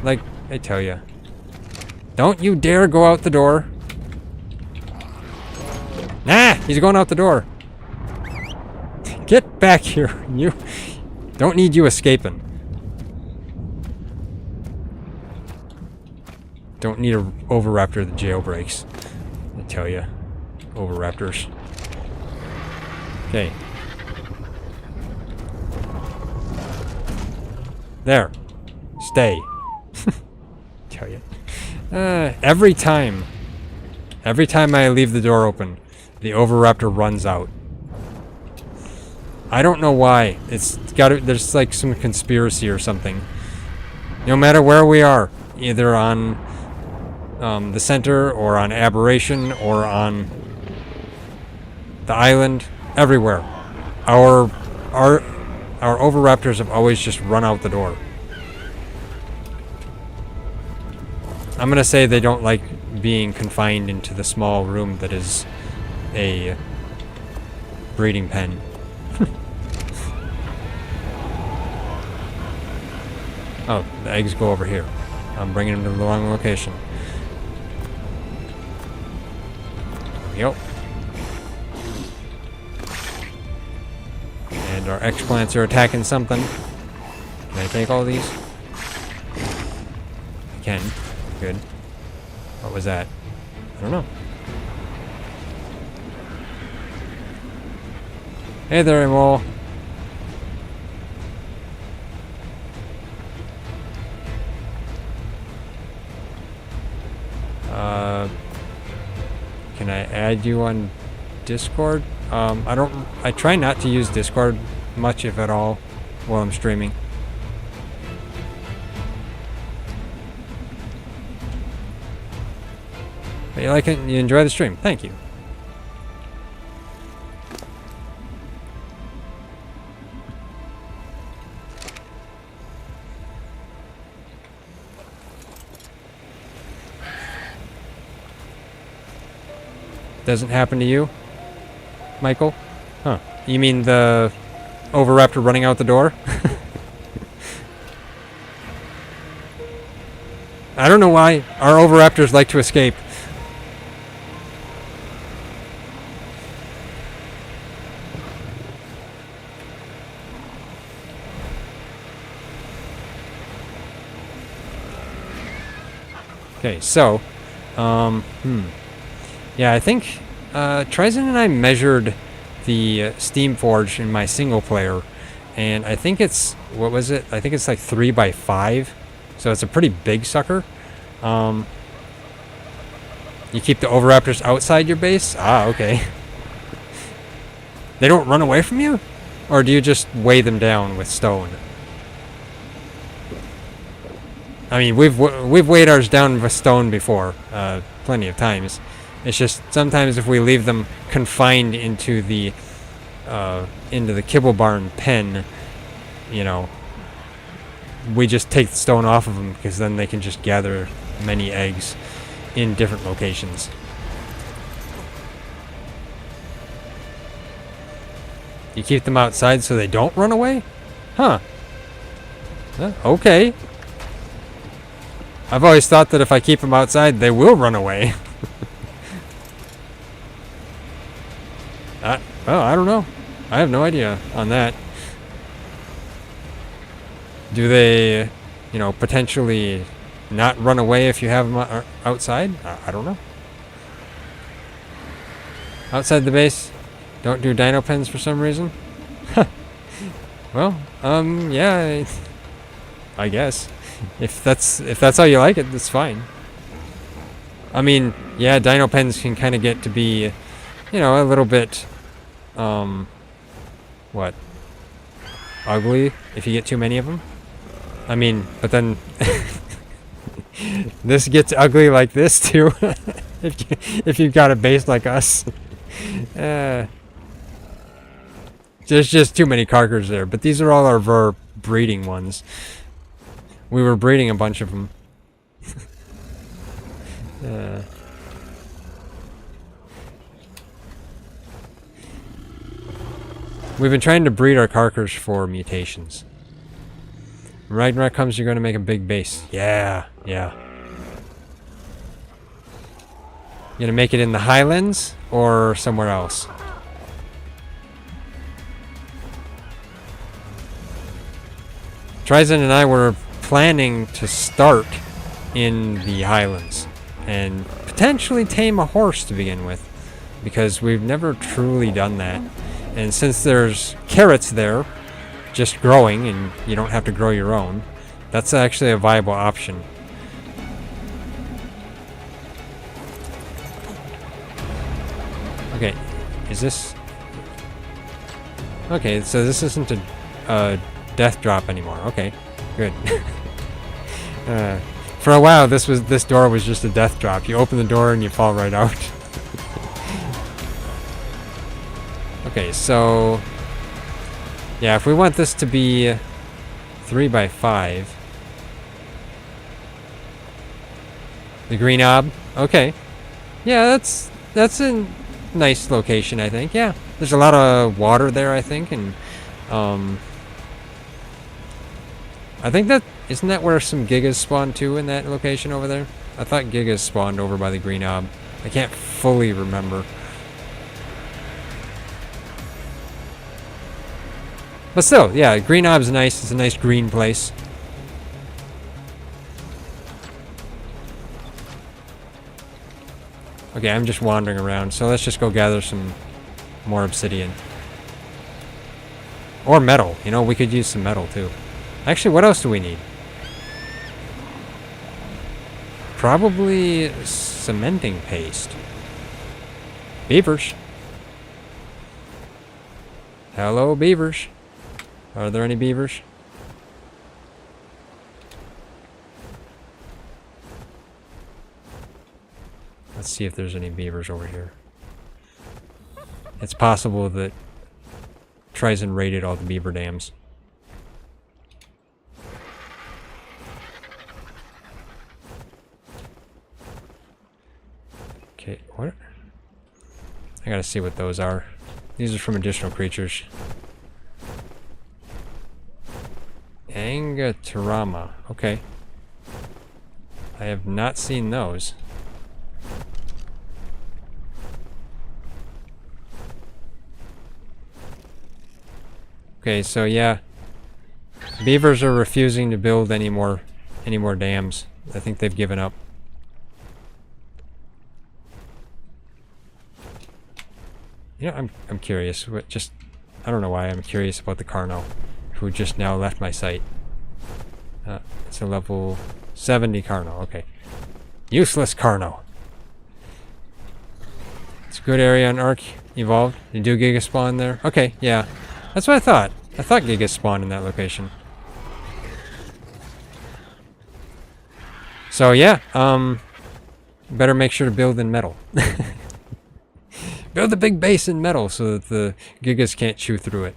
Like, I tell ya. Don't you dare go out the door. Nah! He's going out the door. Get back here. You don't need you escaping. Don't need a Overraptor that jailbreaks. I tell ya. Overraptors. Okay. There. Stay. Tell ya. every time I leave the door open, the Overraptor runs out. I don't know why. It's got there's like some conspiracy or something. No matter where we are, either on the center or on Aberration or on the island, everywhere, our Oviraptors have always just run out the door. I'm gonna say they don't like being confined into the small room that is a breeding pen. Oh, the eggs go over here. I'm bringing them to the wrong location. There we go. And our X-plants are attacking something. Can I take all these? I can. Good. What was that? I don't know. Hey there, Emol. Can I add you on Discord? I try not to use Discord much, if at all, while I'm streaming. But you like it? You enjoy the stream? Thank you. Doesn't happen to you, Michael? Huh. You mean the Oviraptor running out the door? I don't know why our Oviraptors like to escape. Okay, so, yeah, I think Trizon and I measured the Steam Forge in my single player, and I think it's, what was it? I think it's like 3x5, so it's a pretty big sucker. You keep the Oviraptors outside your base? Ah, okay. They don't run away from you? Or do you just weigh them down with stone? I mean, we've weighed ours down with stone before, plenty of times. It's just sometimes if we leave them confined into the kibble barn pen, you know, we just take the stone off of them because then they can just gather many eggs in different locations. You keep them outside so they don't run away? Huh. Okay. I've always thought that if I keep them outside, they will run away. Well, I don't know. I have no idea on that. Do they, you know, potentially not run away if you have them outside? I don't know. Outside the base, don't do dino pens for some reason? Well, yeah, I guess. If that's how you like it, that's fine. I mean, yeah, dino pens can kind of get to be, you know, a little bit, what? Ugly if you get too many of them. I mean, but then this gets ugly like this too. if you've got a base like us. There's just too many carkers there, but these are all our Ver breeding ones. We were breeding a bunch of them. We've been trying to breed our carkers for mutations. When Ragnarok comes, you're going to make a big base. Yeah, yeah. You gonna make it in the Highlands or somewhere else? Trizon and I were planning to start in the Highlands and potentially tame a horse to begin with, because we've never truly done that. And since there's carrots there just growing and you don't have to grow your own, that's actually a viable option. Okay, is this... Okay, so this isn't a death drop anymore. Okay, good. For a while, this door was just a death drop. You open the door and you fall right out. Okay, so yeah, if we want this to be 3 by 5, the green ob. Okay, yeah, that's a nice location, I think. Yeah, there's a lot of water there, I think, and I think that isn't that where some gigas spawn too in that location over there? I thought gigas spawned over by the green ob. I can't fully remember. But still, yeah, green ob's nice. It's a nice green place. Okay, I'm just wandering around, so let's just go gather some more obsidian. Or metal. You know, we could use some metal too. Actually, what else do we need? Probably cementing paste. Beavers. Hello, beavers. Are there any beavers? Let's see if there's any beavers over here. It's possible that Ryzen raided all the beaver dams. Okay, what? I gotta see what those are. These are from additional creatures. Angatarama. Okay. I have not seen those. Okay, so yeah. Beavers are refusing to build any more dams. I think they've given up. You know, I'm curious. I don't know why I'm curious about the Carno, who just now left my site. It's a level 70 Carno. Okay, useless Carno. It's a good area on ARK evolved. You do Giga spawn there? Okay, yeah, that's what I thought. I thought Giga spawned in that location. So yeah, better make sure to build in metal. Build a big base in metal so that the Gigas can't chew through it.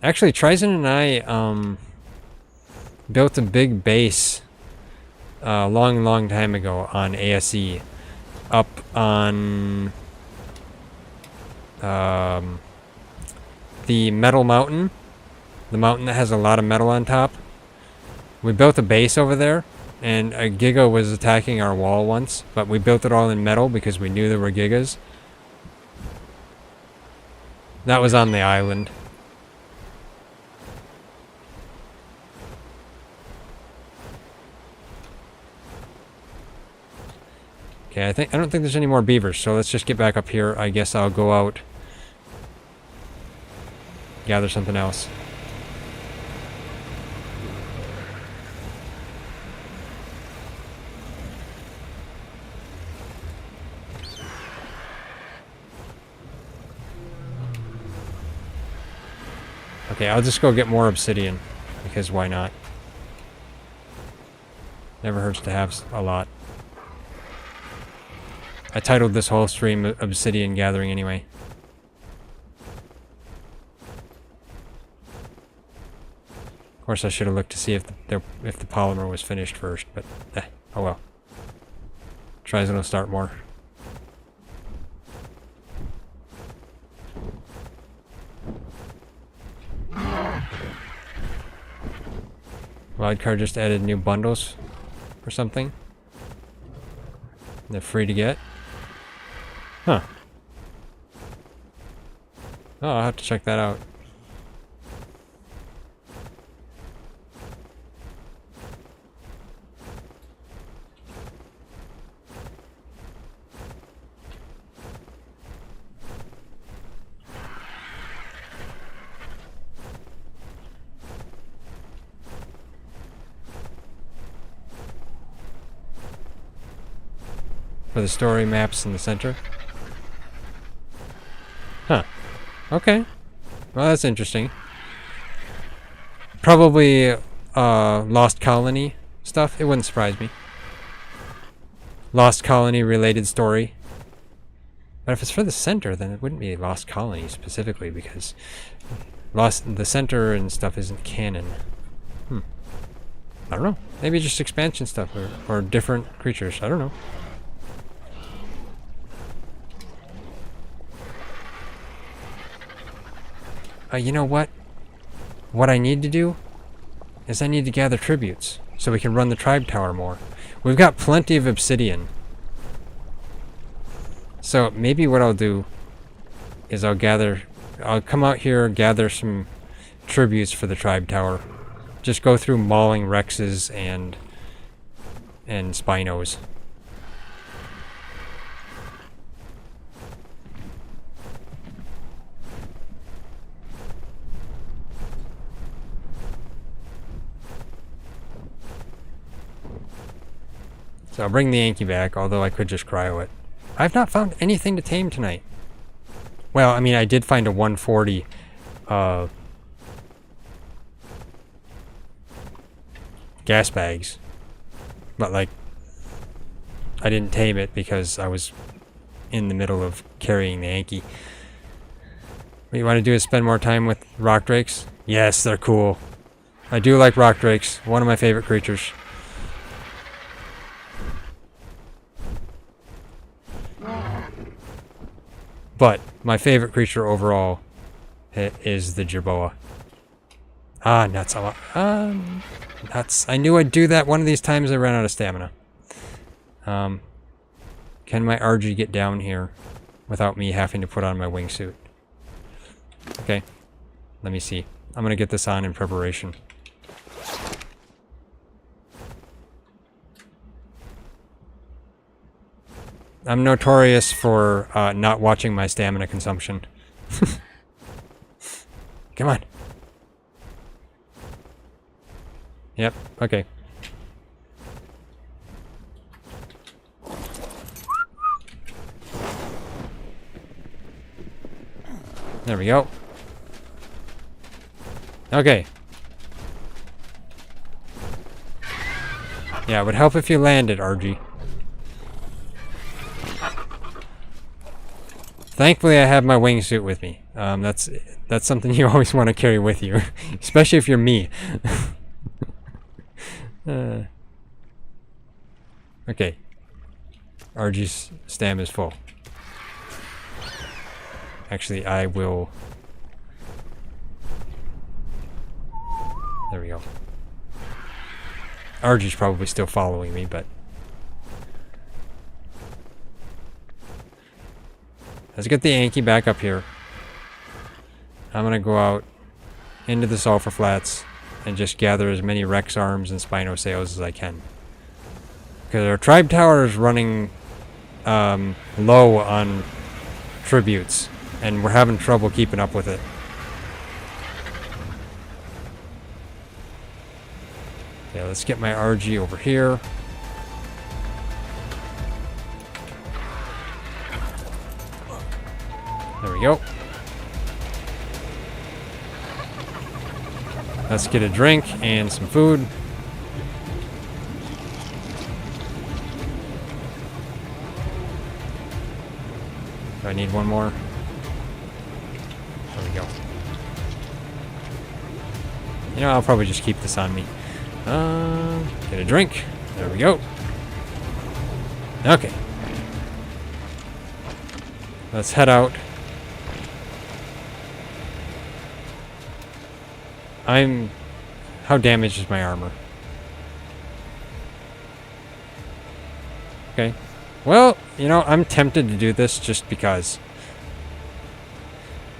Actually, Ryzen and I built a big base a long time ago on ASE up on the metal mountain, the mountain that has a lot of metal on top. We built a base over there, and a Giga was attacking our wall once, but we built it all in metal because we knew there were Gigas. That was on the island. Okay, I don't think there's any more beavers, so let's just get back up here. I guess I'll go out, gather something else. Okay, I'll just go get more obsidian, because why not? Never hurts to have a lot. I titled this whole stream Obsidian Gathering anyway. Of course, I should have looked to see if the polymer was finished first, but oh well. Ryzen will start more. Wildcard just added new bundles or something. They're free to get. Huh. Oh, I'll have to check that out. For the story maps in the center. Huh. Okay. Well, that's interesting. Probably Lost Colony stuff. It wouldn't surprise me. Lost Colony related story. But if it's for the center, then it wouldn't be Lost Colony specifically, because the center and stuff isn't canon. I don't know. Maybe just expansion stuff or different creatures. I don't know. You know what? What I need to do is I need to gather tributes so we can run the tribe tower more. We've got plenty of obsidian. So maybe what I'll do is I'll come out here, gather some tributes for the tribe tower. Just go through mauling Rexes and Spinos. So I'll bring the Yankee back, although I could just cryo it. I've not found anything to tame tonight. Well, I mean, I did find a 140 gas bags, but like I didn't tame it because I was in the middle of carrying the Yankee. What you want to do is spend more time with rock drakes. Yes, they're cool. I do like rock drakes. One of my favorite creatures. But my favorite creature overall is the jerboa. Ah, nuts. Nuts. I knew I'd do that one of these times. I ran out of stamina. Can my RG get down here without me having to put on my wingsuit? Okay. Let me see. I'm going to get this on in preparation. I'm notorious for not watching my stamina consumption. Come on. Yep, okay. There we go. Okay. Yeah, it would help if you landed, RG. Thankfully, I have my wingsuit with me. That's something you always want to carry with you, especially if you're me. Okay. RG's stam is full. Actually, I will... There we go. RG's probably still following me, but... Let's get the Yankee back up here. I'm gonna go out into the sulfur flats and just gather as many Rex arms and Spino sails as I can. Because our tribe tower is running low on tributes, and we're having trouble keeping up with it. Yeah, let's get my RG over here. There we go. Let's get a drink and some food. Do I need one more? There we go. You know, I'll probably just keep this on me. Get a drink. There we go. Okay. Let's head out. How damaged is my armor? Okay. Well, you know, I'm tempted to do this just because.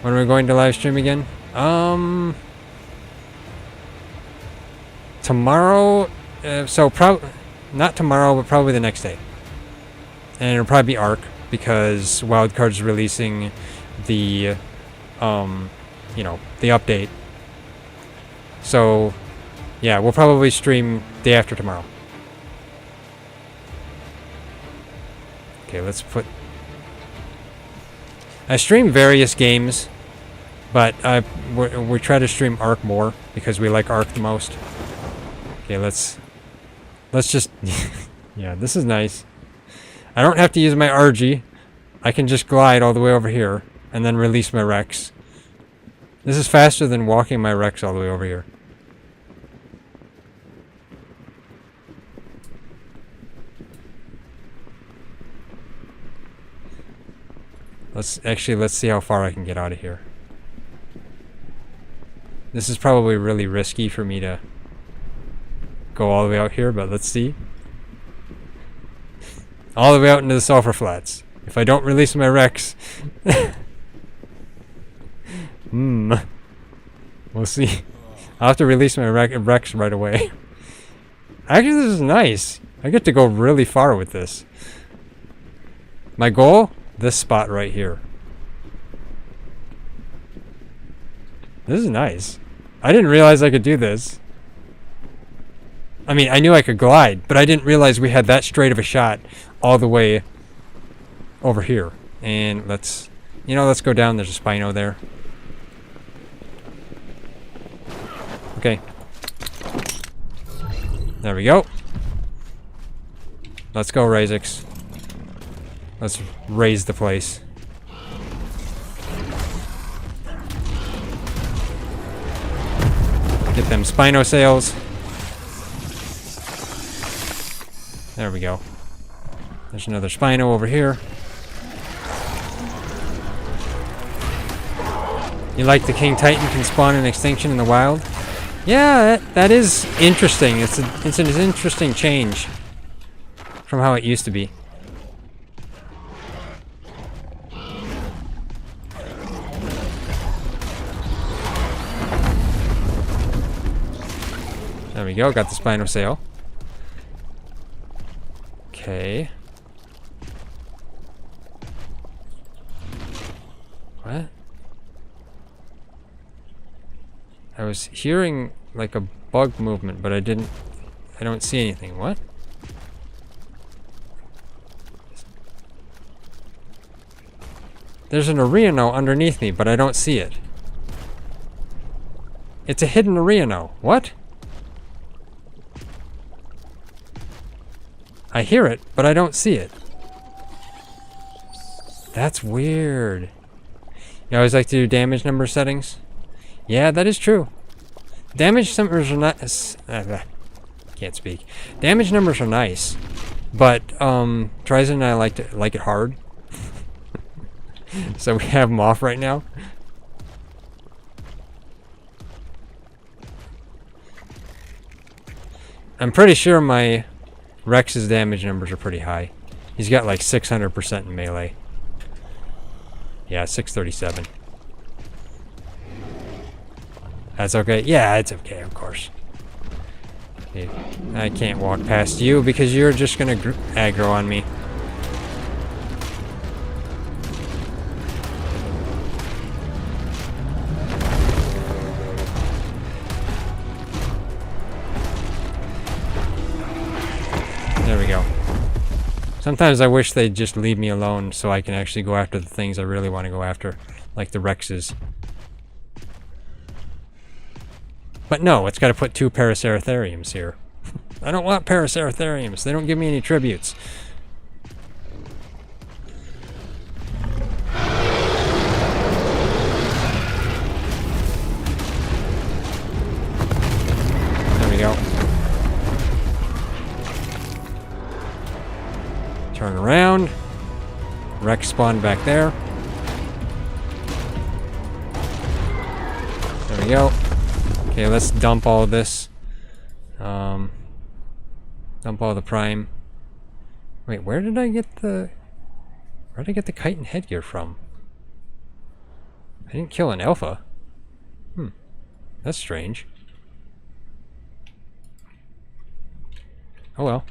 When are we going to live stream again? Tomorrow. Not tomorrow, but probably the next day. And it'll probably be ARK because Wildcard's releasing the, the update. So, yeah, we'll probably stream day after tomorrow. Okay, let's put... I stream various games But we try to stream ARK more because we like ARK the most. Okay, let's just... yeah, this is nice. I don't have to use my RG. I can just glide all the way over here and then release my Rex. This is faster than walking my Rex all the way over here. Let's see how far I can get out of here. This is probably really risky for me to go all the way out here, but let's see. All the way out into the sulfur flats. If I don't release my Rex... We'll see. I'll have to release my Rex right away. Actually, this is nice. I get to go really far with this. My goal? This spot right here. This is nice. I didn't realize I could do this. I mean, I knew I could glide, but I didn't realize we had that straight of a shot all the way over here. And let's go down. There's a Spino there. Okay. There we go. Let's go, Razix. Let's raise the place. Get them Spino sails. There we go. There's another Spino over here. You like the King Titan can spawn in Extinction in the wild? Yeah, that is interesting. It's an interesting change from how it used to be. There we go, got the Spino sail. Okay. What? I was hearing like a bug movement, but I don't see anything. What? There's an Areno underneath me, but I don't see it. It's a hidden Areno. What? I hear it, but I don't see it. That's weird. You always like to do damage number settings? Yeah, that is true. Damage numbers are not... can't speak. Damage numbers are nice, but Ryzen and I like it hard. So we have them off right now. I'm pretty sure my Rex's damage numbers are pretty high. He's got like 600% in melee. Yeah, 637. That's okay. Yeah, it's okay, of course. Okay. I can't walk past you because you're just gonna aggro on me. There we go. Sometimes I wish they'd just leave me alone so I can actually go after the things I really want to go after, like the Rexes. But no, it's got to put 2 Paraceratheriums here. I don't want Paraceratheriums. They don't give me any tributes. There we go. Turn around. Rex spawned back there. There we go. Okay, let's dump all of this. Dump all the prime. Wait, where did I get the chitin headgear from? I didn't kill an alpha. That's strange. Oh well.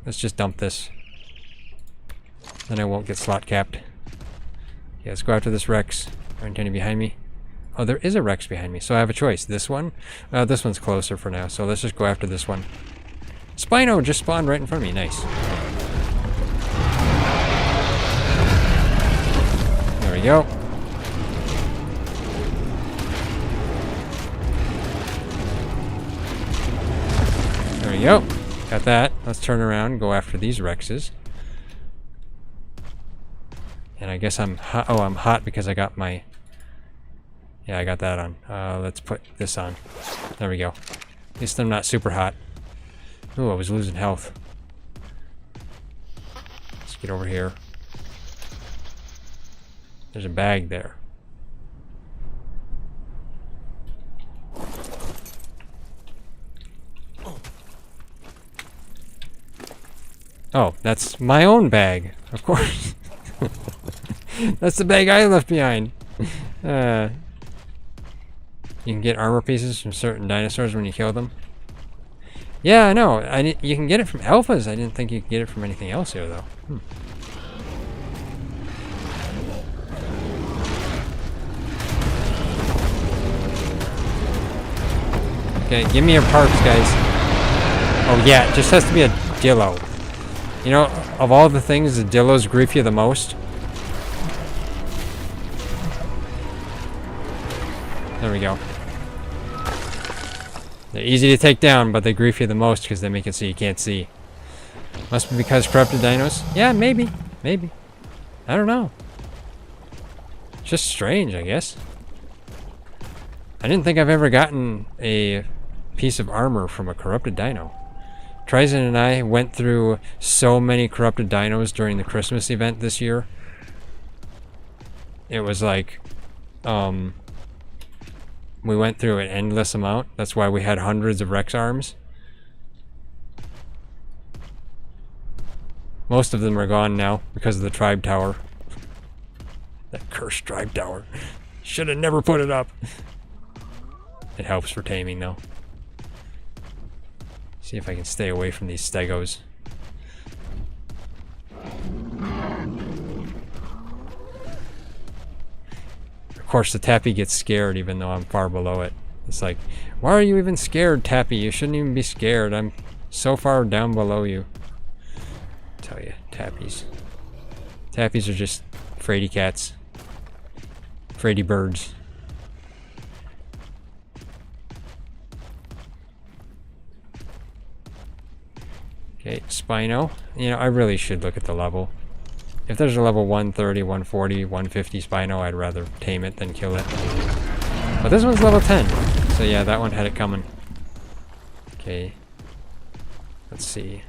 Let's just dump this. Then I won't get slot capped. Okay, let's go after this Rex. Aren't any behind me? Oh, there is a Rex behind me, so I have a choice. This one? This one's closer for now, so let's just go after this one. Spino just spawned right in front of me. Nice. There we go. Got that. Let's turn around and go after these Rexes. And I guess I'm hot. Oh, I'm hot because I got my... Yeah, I got that on. Let's put this on. There we go. At least I'm not super hot. Ooh, I was losing health. Let's get over here. There's a bag there. Oh, that's my own bag, of course. That's the bag I left behind. You can get armor pieces from certain dinosaurs when you kill them. Yeah, I know. You can get it from alphas. I didn't think you could get it from anything else here, though. Okay, give me your parts, guys. Oh yeah, it just has to be a Dillo. You know, of all the things, the Dillos grief you the most. There we go. They're easy to take down, but they grief you the most because they make it so you can't see. Must be because corrupted dinos? Yeah, maybe. Maybe. I don't know. It's just strange, I guess. I didn't think I've ever gotten a piece of armor from a corrupted dino. Tryson and I went through so many corrupted dinos during the Christmas event this year. It was like, we went through an endless amount. That's why we had hundreds of Rex arms. Most of them are gone now because of the Tribe Tower. That cursed Tribe Tower. Should have never put it up. It helps for taming though. See if I can stay away from these stegos. Of course the Tappy gets scared even though I'm far below it. It's like, why are you even scared, Tappy? You shouldn't even be scared. I'm so far down below you. I tell you, Tappies. Tappies are just fraidy cats. Fraidy birds. Okay, Spino. You know, I really should look at the level. If there's a level 130, 140, 150 Spino, I'd rather tame it than kill it. But this one's level 10. So yeah, that one had it coming. Okay. Let's see.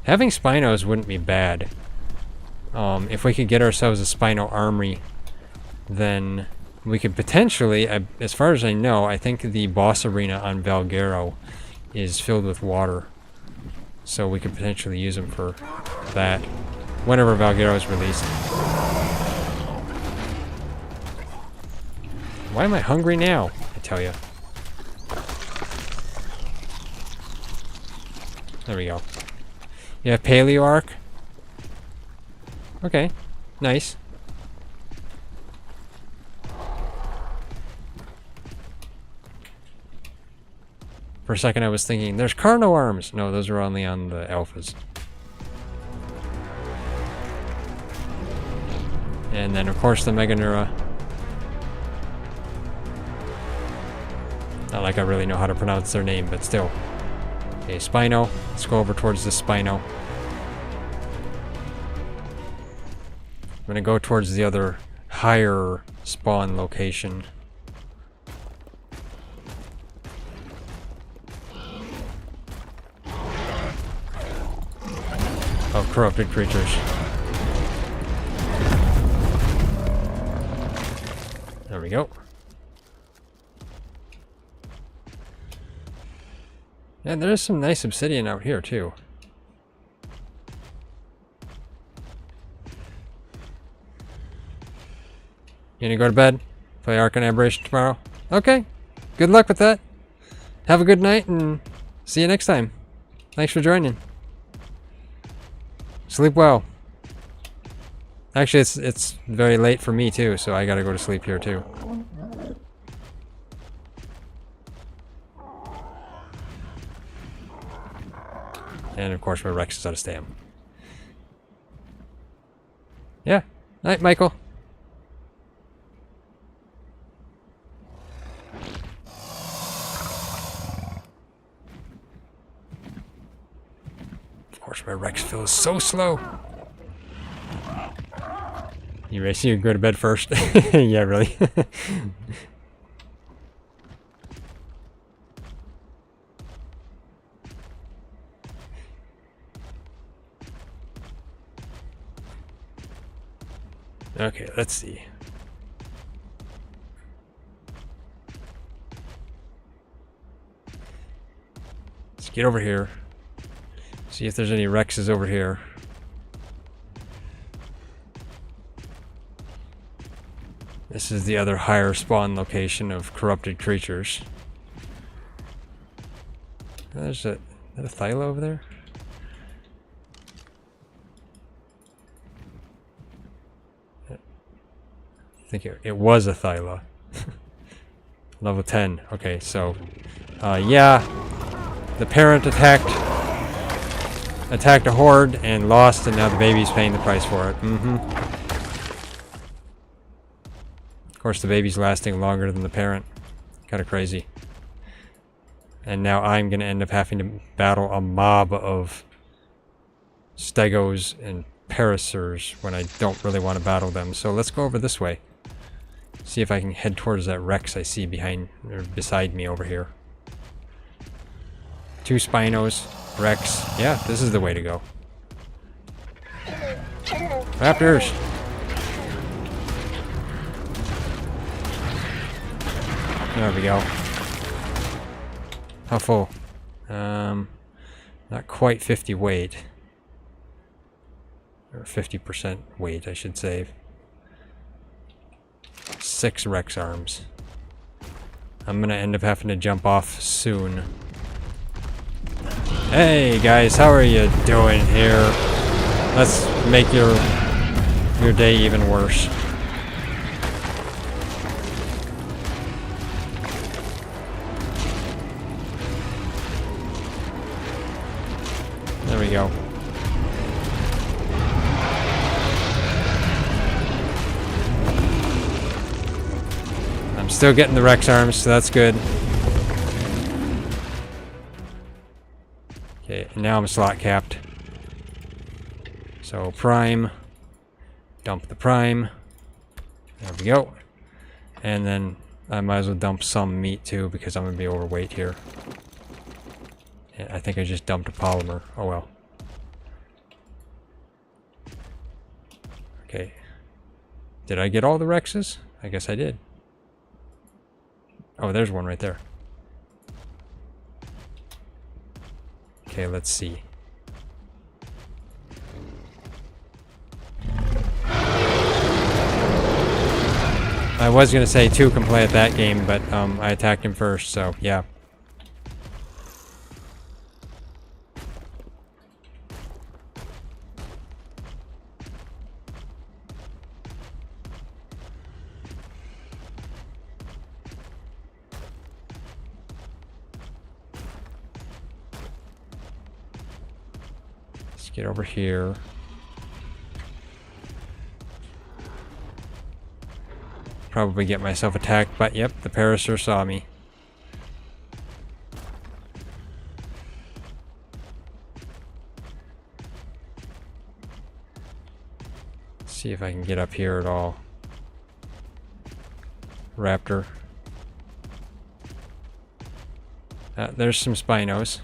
Having Spinos wouldn't be bad. If we could get ourselves a Spino armory, then we could potentially, as far as I know, I think the boss arena on Valguero is filled with water. So we could potentially use them for that whenever Valguero is released. Why am I hungry now? I tell you. There we go. You have Paleo ARK? Okay, nice. For a second I was thinking, there's Carno arms! No, those are only on the alphas. And then of course the Meganura. Not like I really know how to pronounce their name, but still. Okay, Spino. Let's go over towards the Spino. I'm gonna go towards the other higher spawn location. Of corrupted creatures. There we go. And there's some nice obsidian out here too. You gonna go to bed? Play Ark and Aberration tomorrow? Okay. Good luck with that. Have a good night and see you next time. Thanks for joining. Sleep well. Actually, it's very late for me too, so I gotta go to sleep here too. And of course my Rex is out of stam. Yeah. Night, Michael. course, my Rex feels so slow. You ready to go to bed first? Yeah, really. Okay, let's see. Let's get over here. See if there's any Rexes over here. This is the other higher spawn location of corrupted creatures. There's a Thyla over there? I think it was a Thyla. Level 10. Okay, so yeah, the parent attacked a horde and lost, and now the baby's paying the price for it. Of course, the baby's lasting longer than the parent. Kind of crazy. And now I'm going to end up having to battle a mob of Stegos and Paracers when I don't really want to battle them. So let's go over this way. See if I can head towards that Rex I see behind or beside me over here. 2 Spinos, Rex. Yeah, this is the way to go. Raptors! There we go. How full? Not quite 50 weight. Or 50% weight, I should say. 6 Rex arms. I'm gonna end up having to jump off soon. Hey guys, how are you doing here? Let's make your day even worse. There we go. I'm still getting the Rex arms, so that's good. Okay, and now I'm slot capped. So prime, dump the prime. There we go. And then I might as well dump some meat too because I'm gonna be overweight here. I think I just dumped a polymer. Oh well. Okay. Did I get all the Rexes? I guess I did. Oh, there's one right there. Okay, let's see. I was gonna say 2 can play at that game, but I attacked him first, so yeah. Get over here. Probably get myself attacked, but yep, the Parasaur saw me. Let's see if I can get up here at all. Raptor. There's some Spinos.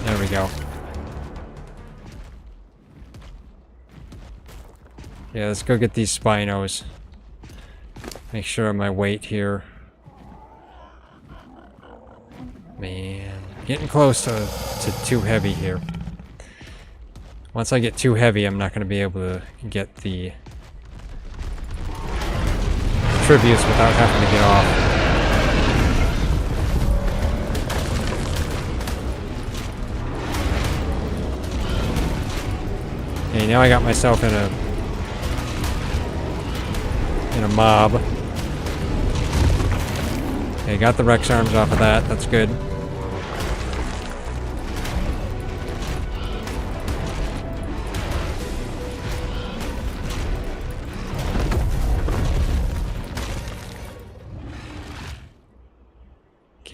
There we go. Yeah, let's go get these Spinos. Make sure of my weight here. Man, getting close to too heavy here. Once I get too heavy, I'm not going to be able to get the tributes without having to get off. Okay, now I got myself in a mob. Okay, got the Rex arms off of that. That's good.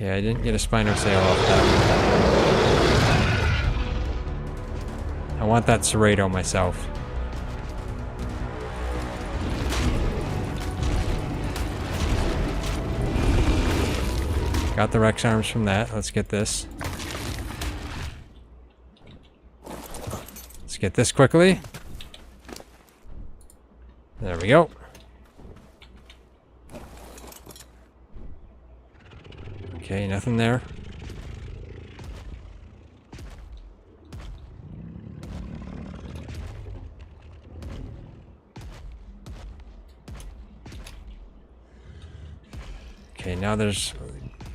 Okay, I didn't get a Spino sail off that. I want that Serrato myself. Got the Rex arms from that. Let's get this. Let's get this quickly. There we go. Okay, nothing there. Okay, now there's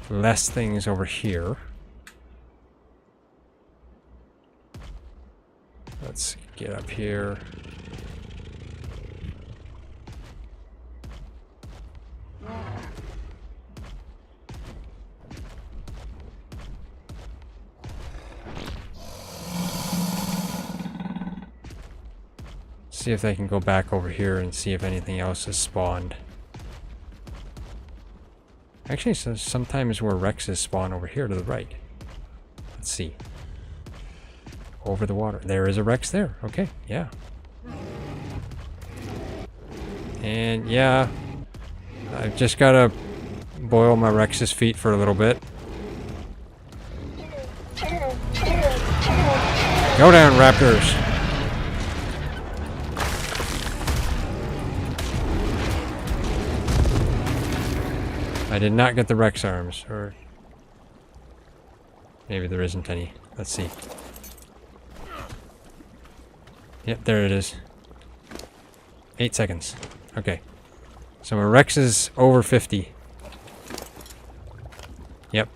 less things over here. Let's get up here. See if they can go back over here and see if anything else has spawned. Actually, so sometimes where Rexes spawn over here to the right. Let's see. Over the water. There is a Rex there. Okay, yeah. And yeah, I've just gotta boil my Rex's feet for a little bit. Go down, Raptors! I did not get the Rex arms, or maybe there isn't any. Let's see. Yep, there it is. 8 seconds. Okay. So my Rex is over 50. Yep.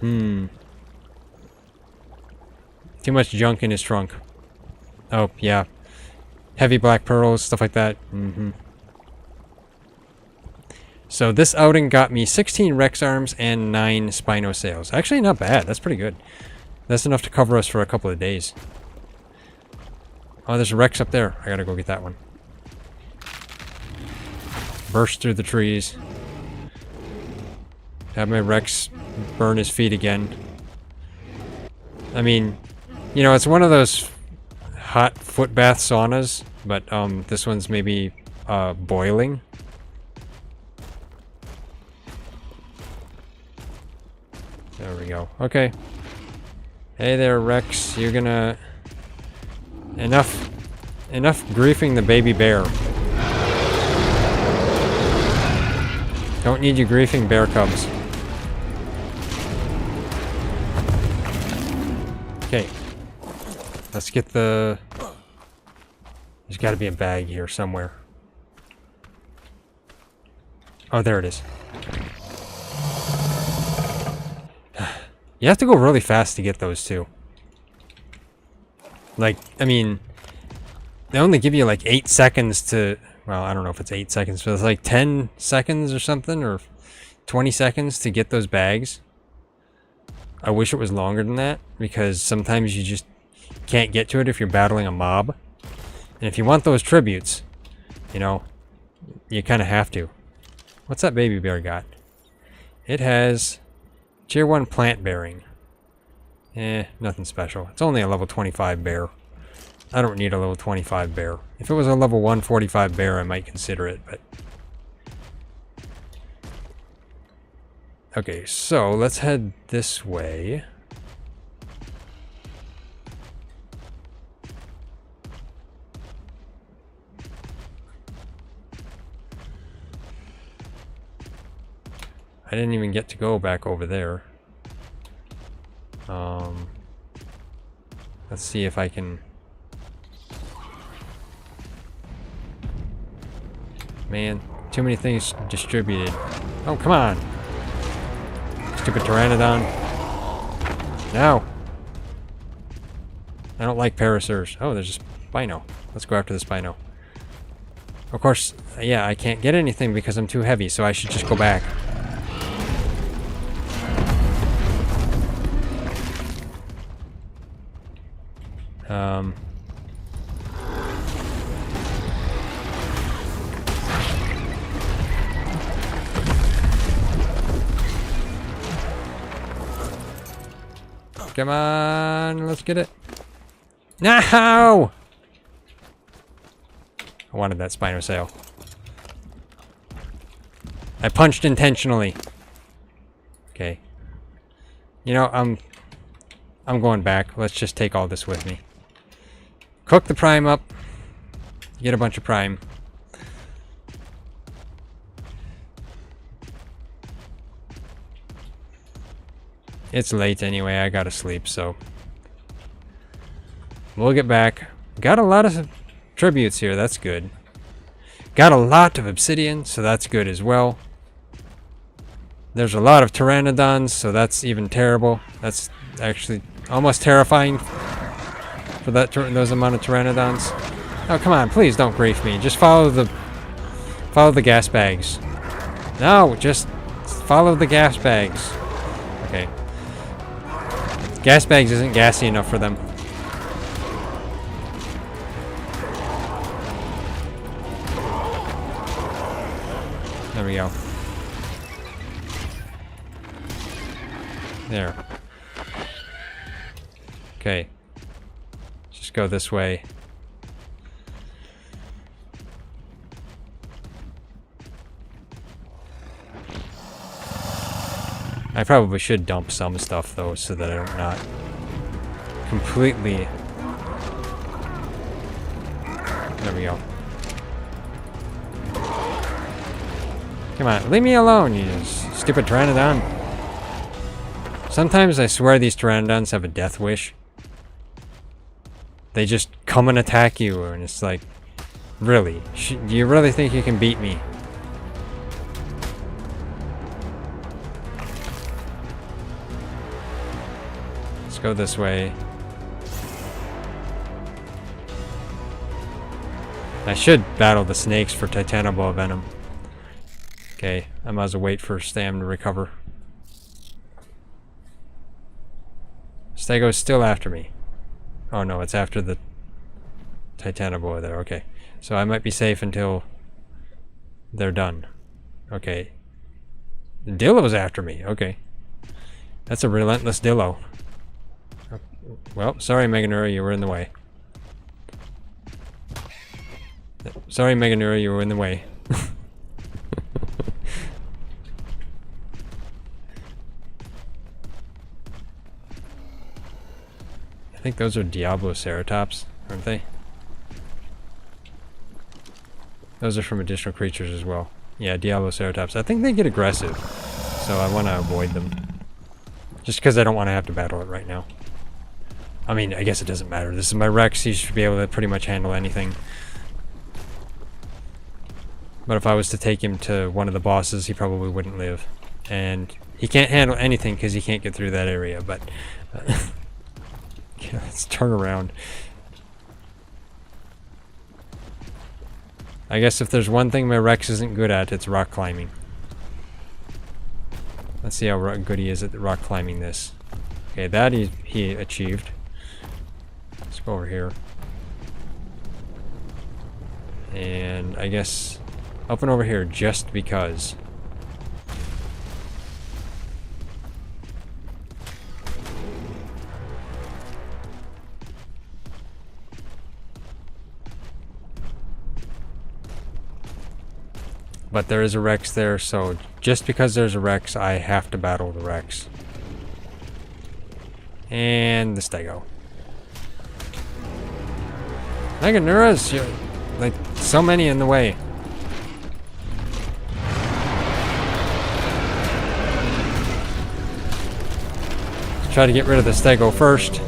Too much junk in his trunk. Oh, yeah. Heavy black pearls, stuff like that. So this outing got me 16 Rex arms and 9 Spino sails. Actually, not bad. That's pretty good. That's enough to cover us for a couple of days. Oh, there's a Rex up there. I gotta go get that one. Burst through the trees. Have my Rex burn his feet again. I mean, you know, it's one of those hot foot bath saunas, but this one's maybe boiling. There we go. Okay. Hey there, Rex. You're gonna... Enough griefing the baby bear. Don't need you griefing bear cubs. Okay. Let's get the... There's gotta be a bag here somewhere. Oh, there it is. You have to go really fast to get those two. Like, I mean, they only give you like 8 seconds to, well, I don't know if it's 8 seconds, but it's like 10 seconds or something, or 20 seconds to get those bags. I wish it was longer than that, because sometimes you just can't get to it if you're battling a mob. And if you want those tributes, you know, you kind of have to. What's that baby bear got? It has... Tier 1 plant bearing. Nothing special. It's only a level 25 bear. I don't need a level 25 bear. If it was a level 145 bear, I might consider it, but... Okay, so let's head this way. I didn't even get to go back over there. Let's see if I can... Man, too many things distributed. Oh, come on! Stupid Pteranodon. No! I don't like Paracers. Oh, there's a Spino. Let's go after the Spino. Of course, yeah, I can't get anything because I'm too heavy, so I should just go back. Come on, let's get it. No! I wanted that Spinosail. I punched intentionally. Okay. You know, I'm going back. Let's just take all this with me. Cook the prime up. Get a bunch of prime. It's late anyway. I gotta sleep, so we'll get back. Got a lot of tributes here. That's good. Got a lot of obsidian, so that's good as well. There's a lot of pteranodons, so that's even terrible. That's actually almost terrifying for those amount of pteranodons. Oh, come on, please don't grief me. Just follow the gas bags. No, just follow the gas bags. Okay. Gas bags isn't gassy enough for them. There we go. There. Okay. Just go this way. I probably should dump some stuff though, so that I'm not completely... There we go. Come on, leave me alone, you stupid pteranodon. Sometimes I swear these pteranodons have a death wish. They just come and attack you, and it's like, really? Do you really think you can beat me? Let's go this way. I should battle the snakes for Titanoball venom. Okay, I might as well wait for Stam to recover. Stego's still after me. Oh no, it's after the Titanoboa there. Okay, so I might be safe until they're done. Okay. Dillo's after me. Okay. That's a relentless Dillo. Well, sorry Meganura, you were in the way. Sorry Meganura, you were in the way. I think those are Diabloceratops, aren't they? Those are from additional creatures as well. Yeah, Diabloceratops. I think they get aggressive, so I want to avoid them. Just because I don't want to have to battle it right now. I mean, I guess it doesn't matter. This is my Rex. He should be able to pretty much handle anything. But if I was to take him to one of the bosses, he probably wouldn't live. And he can't handle anything because he can't get through that area, but... yeah, let's turn around. I guess if there's one thing my Rex isn't good at, it's rock climbing. Let's see how good he is at rock climbing this. Okay, that he achieved. Let's go over here. And I guess up and over here just because. But there is a Rex there, so just because there's a Rex, I have to battle the Rex. And the Stego. Meganuras, like so many in the way. Let's try to get rid of the Stego first.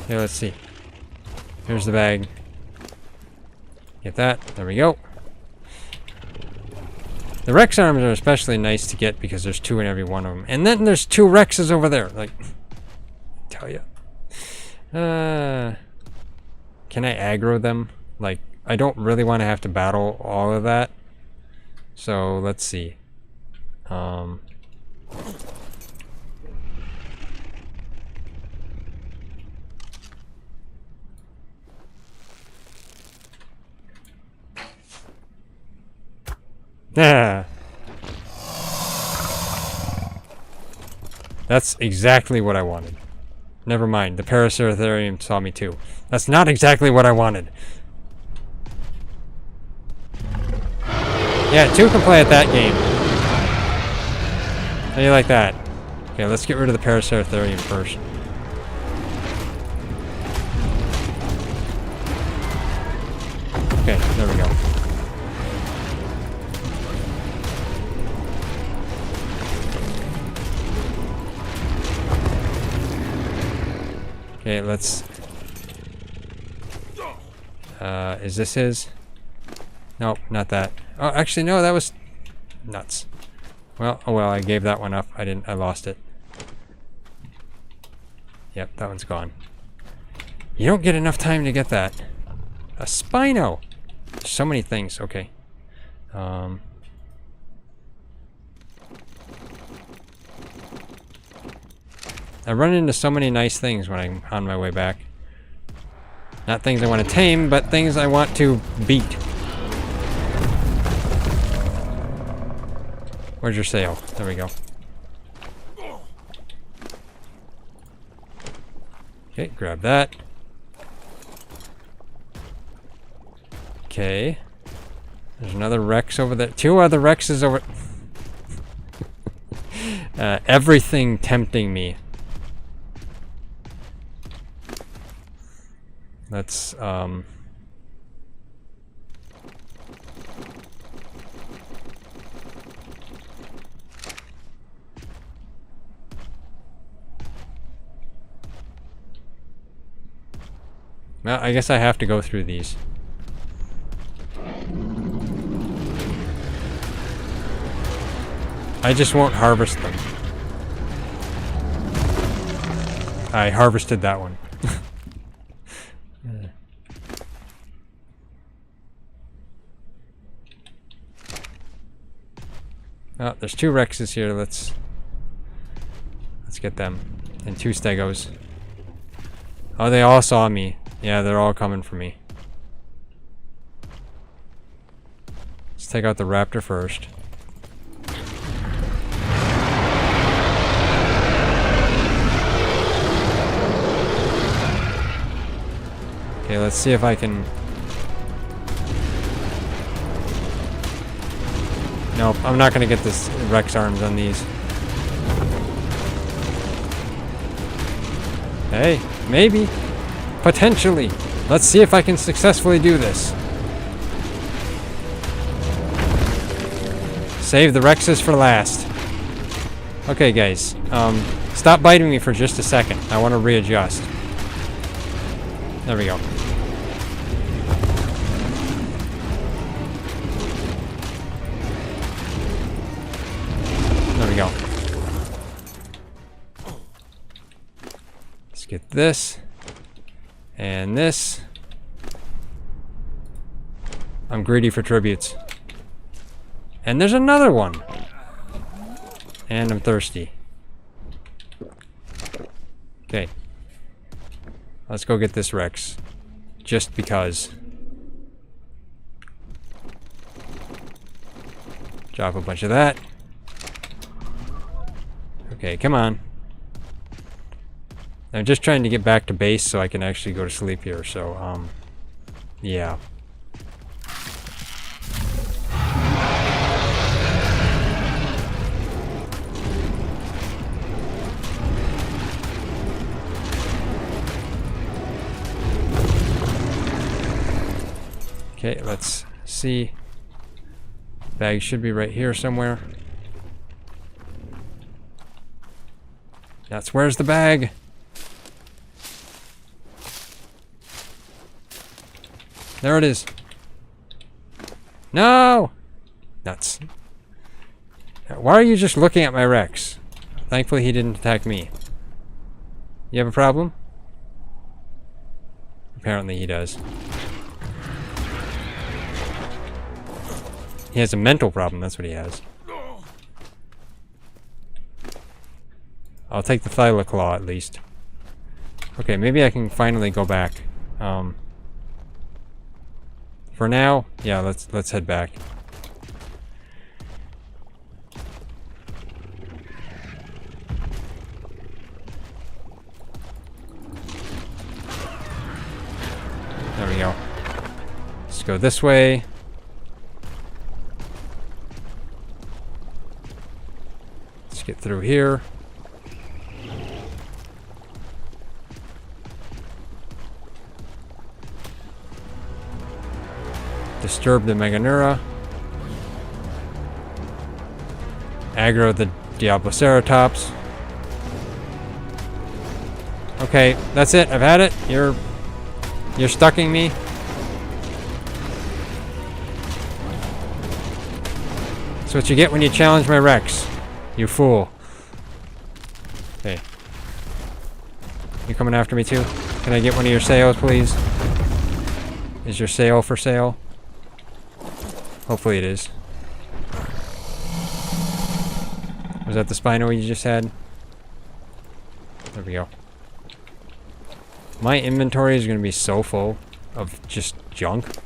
Okay, let's see. Here's the bag. Get that. There we go. The Rex arms are especially nice to get because there's two in every one of them. And then there's two Rexes over there. Like, tell ya. Can I aggro them? Like, I don't really want to have to battle all of that. So, let's see. Ah. That's exactly what I wanted. Never mind, the Paraceratherium saw me too. That's not exactly what I wanted. Yeah, 2 can play at that game. How do you like that? Okay, let's get rid of the Paraceratherium first. Okay, there we go. Okay, let's... is this his? Nope, not that. Oh, actually, no, that was... nuts. Well, oh well, I gave that one up. I lost it. Yep, that one's gone. You don't get enough time to get that. A Spino! So many things, okay. I run into so many nice things when I'm on my way back. Not things I want to tame, but things I want to beat. Where's your sail? There we go. Okay, grab that. Okay. There's another Rex over there. 2 other Rexes over... everything tempting me. Let's, well, I guess I have to go through these. I just won't harvest them. I harvested that one. Oh, there's 2 Rexes here. Let's get them. And 2 Stegos. Oh, they all saw me. Yeah, they're all coming for me. Let's take out the Raptor first. Okay, let's see if I can... Nope, I'm not gonna get this Rex arms on these. Hey, maybe. Potentially. Let's see if I can successfully do this. Save the Rexes for last. Okay, guys. Stop biting me for just a second. I want to readjust. There we go. There we go. Let's get this. And this. I'm greedy for tributes. And there's another one. And I'm thirsty. Okay. Let's go get this Rex. Just because. Drop a bunch of that. Okay, come on. I'm just trying to get back to base so I can actually go to sleep here, so, yeah. Okay, let's see. Bag should be right here somewhere. That's where's the bag? There it is. No! Nuts. Why are you just looking at my Rex? Thankfully he didn't attack me. You have a problem? Apparently he does. He has a mental problem, that's what he has. I'll take the Thylaclaw at least. Okay, maybe I can finally go back. For now, yeah, let's head back. we go. Let's go this way. Let's get through here. Disturb the Meganura. Aggro the Diabloceratops. Okay, that's it. I've had it. You're stucking me. That's what you get when you challenge my Rex. You fool. Okay. You coming after me too? Can I get one of your sails, please? Is your sail for sale? Hopefully it is. Was that the Spino you just had? There we go. My inventory is going to be so full of just junk.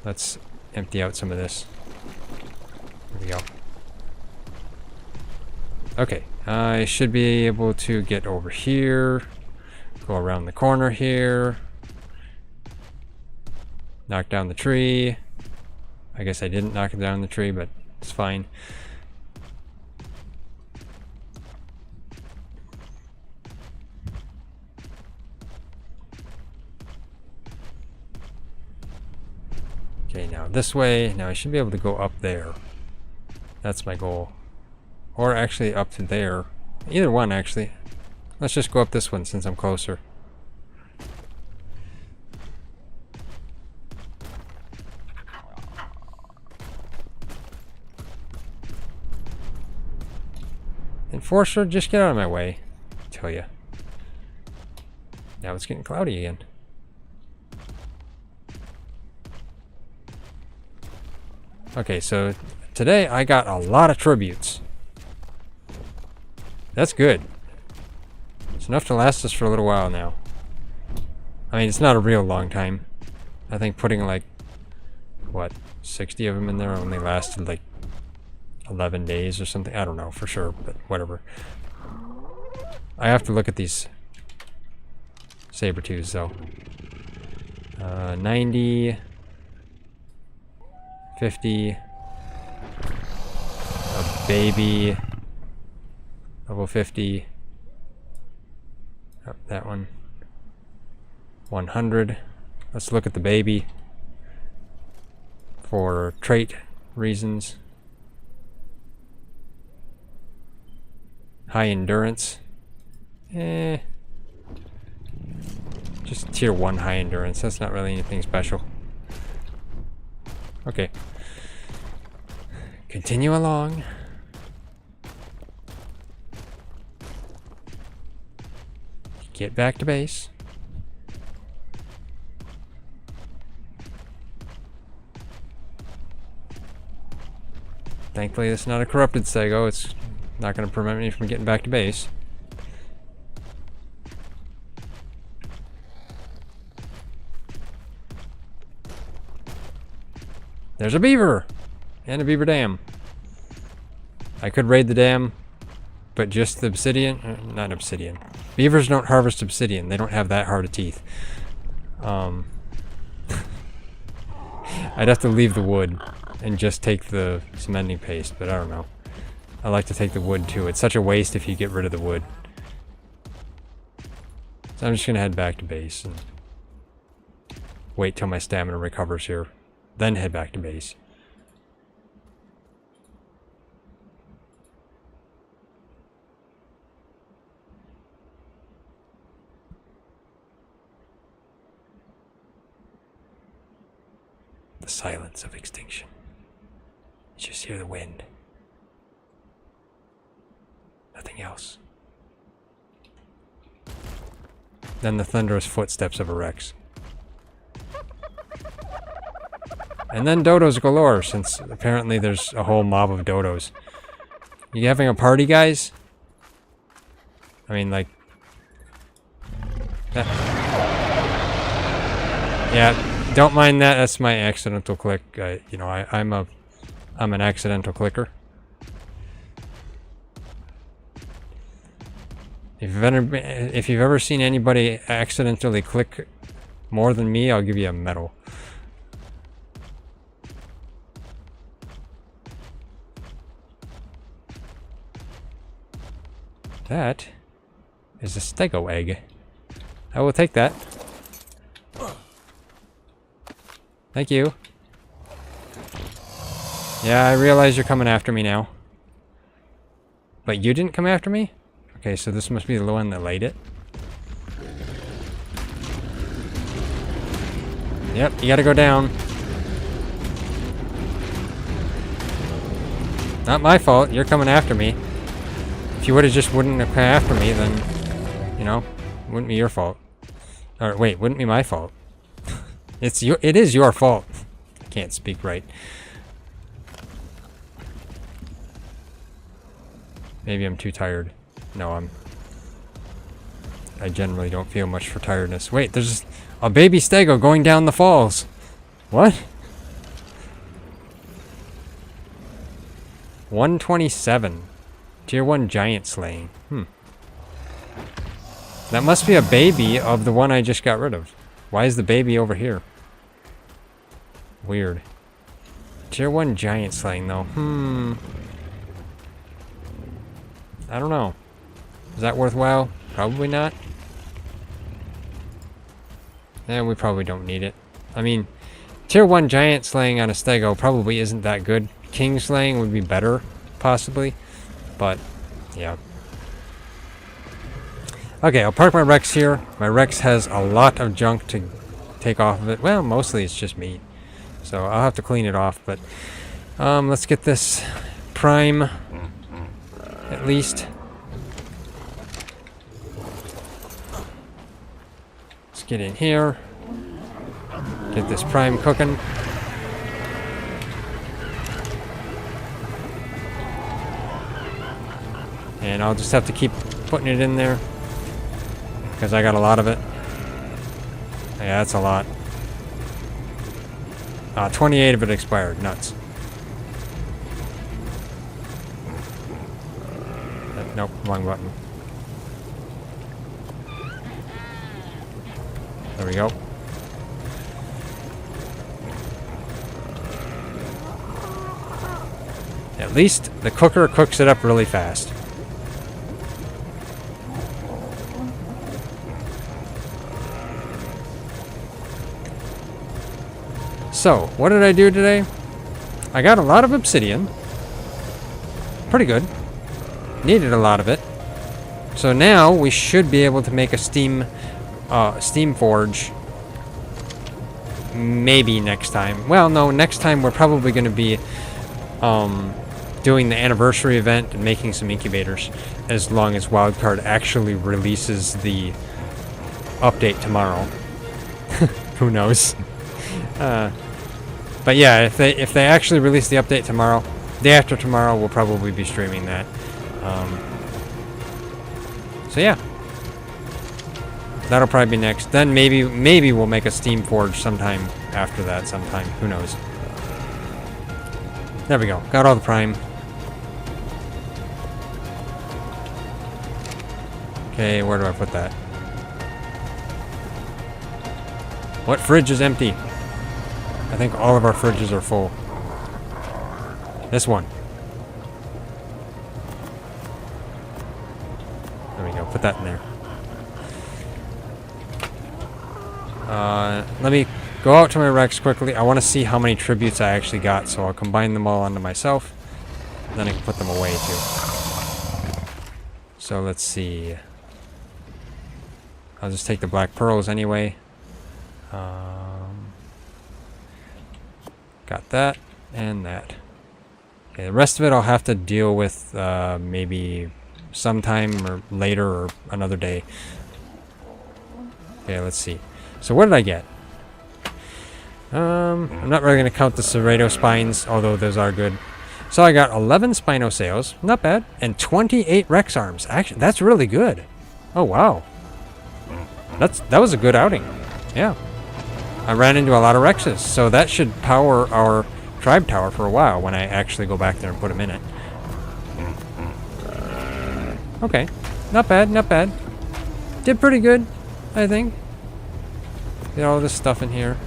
Let's empty out some of this. There we go. Okay, I should be able to get over here. Go around the corner here. Knock down the tree. I guess I didn't knock down the tree, but it's fine. Okay, now this way. Now I should be able to go up there. That's my goal. Or actually up to there. Either one, actually. Let's just go up this one since I'm closer. Enforcer, just get out of my way. I tell ya. Now it's getting cloudy again. Okay, so today I got a lot of tributes. That's good. It's enough to last us for a little while now. I mean, it's not a real long time. I think putting like, what, 60 of them in there only lasted like 11 days or something. I don't know for sure, but whatever. I have to look at these saber-tooths though. 90, 50, a baby, level 50, oh, that one, 100. Let's look at the baby for trait reasons. High endurance. Just tier 1 high endurance. That's not really anything special. Okay. Continue along. Get back to base. Thankfully, it's not a corrupted Sego. It's not going to prevent me from getting back to base. There's a beaver! And a beaver dam. I could raid the dam, but just the obsidian? Not obsidian. Beavers don't harvest obsidian. They don't have that hard of teeth. I'd have to leave the wood and just take the cementing paste, but I don't know. I like to take the wood too. It's such a waste if you get rid of the wood. So I'm just gonna head back to base and wait till my stamina recovers here. Then head back to base. The silence of extinction. You just hear the wind. Nothing else. Then the thunderous footsteps of a Rex. And then dodos galore, since apparently there's a whole mob of dodos. You having a party, guys? I mean, like... Yeah, don't mind that. That's my accidental click. You know, I'm an accidental clicker. If you've ever seen anybody accidentally click more than me, I'll give you a medal. That is a stego egg. I will take that. Thank you. Yeah, I realize you're coming after me now. But you didn't come after me? Okay, so this must be the one that laid it. Yep, you gotta go down. Not my fault, you're coming after me. If you wouldn't have come after me, then, you know, wouldn't be your fault. Or wait, wouldn't be my fault. It is your fault. I can't speak right. Maybe I'm too tired. No, I generally don't feel much for tiredness. Wait, there's a baby stego going down the falls. What? 127. Tier 1 giant slaying. That must be a baby of the one I just got rid of. Why is the baby over here? Weird. Tier 1 giant slaying though. I don't know. Is that worthwhile? Probably not. We probably don't need it. I mean, tier 1 giant slaying on a stego probably isn't that good. King slaying would be better, possibly. But, yeah. Okay, I'll park my Rex here. My Rex has a lot of junk to take off of it. Well, mostly it's just meat. So I'll have to clean it off, but let's get this prime at least. Let's get in here. Get this prime cooking. And I'll just have to keep putting it in there because I got a lot of it. Yeah, that's a lot. 28 of it expired. Nuts. Nope, wrong button. There we go. At least the cooker cooks it up really fast. So, what did I do today? I got a lot of obsidian. Pretty good. Needed a lot of it. So now we should be able to make a steam forge. Maybe next time. Well, no, next time we're probably going to be doing the anniversary event and making some incubators, as long as Wildcard actually releases the update tomorrow. Who knows? But yeah, if they actually release the update tomorrow, day after tomorrow, we'll probably be streaming that. So yeah, that'll probably be next. Then maybe we'll make a steam forge sometime after that. Sometime, who knows? There we go. Got all the prime. Okay, where do I put that? What fridge is empty? I think all of our fridges are full. This one. There we go. Put that in there. Let me go out to my Rex quickly. I want to see how many tributes I actually got, so I'll combine them all onto myself. Then I can put them away too. So let's see. I'll just take the black pearls anyway. Got that and that. Okay, the rest of it I'll have to deal with maybe sometime or later or another day. Okay, let's see. So what did I get? I'm not really going to count the serrato spines, although those are good. So I got 11 spino sails, not bad, and 28 Rex arms. Actually, that's really good. Oh wow, that was a good outing. Yeah. I ran into a lot of Rexes, so that should power our tribe tower for a while when I actually go back there and put them in it. Okay. not bad, not bad. Did pretty good, I think. Get all this stuff in here.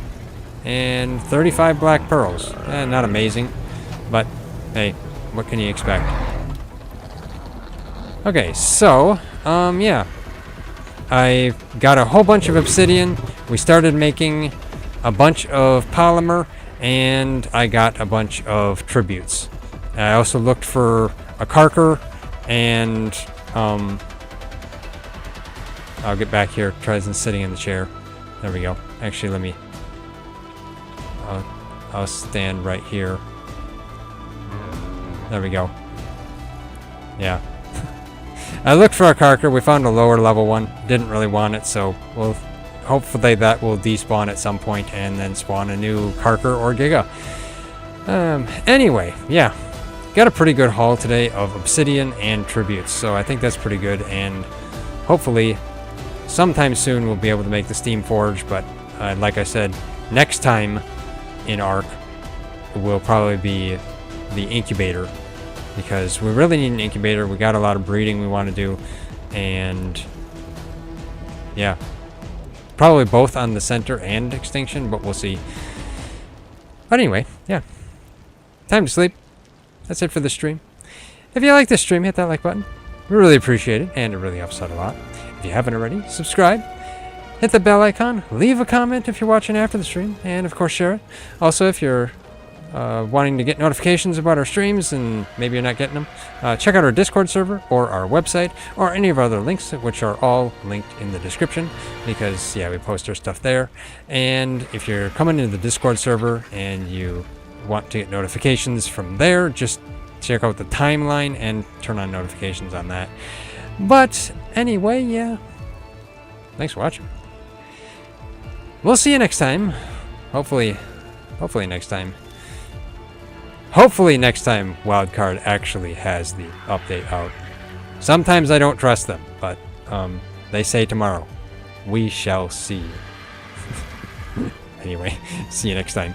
And 35 black pearls. Not amazing, but hey, what can you expect? Okay, so, yeah. I got a whole bunch of obsidian. We started making a bunch of polymer, and I got a bunch of tributes. I also looked for a carker, and I'll get back here. Tries sitting in the chair. There we go. Actually, let me. I'll stand right here. There we go. Yeah. I looked for a carker. We found a lower level one. Didn't really want it, so we'll hopefully that will despawn at some point and then spawn a new carker or giga. Anyway, yeah. Got a pretty good haul today of obsidian and tributes, so I think that's pretty good, and hopefully sometime soon we'll be able to make the Steam Forge, but like I said, next time in ARK will probably be the incubator, because we really need an incubator. We got a lot of breeding we want to do, and yeah, probably both on the center and extinction, but we'll see. But anyway, yeah, time to sleep. That's it for the stream. If you like this stream, hit that like button. We really appreciate it, and it really helps out a lot. If you haven't already, subscribe, hit the bell icon, leave a comment if you're watching after the stream, and of course share it. Also, if you're wanting to get notifications about our streams and maybe you're not getting them, check out our Discord server or our website or any of our other links, which are all linked in the description, because yeah, we post our stuff there. And if you're coming into the Discord server and you want to get notifications from there, just check out the timeline and turn on notifications on that. But anyway, yeah, thanks for watching. We'll see you next time. Hopefully next time. Hopefully next time Wildcard actually has the update out. Sometimes I don't trust them, but they say tomorrow. We shall see. Anyway, see you next time.